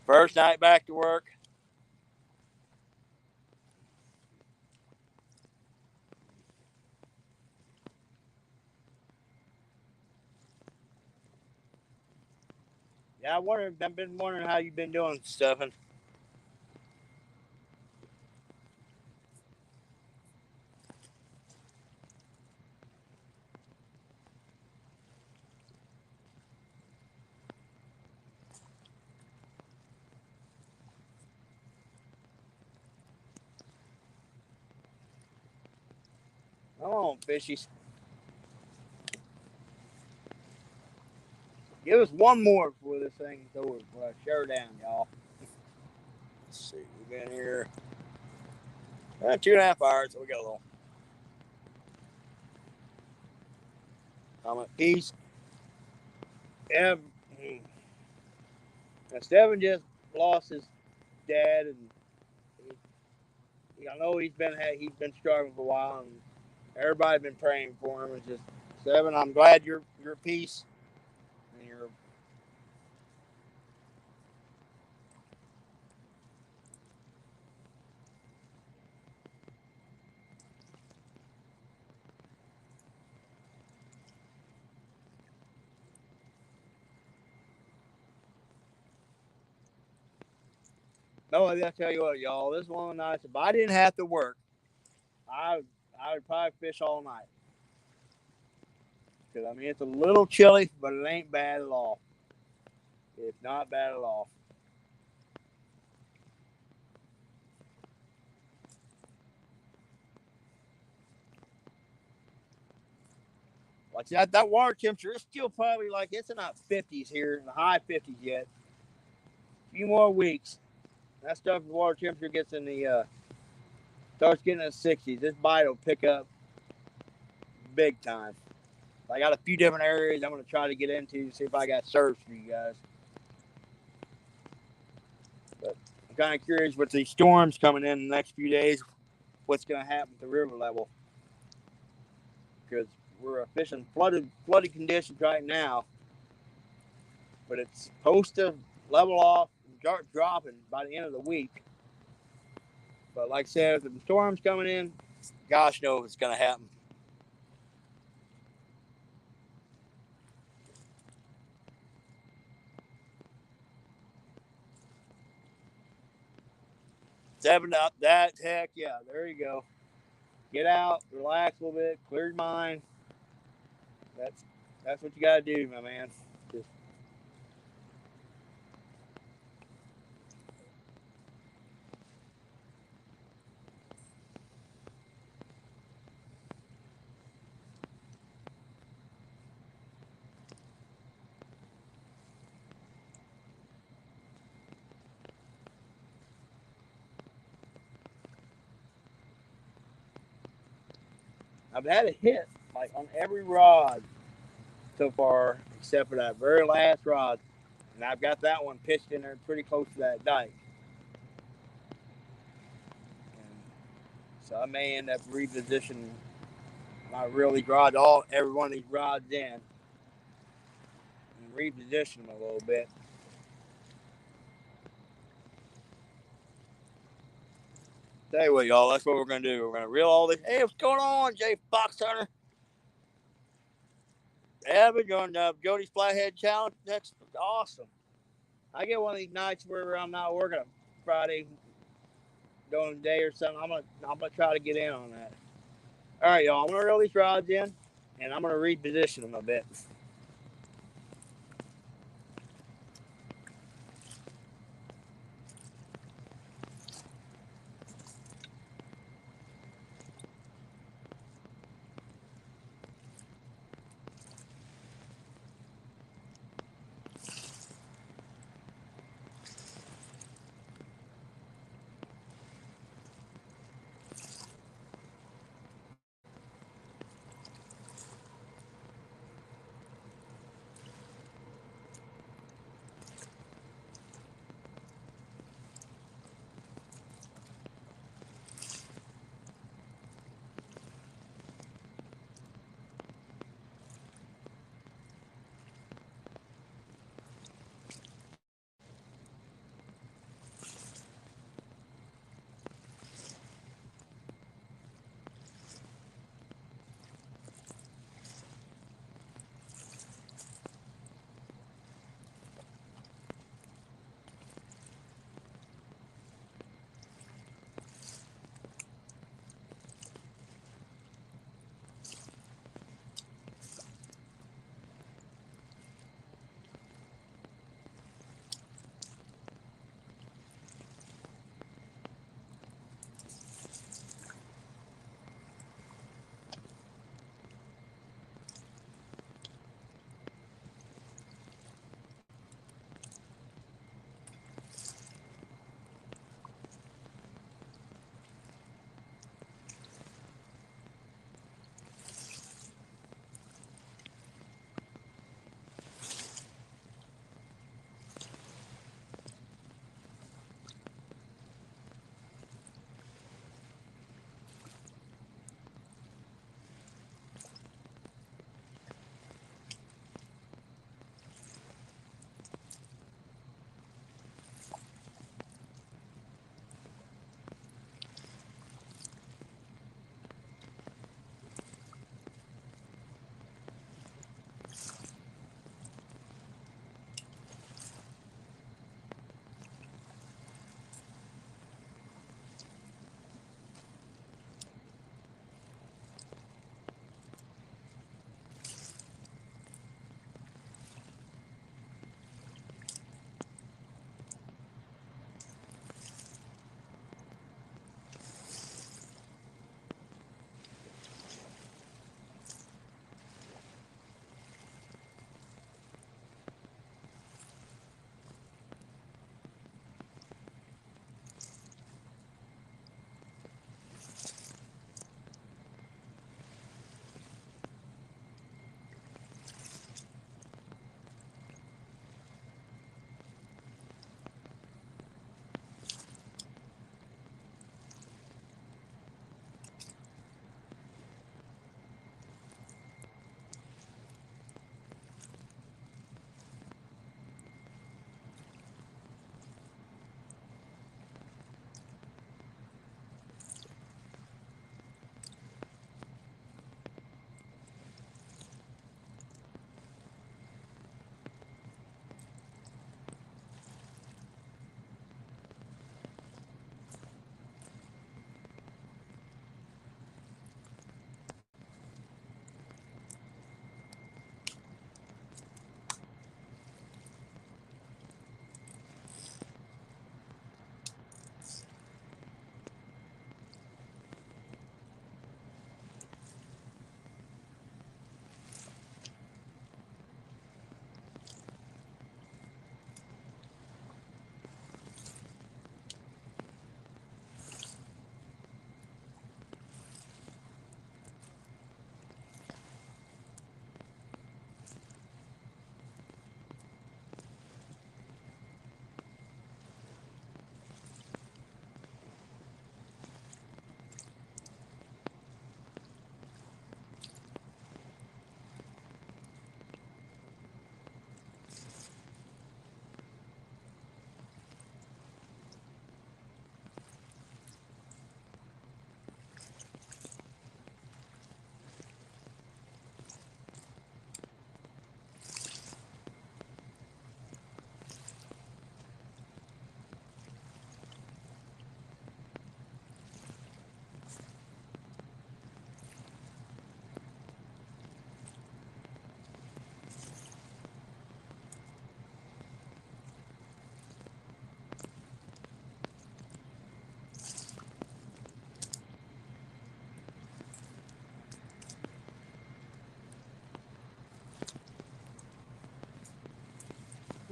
First night back to work. Yeah, I've been wondering how you've been doing, Stephen. Come on, fishies. Give us one more before this thing's over, before I shut her down, y'all. Let's see, we've been here 2.5 hours, so we got a little comment. Peace. Stephen just lost his dad, and I know he's been struggling for a while, and everybody's been praying for him. It's just, Stephen, I'm glad you're at peace, and you're... No, I tell you what, y'all, this one of the nights, if I didn't have to work, I would probably fish all night. Because, I mean, it's a little chilly, but it ain't bad at all. It's not bad at all. Like that water temperature is still probably like, it's in the 50s here, in the high 50s yet. A few more weeks. That stuff, the water temperature gets in the starts getting in the 60s, this bite will pick up big time. I got a few different areas I'm going to try to get into, see if I got surfs for you guys. But I'm kind of curious with these storms coming in the next few days, what's going to happen with the river level. Because we're fishing flooded conditions right now. But it's supposed to level off and start dropping by the end of the week. But like I said, if the storm's coming in, gosh knows what's going to happen. Seven up, that heck yeah, there you go. Get out, relax a little bit, clear your mind. That's what you gotta do, my man. Just I've had a hit like on every rod so far, except for that very last rod, and I've got that one pitched in there pretty close to that dike. And so I may end up repositioning my really rod, every one of these rods in, and reposition them a little bit. Tell you what, y'all, that's what we're gonna do. We're gonna reel all this. Hey, what's going on, Jay Fox Hunter? Yeah, we're going to Jody's Flathead Challenge. That's awesome. I get one of these nights where I'm not working on Friday, during the day or something. I'm gonna try to get in on that. All right, y'all. I'm gonna reel these rods in, and I'm gonna reposition them a bit.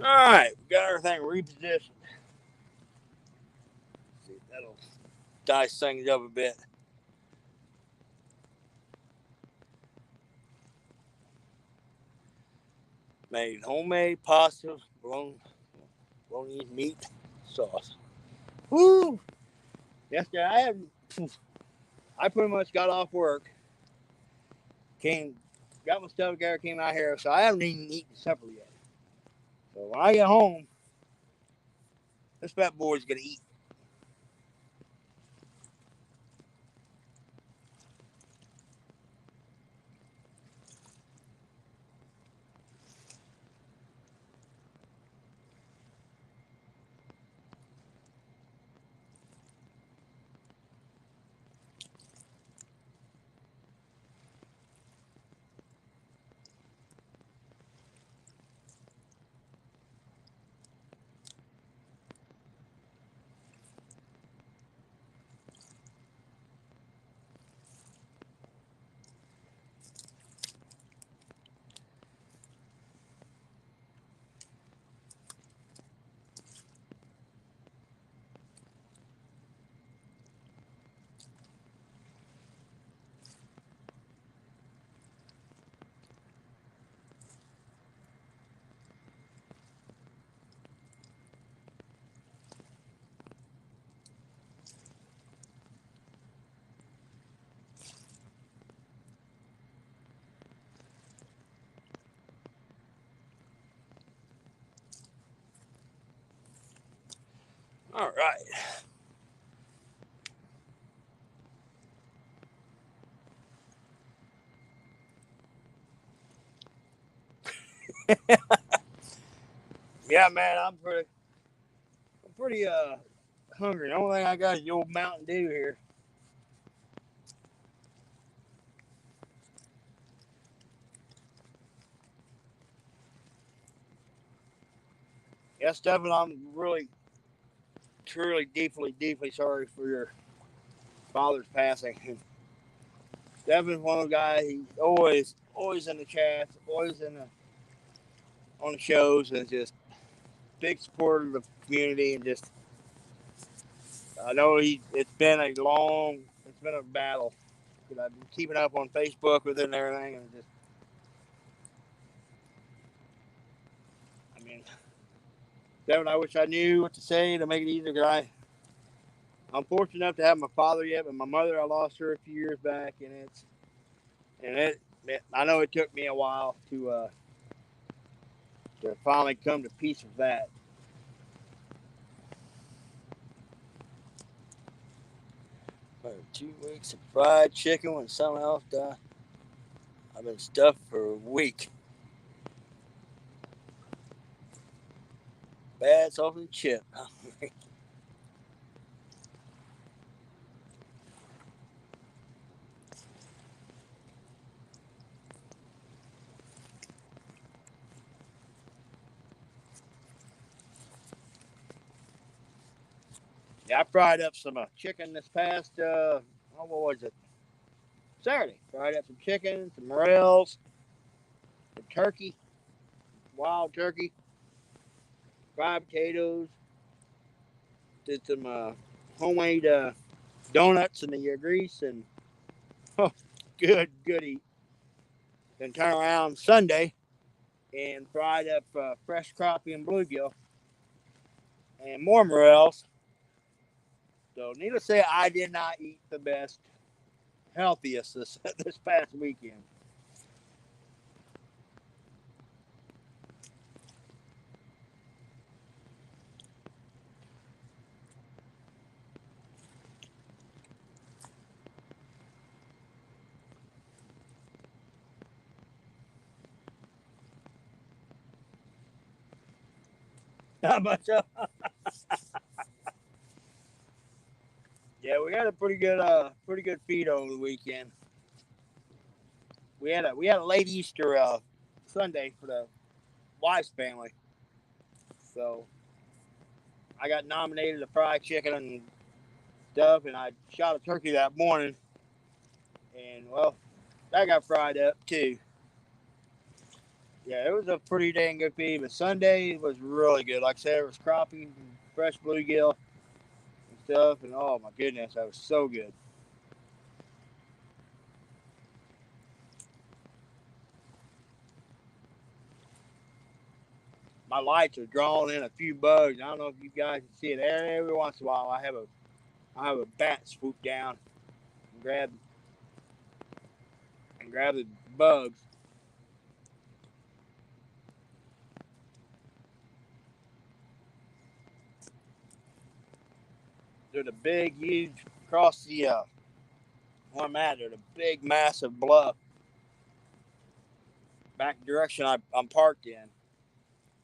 All right, we got everything repositioned. See if that'll dice things up a bit. Made homemade pasta bolognese meat sauce. Woo! Yesterday I pretty much got off work, got my stuff together, came out here, so I haven't even eaten supper yet. So when I get home, this fat boy's gonna eat. All right. Yeah, man, I'm pretty hungry. The only thing I got is the old Mountain Dew here. Yeah, Stephen, I'm really, truly, deeply sorry for your father's passing. Stephen's one of the guys. He's always in the chats, always on the shows, and just big supporter of the community. And just, I know it's been a battle. I've been keeping up on Facebook with it and everything, and just, I mean, Stephen, I wish I knew what to say to make it easier. I'm fortunate enough to have my father yet, but my mother, I lost her a few years back, I know it took me a while to finally come to peace with that. For 2 weeks of fried chicken when someone else died. I've been stuffed for a week. Bad salt and chip. Yeah, I fried up some chicken this past, what was it? Saturday. Fried up some chicken, some morels, some turkey, wild turkey, fried potatoes, did some homemade donuts in the grease, and oh, good eat. Then turn around Sunday and fried up fresh crappie and bluegill and more morels. So, needless to say, I did not eat the best, healthiest this past weekend. Not much. Yeah, we had a pretty good feed over the weekend. We had a late Easter Sunday for the wife's family, so I got nominated to fried chicken and stuff, and I shot a turkey that morning, and well, that got fried up too. Yeah, it was a pretty dang good feed, but Sunday was really good. Like I said, it was crappie, fresh bluegill and stuff, and oh my goodness, that was so good. My lights are drawing in a few bugs. I don't know if you guys can see it. Every once in a while, I have a bat swoop down and grab the bugs. They're the big, huge across the where I'm at. They're the big, massive bluff back direction I'm parked in,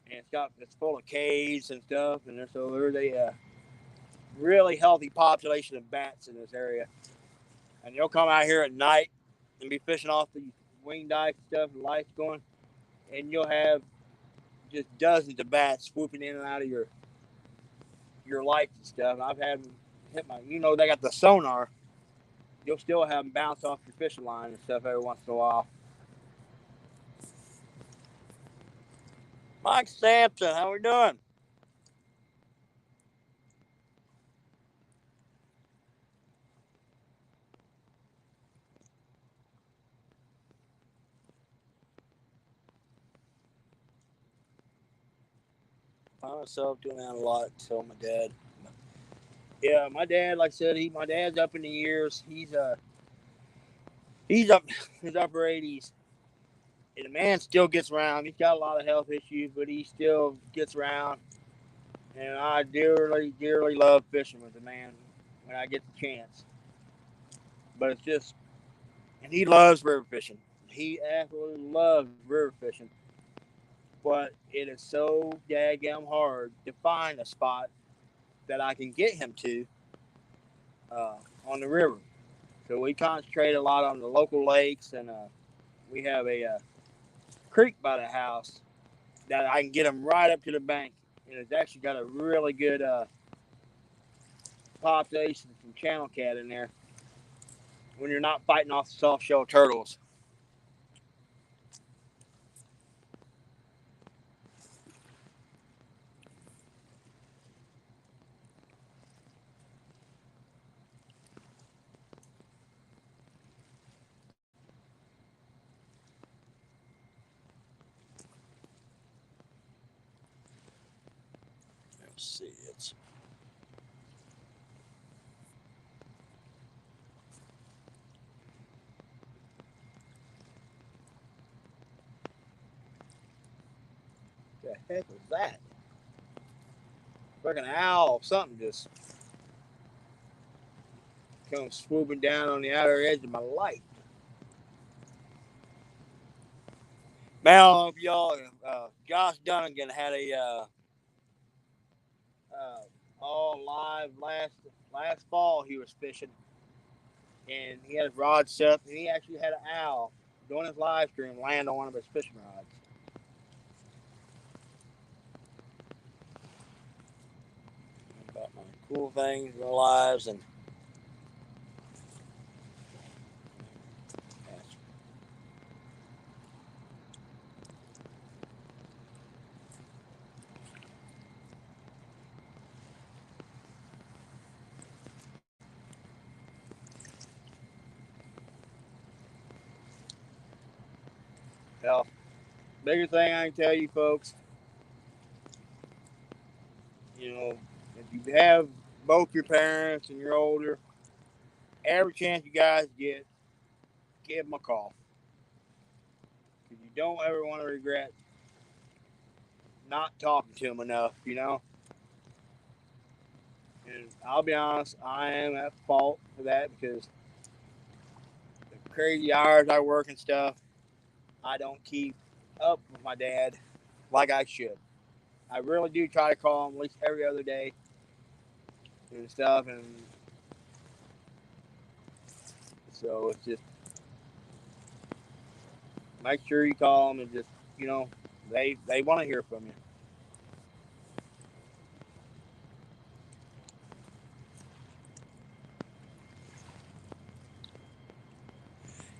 and it's full of caves and stuff, and so there's a really healthy population of bats in this area. And you'll come out here at night and be fishing off the wing dike and stuff, and lights going, and you'll have just dozens of bats swooping in and out of your lights and stuff. And I've had them hit they got the sonar. You'll still have them bounce off your fishing line and stuff every once in a while. Mike Sampson, how we doing? I find myself doing that a lot. So my dad. Yeah, my dad, like I said, my dad's up in the years. He's up his upper 80s. And the man still gets around. He's got a lot of health issues, but he still gets around. And I dearly, dearly love fishing with the man when I get the chance. But it's just, and he loves river fishing. He absolutely loves river fishing. But it is so daggum hard to find a spot that I can get him to uh, on the river. So we concentrate a lot on the local lakes, and we have a creek by the house that I can get him right up to the bank. And it's actually got a really good population from channel cat in there when you're not fighting off the soft shell turtles. Let's see, it's what the heck was that? Like an owl, something just comes swooping down on the outer edge of my light. Man, I don't know if y'all, Josh Dunnigan had a all live last fall. He was fishing, and he had his rod set up, and he actually had an owl doing his live stream land on one of his fishing rods. About my cool things in our lives, and well, bigger thing I can tell you folks, if you have both your parents and you're older, every chance you guys get, give them a call. Because you don't ever want to regret not talking to them enough. And I'll be honest, I am at fault for that because the crazy hours I work and stuff, I don't keep up with my dad like I should. I really do try to call him at least every other day and stuff, and so it's just make sure you call them and just they want to hear from you.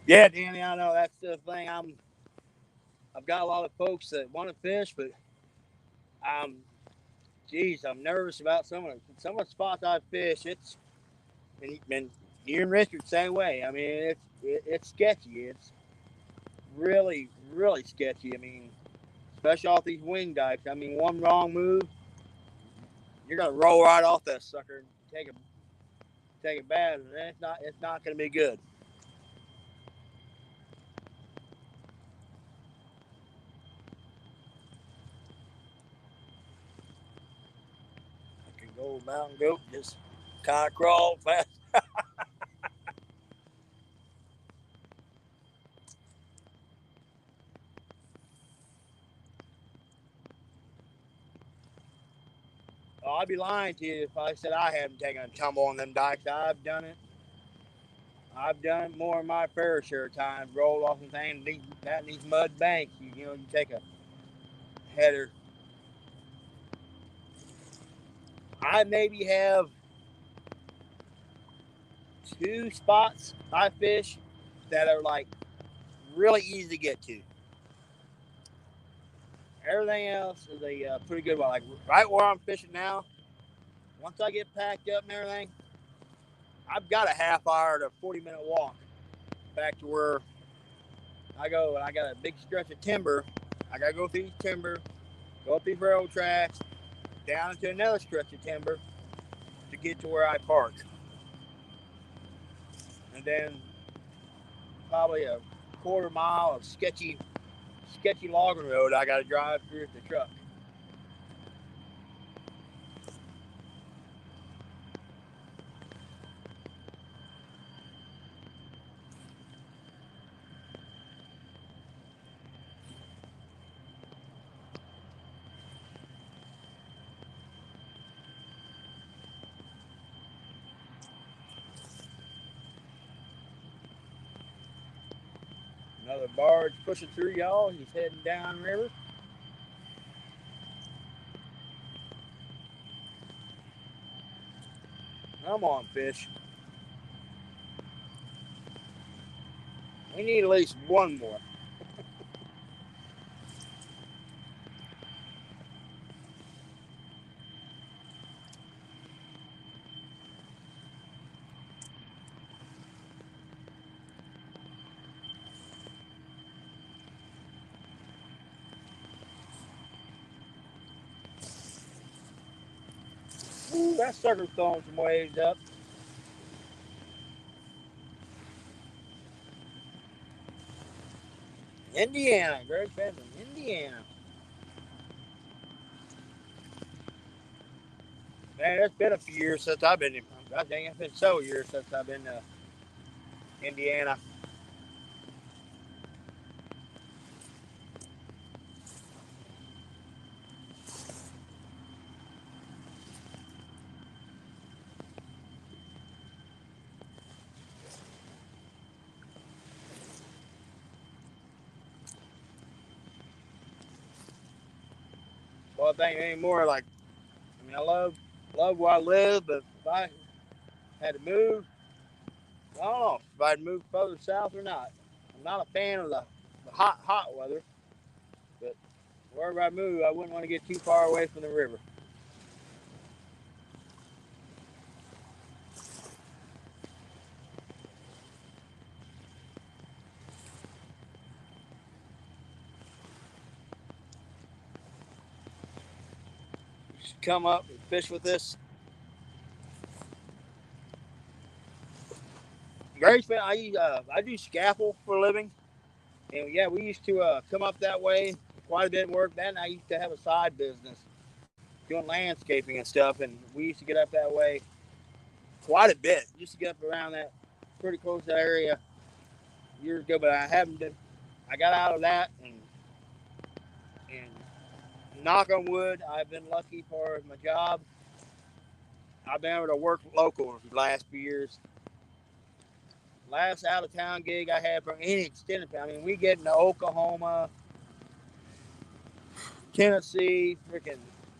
Yeah, Danny, I know that's the thing I'm I've got a lot of folks that want to fish, but geez, I'm nervous about some of the spots I fish. It's and you and Richard same way. I mean, it's sketchy. It's really, really sketchy. I mean, especially off these wing dikes. I mean, one wrong move, you're gonna roll right off that sucker and take a bad, and it's not gonna be good. I can go mountain goat, just kind of crawl fast. Oh, I'd be lying to you if I said I haven't taken a tumble on them dikes. I've done it. I've done it more than my fair share of times. Rolled off and things, these mud banks. You know, you take a header. I maybe have 2 spots I fish that are like really easy to get to. Everything else is a pretty good one. Like right where I'm fishing now, once I get packed up and everything, I've got a half hour to 40-minute walk back to where I go. And I got a big stretch of timber. I got to go through these timber, go up these railroad tracks, down into another stretch of timber to get to where I park. And then probably a quarter mile of sketchy logging road I got to drive through with the truck. Another barge pushing through, y'all. He's heading down river. Come on, fish. We need at least one more. Ooh, that sucker's throwing some waves up. Indiana, Greg Benson, Indiana. Man, it's been a few years since I've been. God dang, it's been several years since I've been to Indiana. Well, I think anymore. Like, I mean, I love where I live, but if I had to move, I don't know if I'd move further south or not. I'm not a fan of the hot weather, but wherever I move, I wouldn't want to get too far away from the river. Just come up and fish with this. Grace, man, I do scaffold for a living, and yeah, we used to come up that way quite a bit of work. Then I used to have a side business doing landscaping and stuff, and we used to get up that way quite a bit. Used to get up around that pretty close to that area years ago, but I haven't been. I got out of that, and knock on wood, I've been lucky for my job. I've been able to work local the last few years. Last out of town gig I had for any extended time. I mean, we get into Oklahoma, Tennessee, freaking.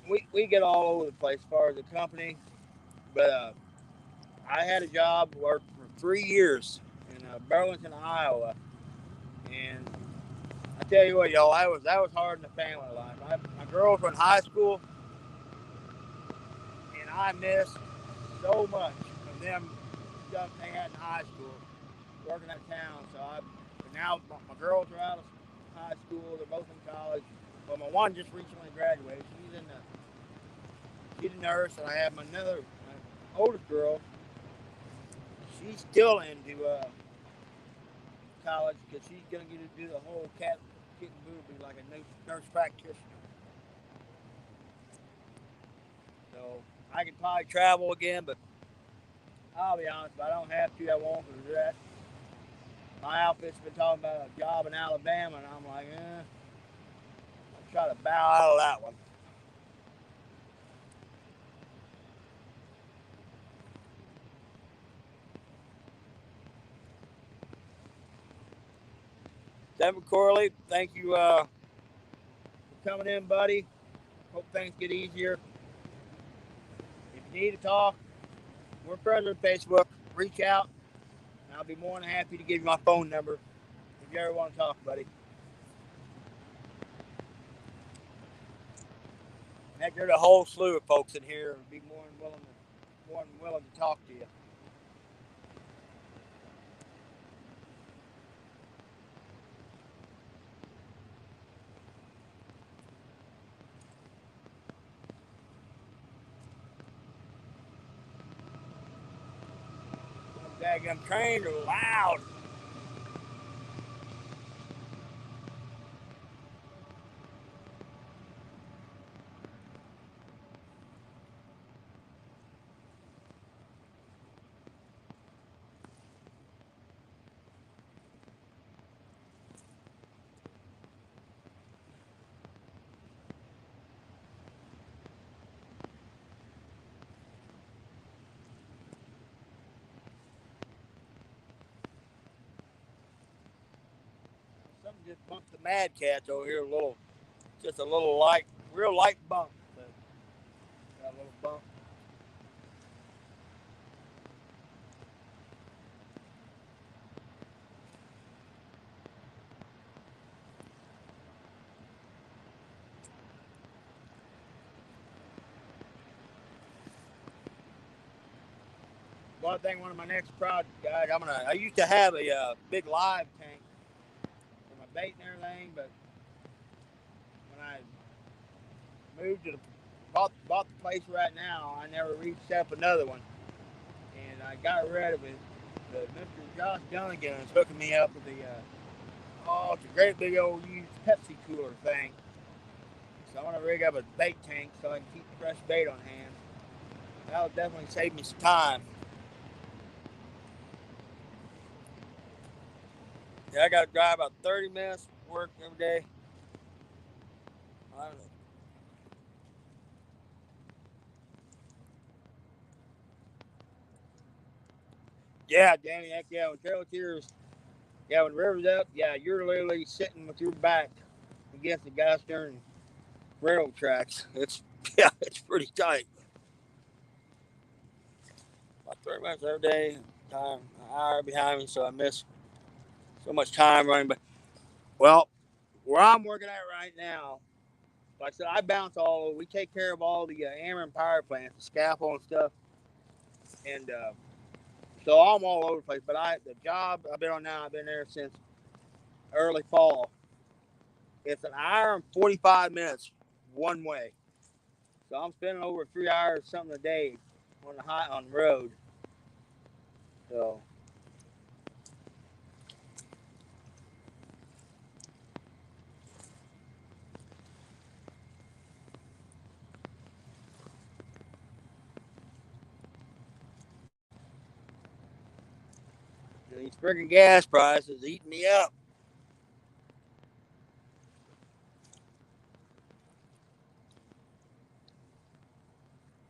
We get all over the place as far as the company. But I had a job, worked for 3 years in Burlington, Iowa, and I tell you what, y'all, that was hard in the family life. My girls were in high school, and I missed so much of them stuff they had in high school, working out of town. But now my girls are out of high school. They're both in college. Well, my one just recently graduated. She's a nurse, and I have my oldest girl. She's still into college because she's gonna get to do the whole cat kitten booby like a nurse practitioner. So I could probably travel again, but I'll be honest, if I don't have to, I won't. Because that my outfit's been talking about a job in Alabama, and I'm like, I'll try to bow out of that one. Devin Corley, thank you for coming in, buddy. Hope things get easier. If you need to talk, we're friends on Facebook. Reach out, and I'll be more than happy to give you my phone number if you ever want to talk, buddy. Heck, there's a whole slew of folks in here and be more than willing to talk to you. Daggum trains are loud. Something just bumped the Mad Cats over here just a little light, real light bump. So, got a little bump. Well, I think one of my next projects, guys, I used to have a big live tank for my bait and everything, but when I moved to bought the place right now, I never reached up another one, and I got rid of it. But Mr. Josh Dunnigan is hooking me up with it's a great big old used Pepsi cooler thing. So I want to rig up a bait tank so I can keep fresh bait on hand. That'll definitely save me some time. Yeah, I got to drive about 30 minutes to work every day. I don't know. Yeah, Danny, heck yeah. When Trail Tears, yeah, when the river's up, yeah, you're literally sitting with your back against the gas stern railroad tracks. It's pretty tight. About 30 minutes every day, time an hour behind me, so I miss so much time running. But well, where I'm working at right now, like I said, I bounce all over. We take care of all the Ameren power plants, the scaffold and stuff, and so I'm all over the place. But the job I've been on now, I've been there since early fall. It's an hour and 45 minutes one way. So I'm spending over 3 hours something a day on the road. So these freaking gas prices eating me up.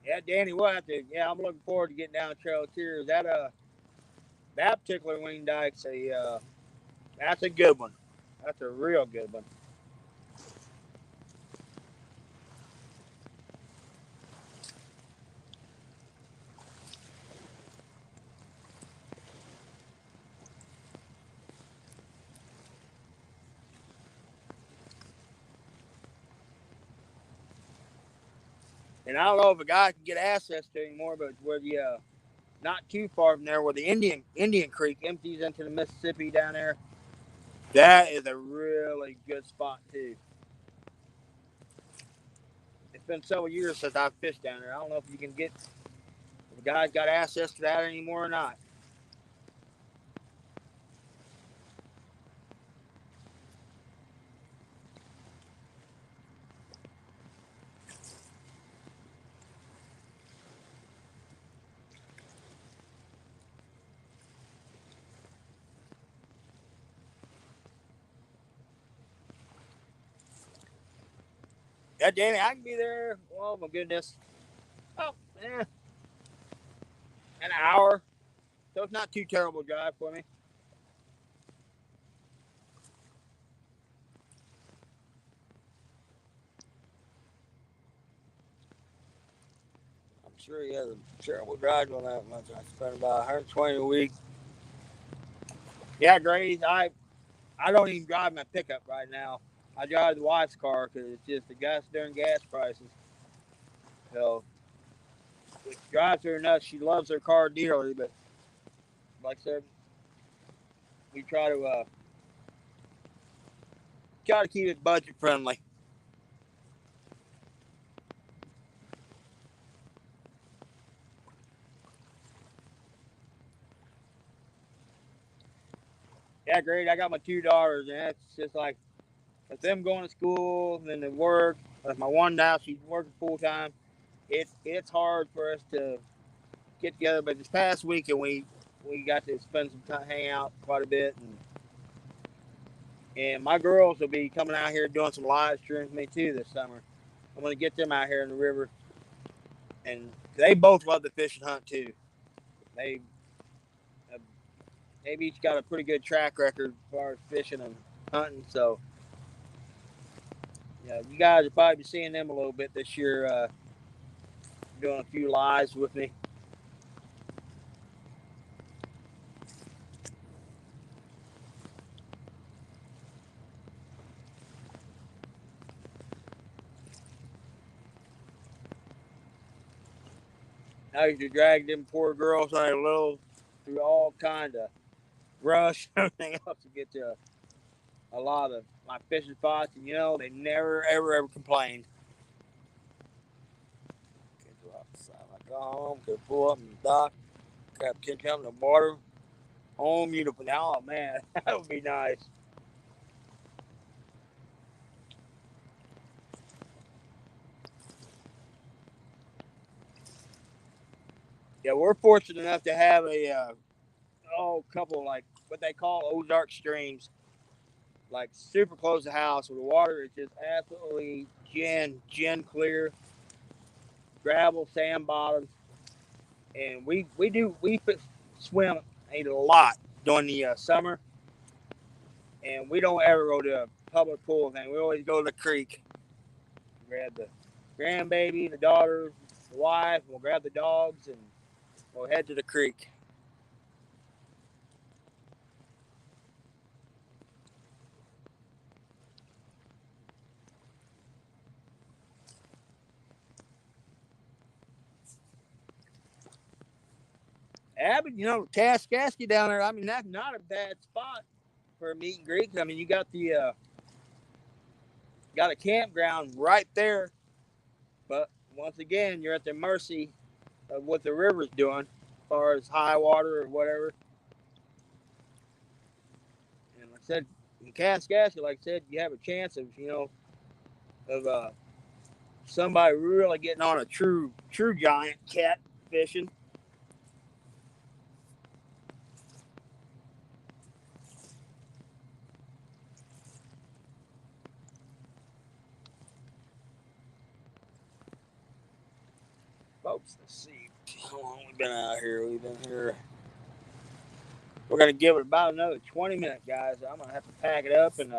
Yeah, Danny, we'll have to. Yeah, I'm looking forward to getting down Trail of Tears. That particular wing dike's that's a good one. That's a real good one. And I don't know if a guy can get access to anymore, but where the not too far from there, where the Indian Creek empties into the Mississippi down there, that is a really good spot too. It's been several years since I've fished down there. I don't know if you can get, if a guy's got access to that anymore or not. Yeah, Jamie, I can be there. Oh my goodness. Oh, an hour. So it's not too terrible drive for me. I'm sure he has a terrible drive on that much. I spend about 120 a week. Yeah, Grady, I don't even drive my pickup right now. I drive the wife's car because it's just the darn gas prices. So it drives her nuts. She loves her car dearly, but like I said, we try to keep it budget friendly. Yeah, great. I got my 2 daughters, and it's just like with them going to school and then to work. With my one now, she's working full time. It's hard for us to get together. But this past weekend, we got to spend some time, hang out quite a bit, and my girls will be coming out here doing some live streams with me too this summer. I'm gonna get them out here in the river, and they both love to fish and hunt too. They they've each got a pretty good track record as far as fishing and hunting. So yeah, you guys will probably be seeing them a little bit this year, doing a few lives with me. I used to drag them poor girls on a little through all kind of brush and everything else to get to a lot of my fishing spots, and they never ever complained. I go home, could pull up in the dock, grab 10 gallons of water, home beautiful. Now, oh man, that would be nice. Yeah, we're fortunate enough to have a couple like what they call Ozark streams, like super close to the house, where the water is just absolutely gin clear, gravel, sand bottoms, and we swim a lot during the summer, and we don't ever go to a public pool thing. We always go to the creek. Grab the grandbaby, the daughter, the wife. We'll grab the dogs and we'll head to the creek. Abbott, Kaskaskia down there. I mean, that's not a bad spot for a meet and greet. I mean, you got got a campground right there, but once again, you're at the mercy of what the river's doing, as far as high water or whatever. And like I said, in Kaskaskia, like I said, you have a chance of of somebody really getting on a true giant cat fishing. Folks, let's see how long we've been out here. We've been here. We're gonna give it about another 20 minutes, guys. I'm gonna have to pack it up and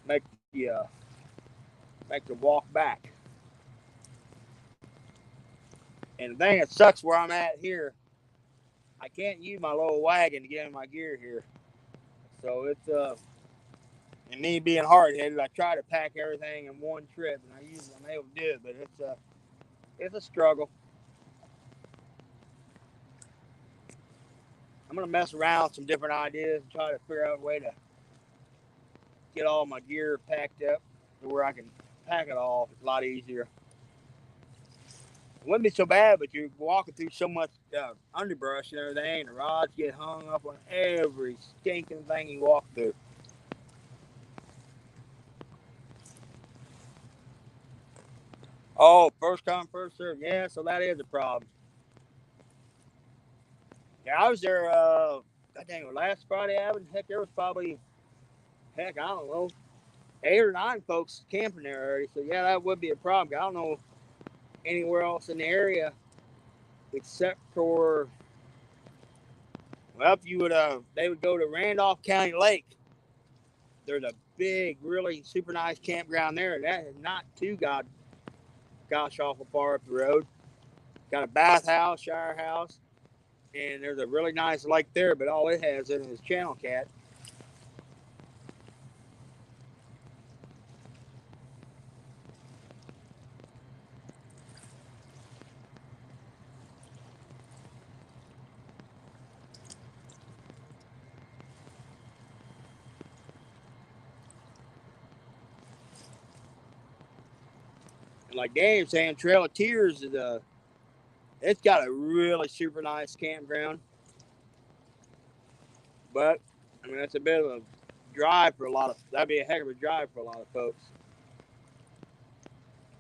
make the walk back. And the thing that sucks where I'm at here, I can't use my little wagon to get in my gear here. So it's And me being hard-headed, I try to pack everything in one trip, and I usually am able to do it, but it's a struggle. I'm going to mess around with some different ideas and try to figure out a way to get all my gear packed up to where I can pack it all a lot easier. It wouldn't be so bad, but you're walking through so much underbrush and everything, and the rods get hung up on every stinking thing you walk through. Oh, first come, first serve. Yeah, so that is a problem. Yeah, I was there, I think last Friday, heck, there was probably, I don't know, 8 or 9 folks camping there already. So, yeah, that would be a problem. I don't know anywhere else in the area except for, well, if you would, they would go to Randolph County Lake. There's a big, really super nice campground there. That is not too gosh awful far up the road. Got a bathhouse, shower house, and there's a really nice lake there, but all it has in it is channel cat. And like Danny was saying, Trail of Tears is it's got a really super nice campground. But I mean that's a bit of a drive for that'd be a heck of a drive for a lot of folks.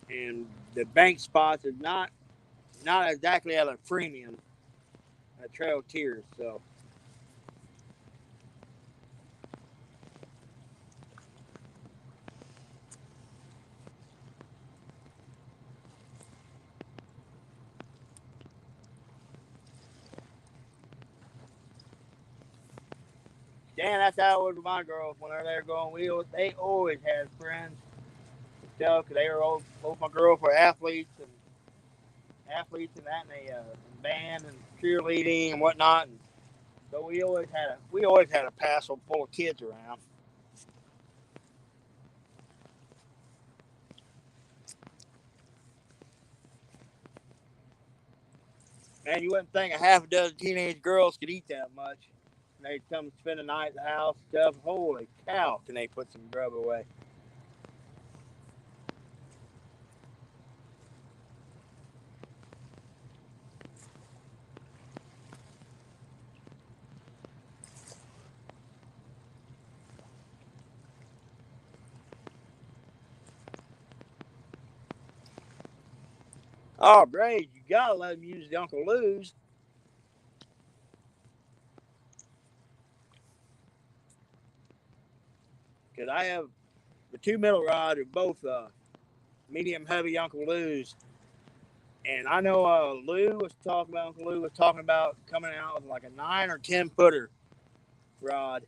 And the bank spots are not exactly at a premium at Trail of Tears, so Dan, that's how it was with my girls. When they were going wheels, they always had friends. Because they were both my girls were athletes and that, and they band and cheerleading and whatnot. And so we always had a passel full of kids around. Man, you wouldn't think a half a dozen teenage girls could eat that much. And they'd come spend the night at the house and stuff. Holy cow, can they put some grub away? Oh, great. You got to let them use the Uncle Lou's. Because I have the 2 middle rod are both medium heavy Uncle Lou's. And I know Uncle Lou was talking about coming out with like a 9 or 10 footer rod.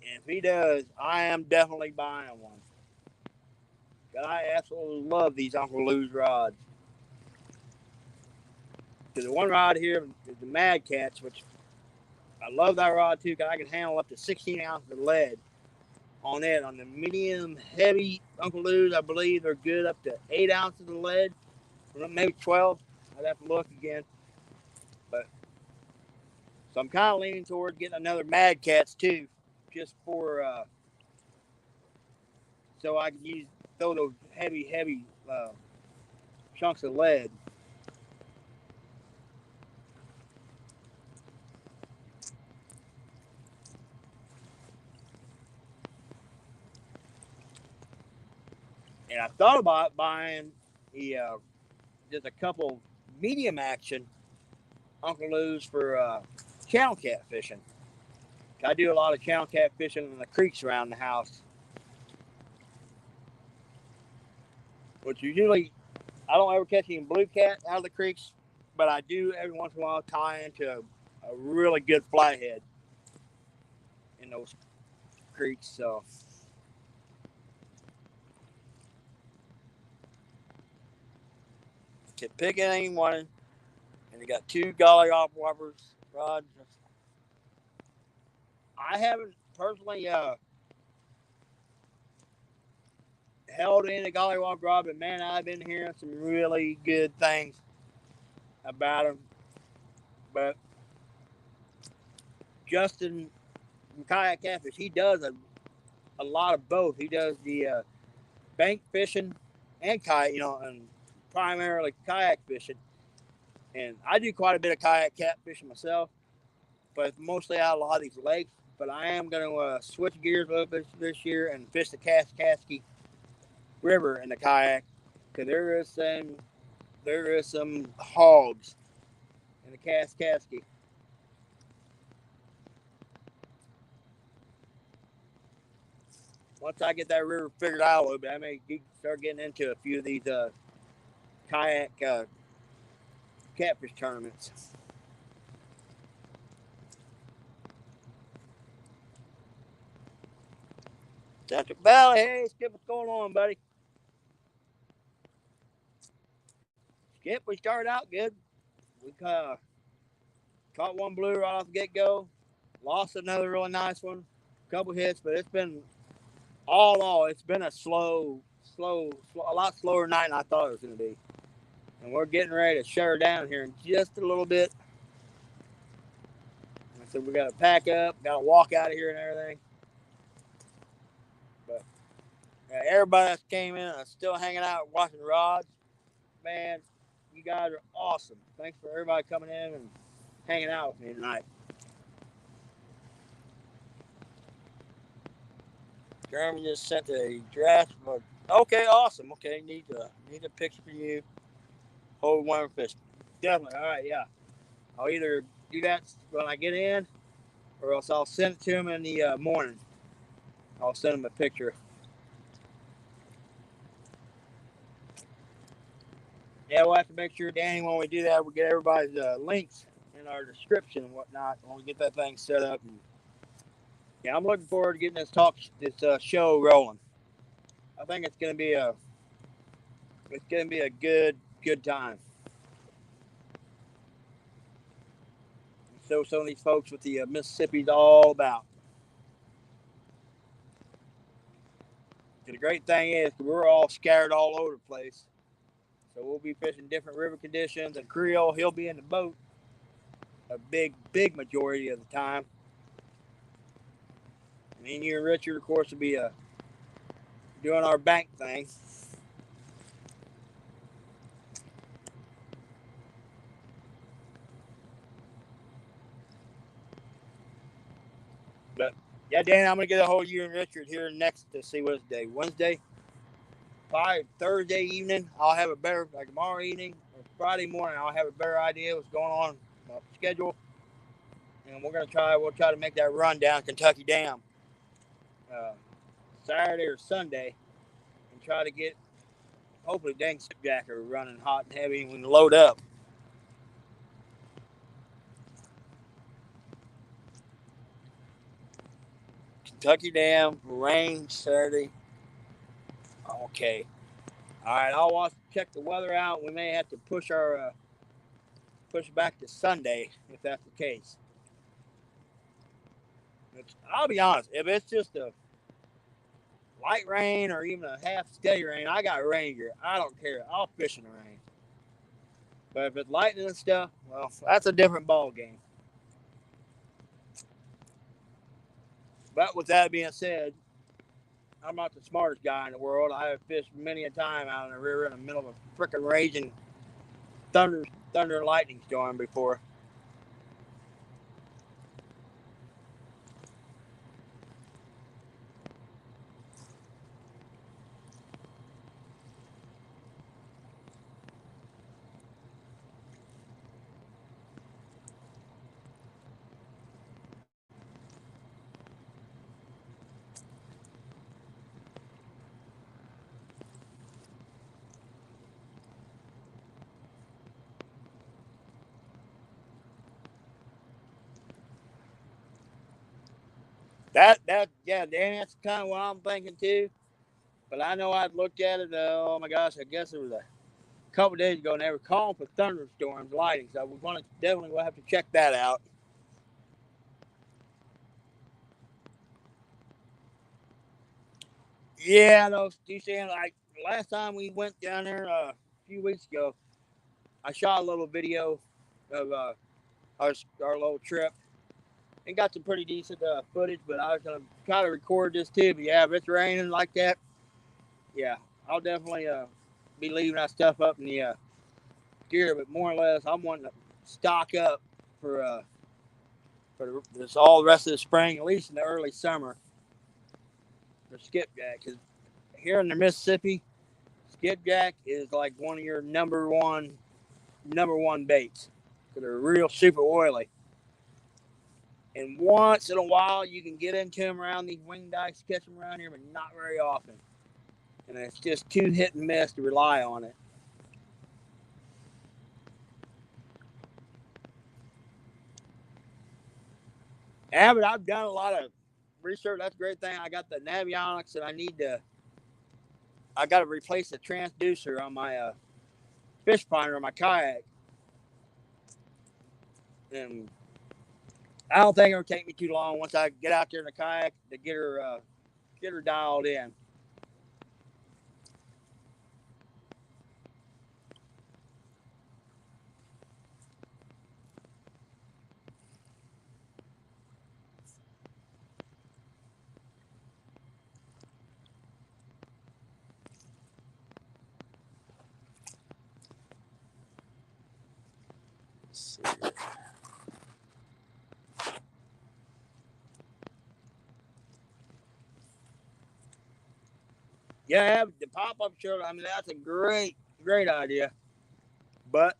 And if he does, I am definitely buying one. I absolutely love these Uncle Lou's rods. Because the one rod here is the Mad Cats, which I love that rod too, because I can handle up to 16 ounces of lead on it. On the medium heavy Uncle Lou's, I believe they're good up to 8 ounces of lead, maybe 12. I'd have to look again. But so I'm kind of leaning toward getting another Mad Cats too, just for so I can throw those heavy chunks of lead. And I thought about buying just a couple medium action Uncle Lou's for channel cat fishing. I do a lot of channel cat fishing in the creeks around the house, which usually I don't ever catch any blue cat out of the creeks, but I do every once in a while tie into a really good flathead in those creeks. So can pick anyone, and you got 2 golly whoppers rods. I haven't personally held in the gollywog rod, but man, I've been hearing some really good things about him. But Justin from Kayak Catfish, he does a lot of both. He does the bank fishing and kayak, and primarily kayak fishing. And I do quite a bit of kayak catfishing myself, but mostly out of a lot of these lakes. But I am going to switch gears a little bit this year and fish the Kaskasky River in the kayak, because there is some hogs in the Kaskasky. Once I get that river figured out a little bit, I may start getting into a few of these kayak catfish tournaments. Central Valley, hey Skip, what's going on, buddy? Skip, we started out good. We caught one blue right off the get-go, lost another really nice one, a couple hits, but it's been all in all, it's been a a lot slower night than I thought it was going to be. And we're getting ready to shut her down here in just a little bit. So we got to pack up, got to walk out of here and everything. But everybody that came in and still hanging out watching rods, man, you guys are awesome. Thanks for everybody coming in and hanging out with me tonight. Jeremy just sent a draft. Okay, awesome. Okay, need a picture for you. Hold one fish. Definitely. All right, yeah. I'll either do that when I get in, or else I'll send it to him in the morning. I'll send him a picture. Yeah, we'll have to make sure, Danny, when we do that, we get everybody's links in our description and whatnot when we get that thing set up. And, yeah, I'm looking forward to getting this show rolling. I think it's gonna be a good time. So some of these folks with the Mississippi's all about. The great thing is we're all scattered all over the place. So we'll be fishing different river conditions. And Creole, he'll be in the boat a big majority of the time. And then you and Richard, of course, will be doing our bank thing. But yeah, Dan, I'm gonna get a hold of you and Richard here next to see what day. Wednesday, probably Thursday evening. I'll have a better, like tomorrow evening or Friday morning. I'll have a better idea what's going on schedule, and we'll try to make that run down Kentucky Dam Saturday or Sunday, and try to get hopefully dang skipjacker running hot and heavy and we can load up. Kentucky Dam, rain Saturday. Okay. All right, I'll check the weather out. We may have to push back to Sunday if that's the case. I'll be honest, if it's just a light rain or even a half steady rain, I got rain gear. I don't care. I'll fish in the rain. But if it's lightning and stuff, well, that's a different ball game. But with that being said, I'm not the smartest guy in the world. I have fished many a time out in the river in the middle of a freaking raging thunder and lightning storm before. Yeah, Danny, that's kind of what I'm thinking too. But I know I'd looked at it. Oh my gosh, I guess it was a couple days ago, and they were calling for thunderstorms, lightning. So we'll have to check that out. Yeah, those you saying like last time we went down there a few weeks ago, I shot a little video of our little trip and got some pretty decent footage. But I was gonna try to record this too. But yeah, if it's raining like that, yeah, I'll definitely be leaving that stuff up in the gear. But more or less, I'm wanting to stock up for this all the rest of the spring, at least in the early summer, for skipjack. Because here in the Mississippi, skipjack is like one of your number one baits. Because they're real super oily. And once in a while, you can get into them around these wing dikes, catch them around here, but not very often. And it's just too hit and miss to rely on it. Yeah, but I've done a lot of research. That's a great thing. I got the Navionics, and I got to replace the transducer on my fish finder on my kayak. And I don't think it'll take me too long once I get out there in the kayak to get her dialed in. Let's see. Yeah, the pop-up shelter. I mean, that's a great idea. But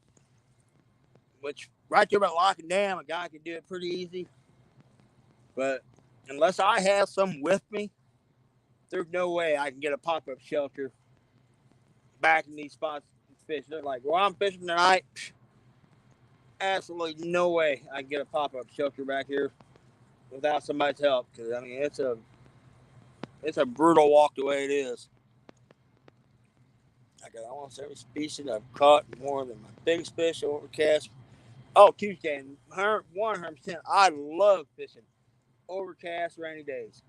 which right there about lock and dam, a guy can do it pretty easy. But unless I have some with me, there's no way I can get a pop-up shelter back in these spots and fish. They're like, well, I'm fishing tonight. Absolutely no way I can get a pop-up shelter back here without somebody's help. Because I mean, it's a brutal walk the way it is. I got almost every species I've caught more than my biggest fish overcast. Oh, Tuesday, 100%. I love fishing overcast, rainy days.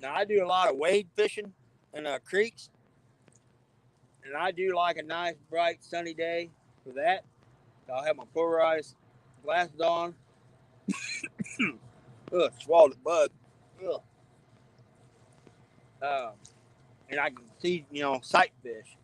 Now I do a lot of wade fishing in creeks, and I do like a nice, bright, sunny day for that. I'll have my polarized glasses on. Ugh, swallowed a bug. Ugh. Um, and I can see, sight fish.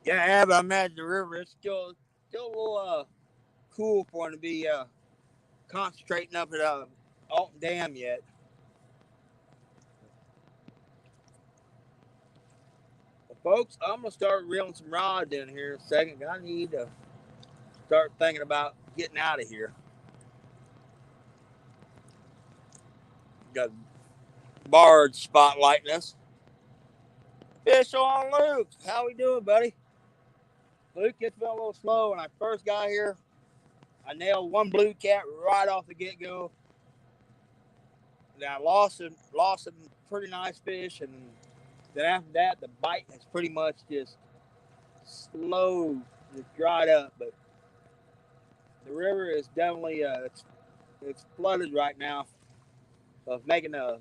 Yeah, but I imagine the river is still a little cool for him to be concentrating up at Alton Dam yet. Well, folks, I'm gonna start reeling some rods in here in a second. I need to start thinking about getting out of here. Got Barge spotlighting us. Fish on Luke. How we doing, buddy? Luke gets been a little slow. When I first got here, I nailed one blue cat right off the get go. Then I lost some pretty nice fish, and then after that, the bite has pretty much just slow, just dried up. But the river is definitely it's flooded right now, so it's making a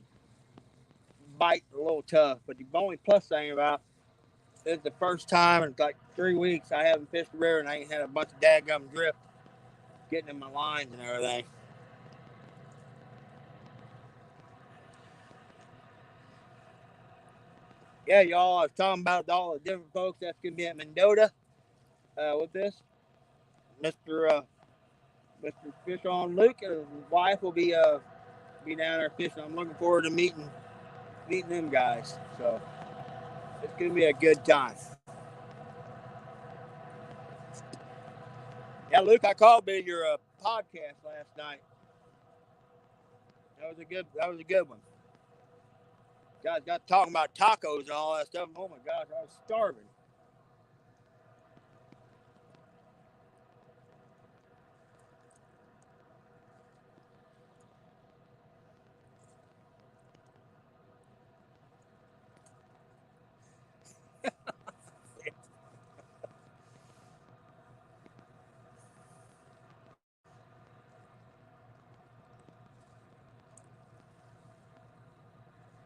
bite a little tough. But the only plus thing about it's the first time in like 3 weeks I haven't fished the river and I ain't had a bunch of dadgum drift getting in my lines and everything. Yeah, y'all, I was talking about all the different folks that's going to be at Mendota with this. Mr. Fish on Luke and his wife will be down there fishing. I'm looking forward to meeting them guys. So it's going to be a good time. Yeah, Luke, I called me your podcast last night. That was a good one. Guys got talking about tacos and all that stuff. Oh my gosh, I was starving.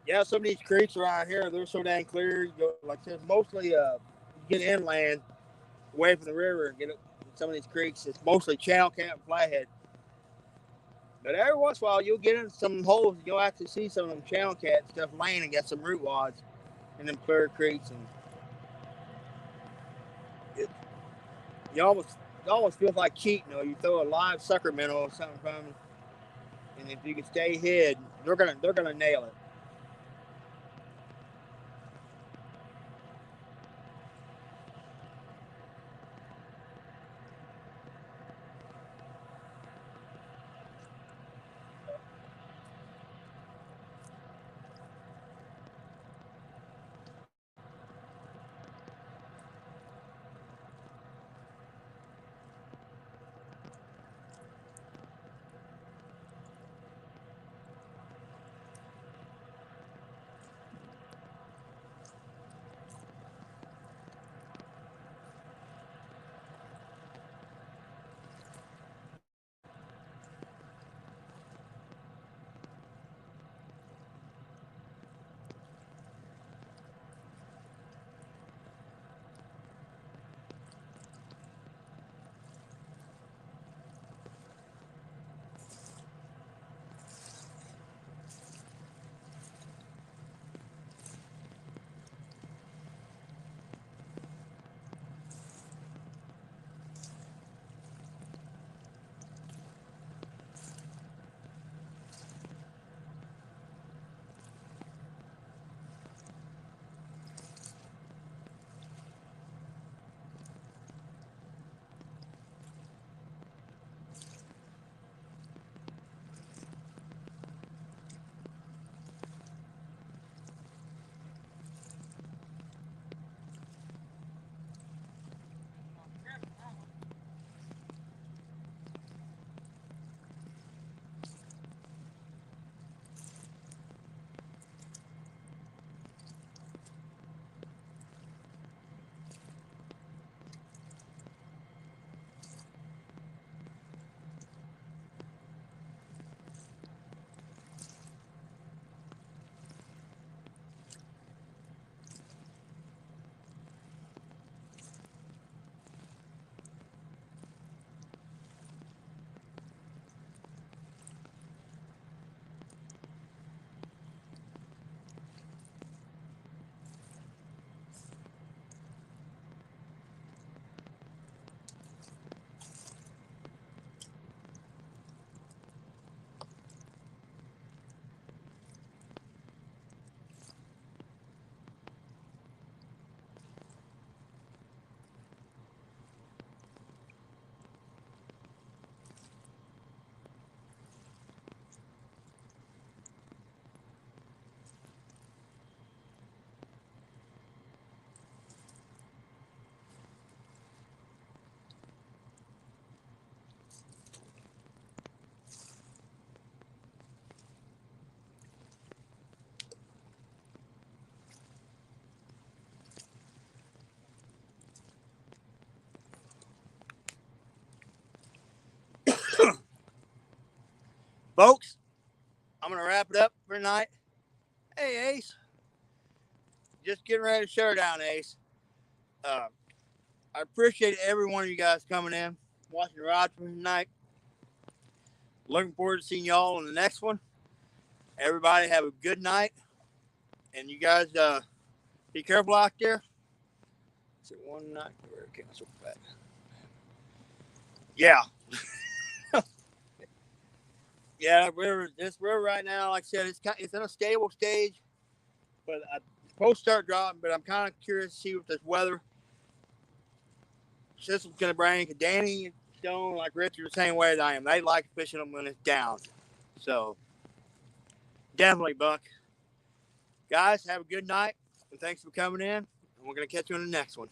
Yeah, some of these creeks around here, they're so dang clear. You go, like I said, mostly you get inland, away from the river, and get up some of these creeks. It's mostly channel camp, flathead. But every once in a while, you'll get in some holes. You'll actually see some of them channel cat stuff laying and get some root wads in them clear creeks, and it, it almost feels like cheating. You know, you throw a live sucker minnow or something from them, and if you can stay hid, they're gonna nail it. Folks, I'm gonna wrap it up for tonight. Hey Ace, just getting ready to shut her down, Ace. Uh, I appreciate every one of you guys coming in, watching the ride for tonight. Looking forward to seeing y'all on the next one. Everybody have a good night, and you guys be careful out there. Is it one night? Where cancel back? Yeah, yeah. This river right now, like I said, it's in a stable stage, but it's supposed to start dropping. But I'm kind of curious to see what this weather system's going to bring. Danny and Stone, like Richard, the same way as I am. They like fishing them when it's down. So Definitely, Buck. Guys, have a good night, and thanks for coming in. And we're going to catch you on the next one.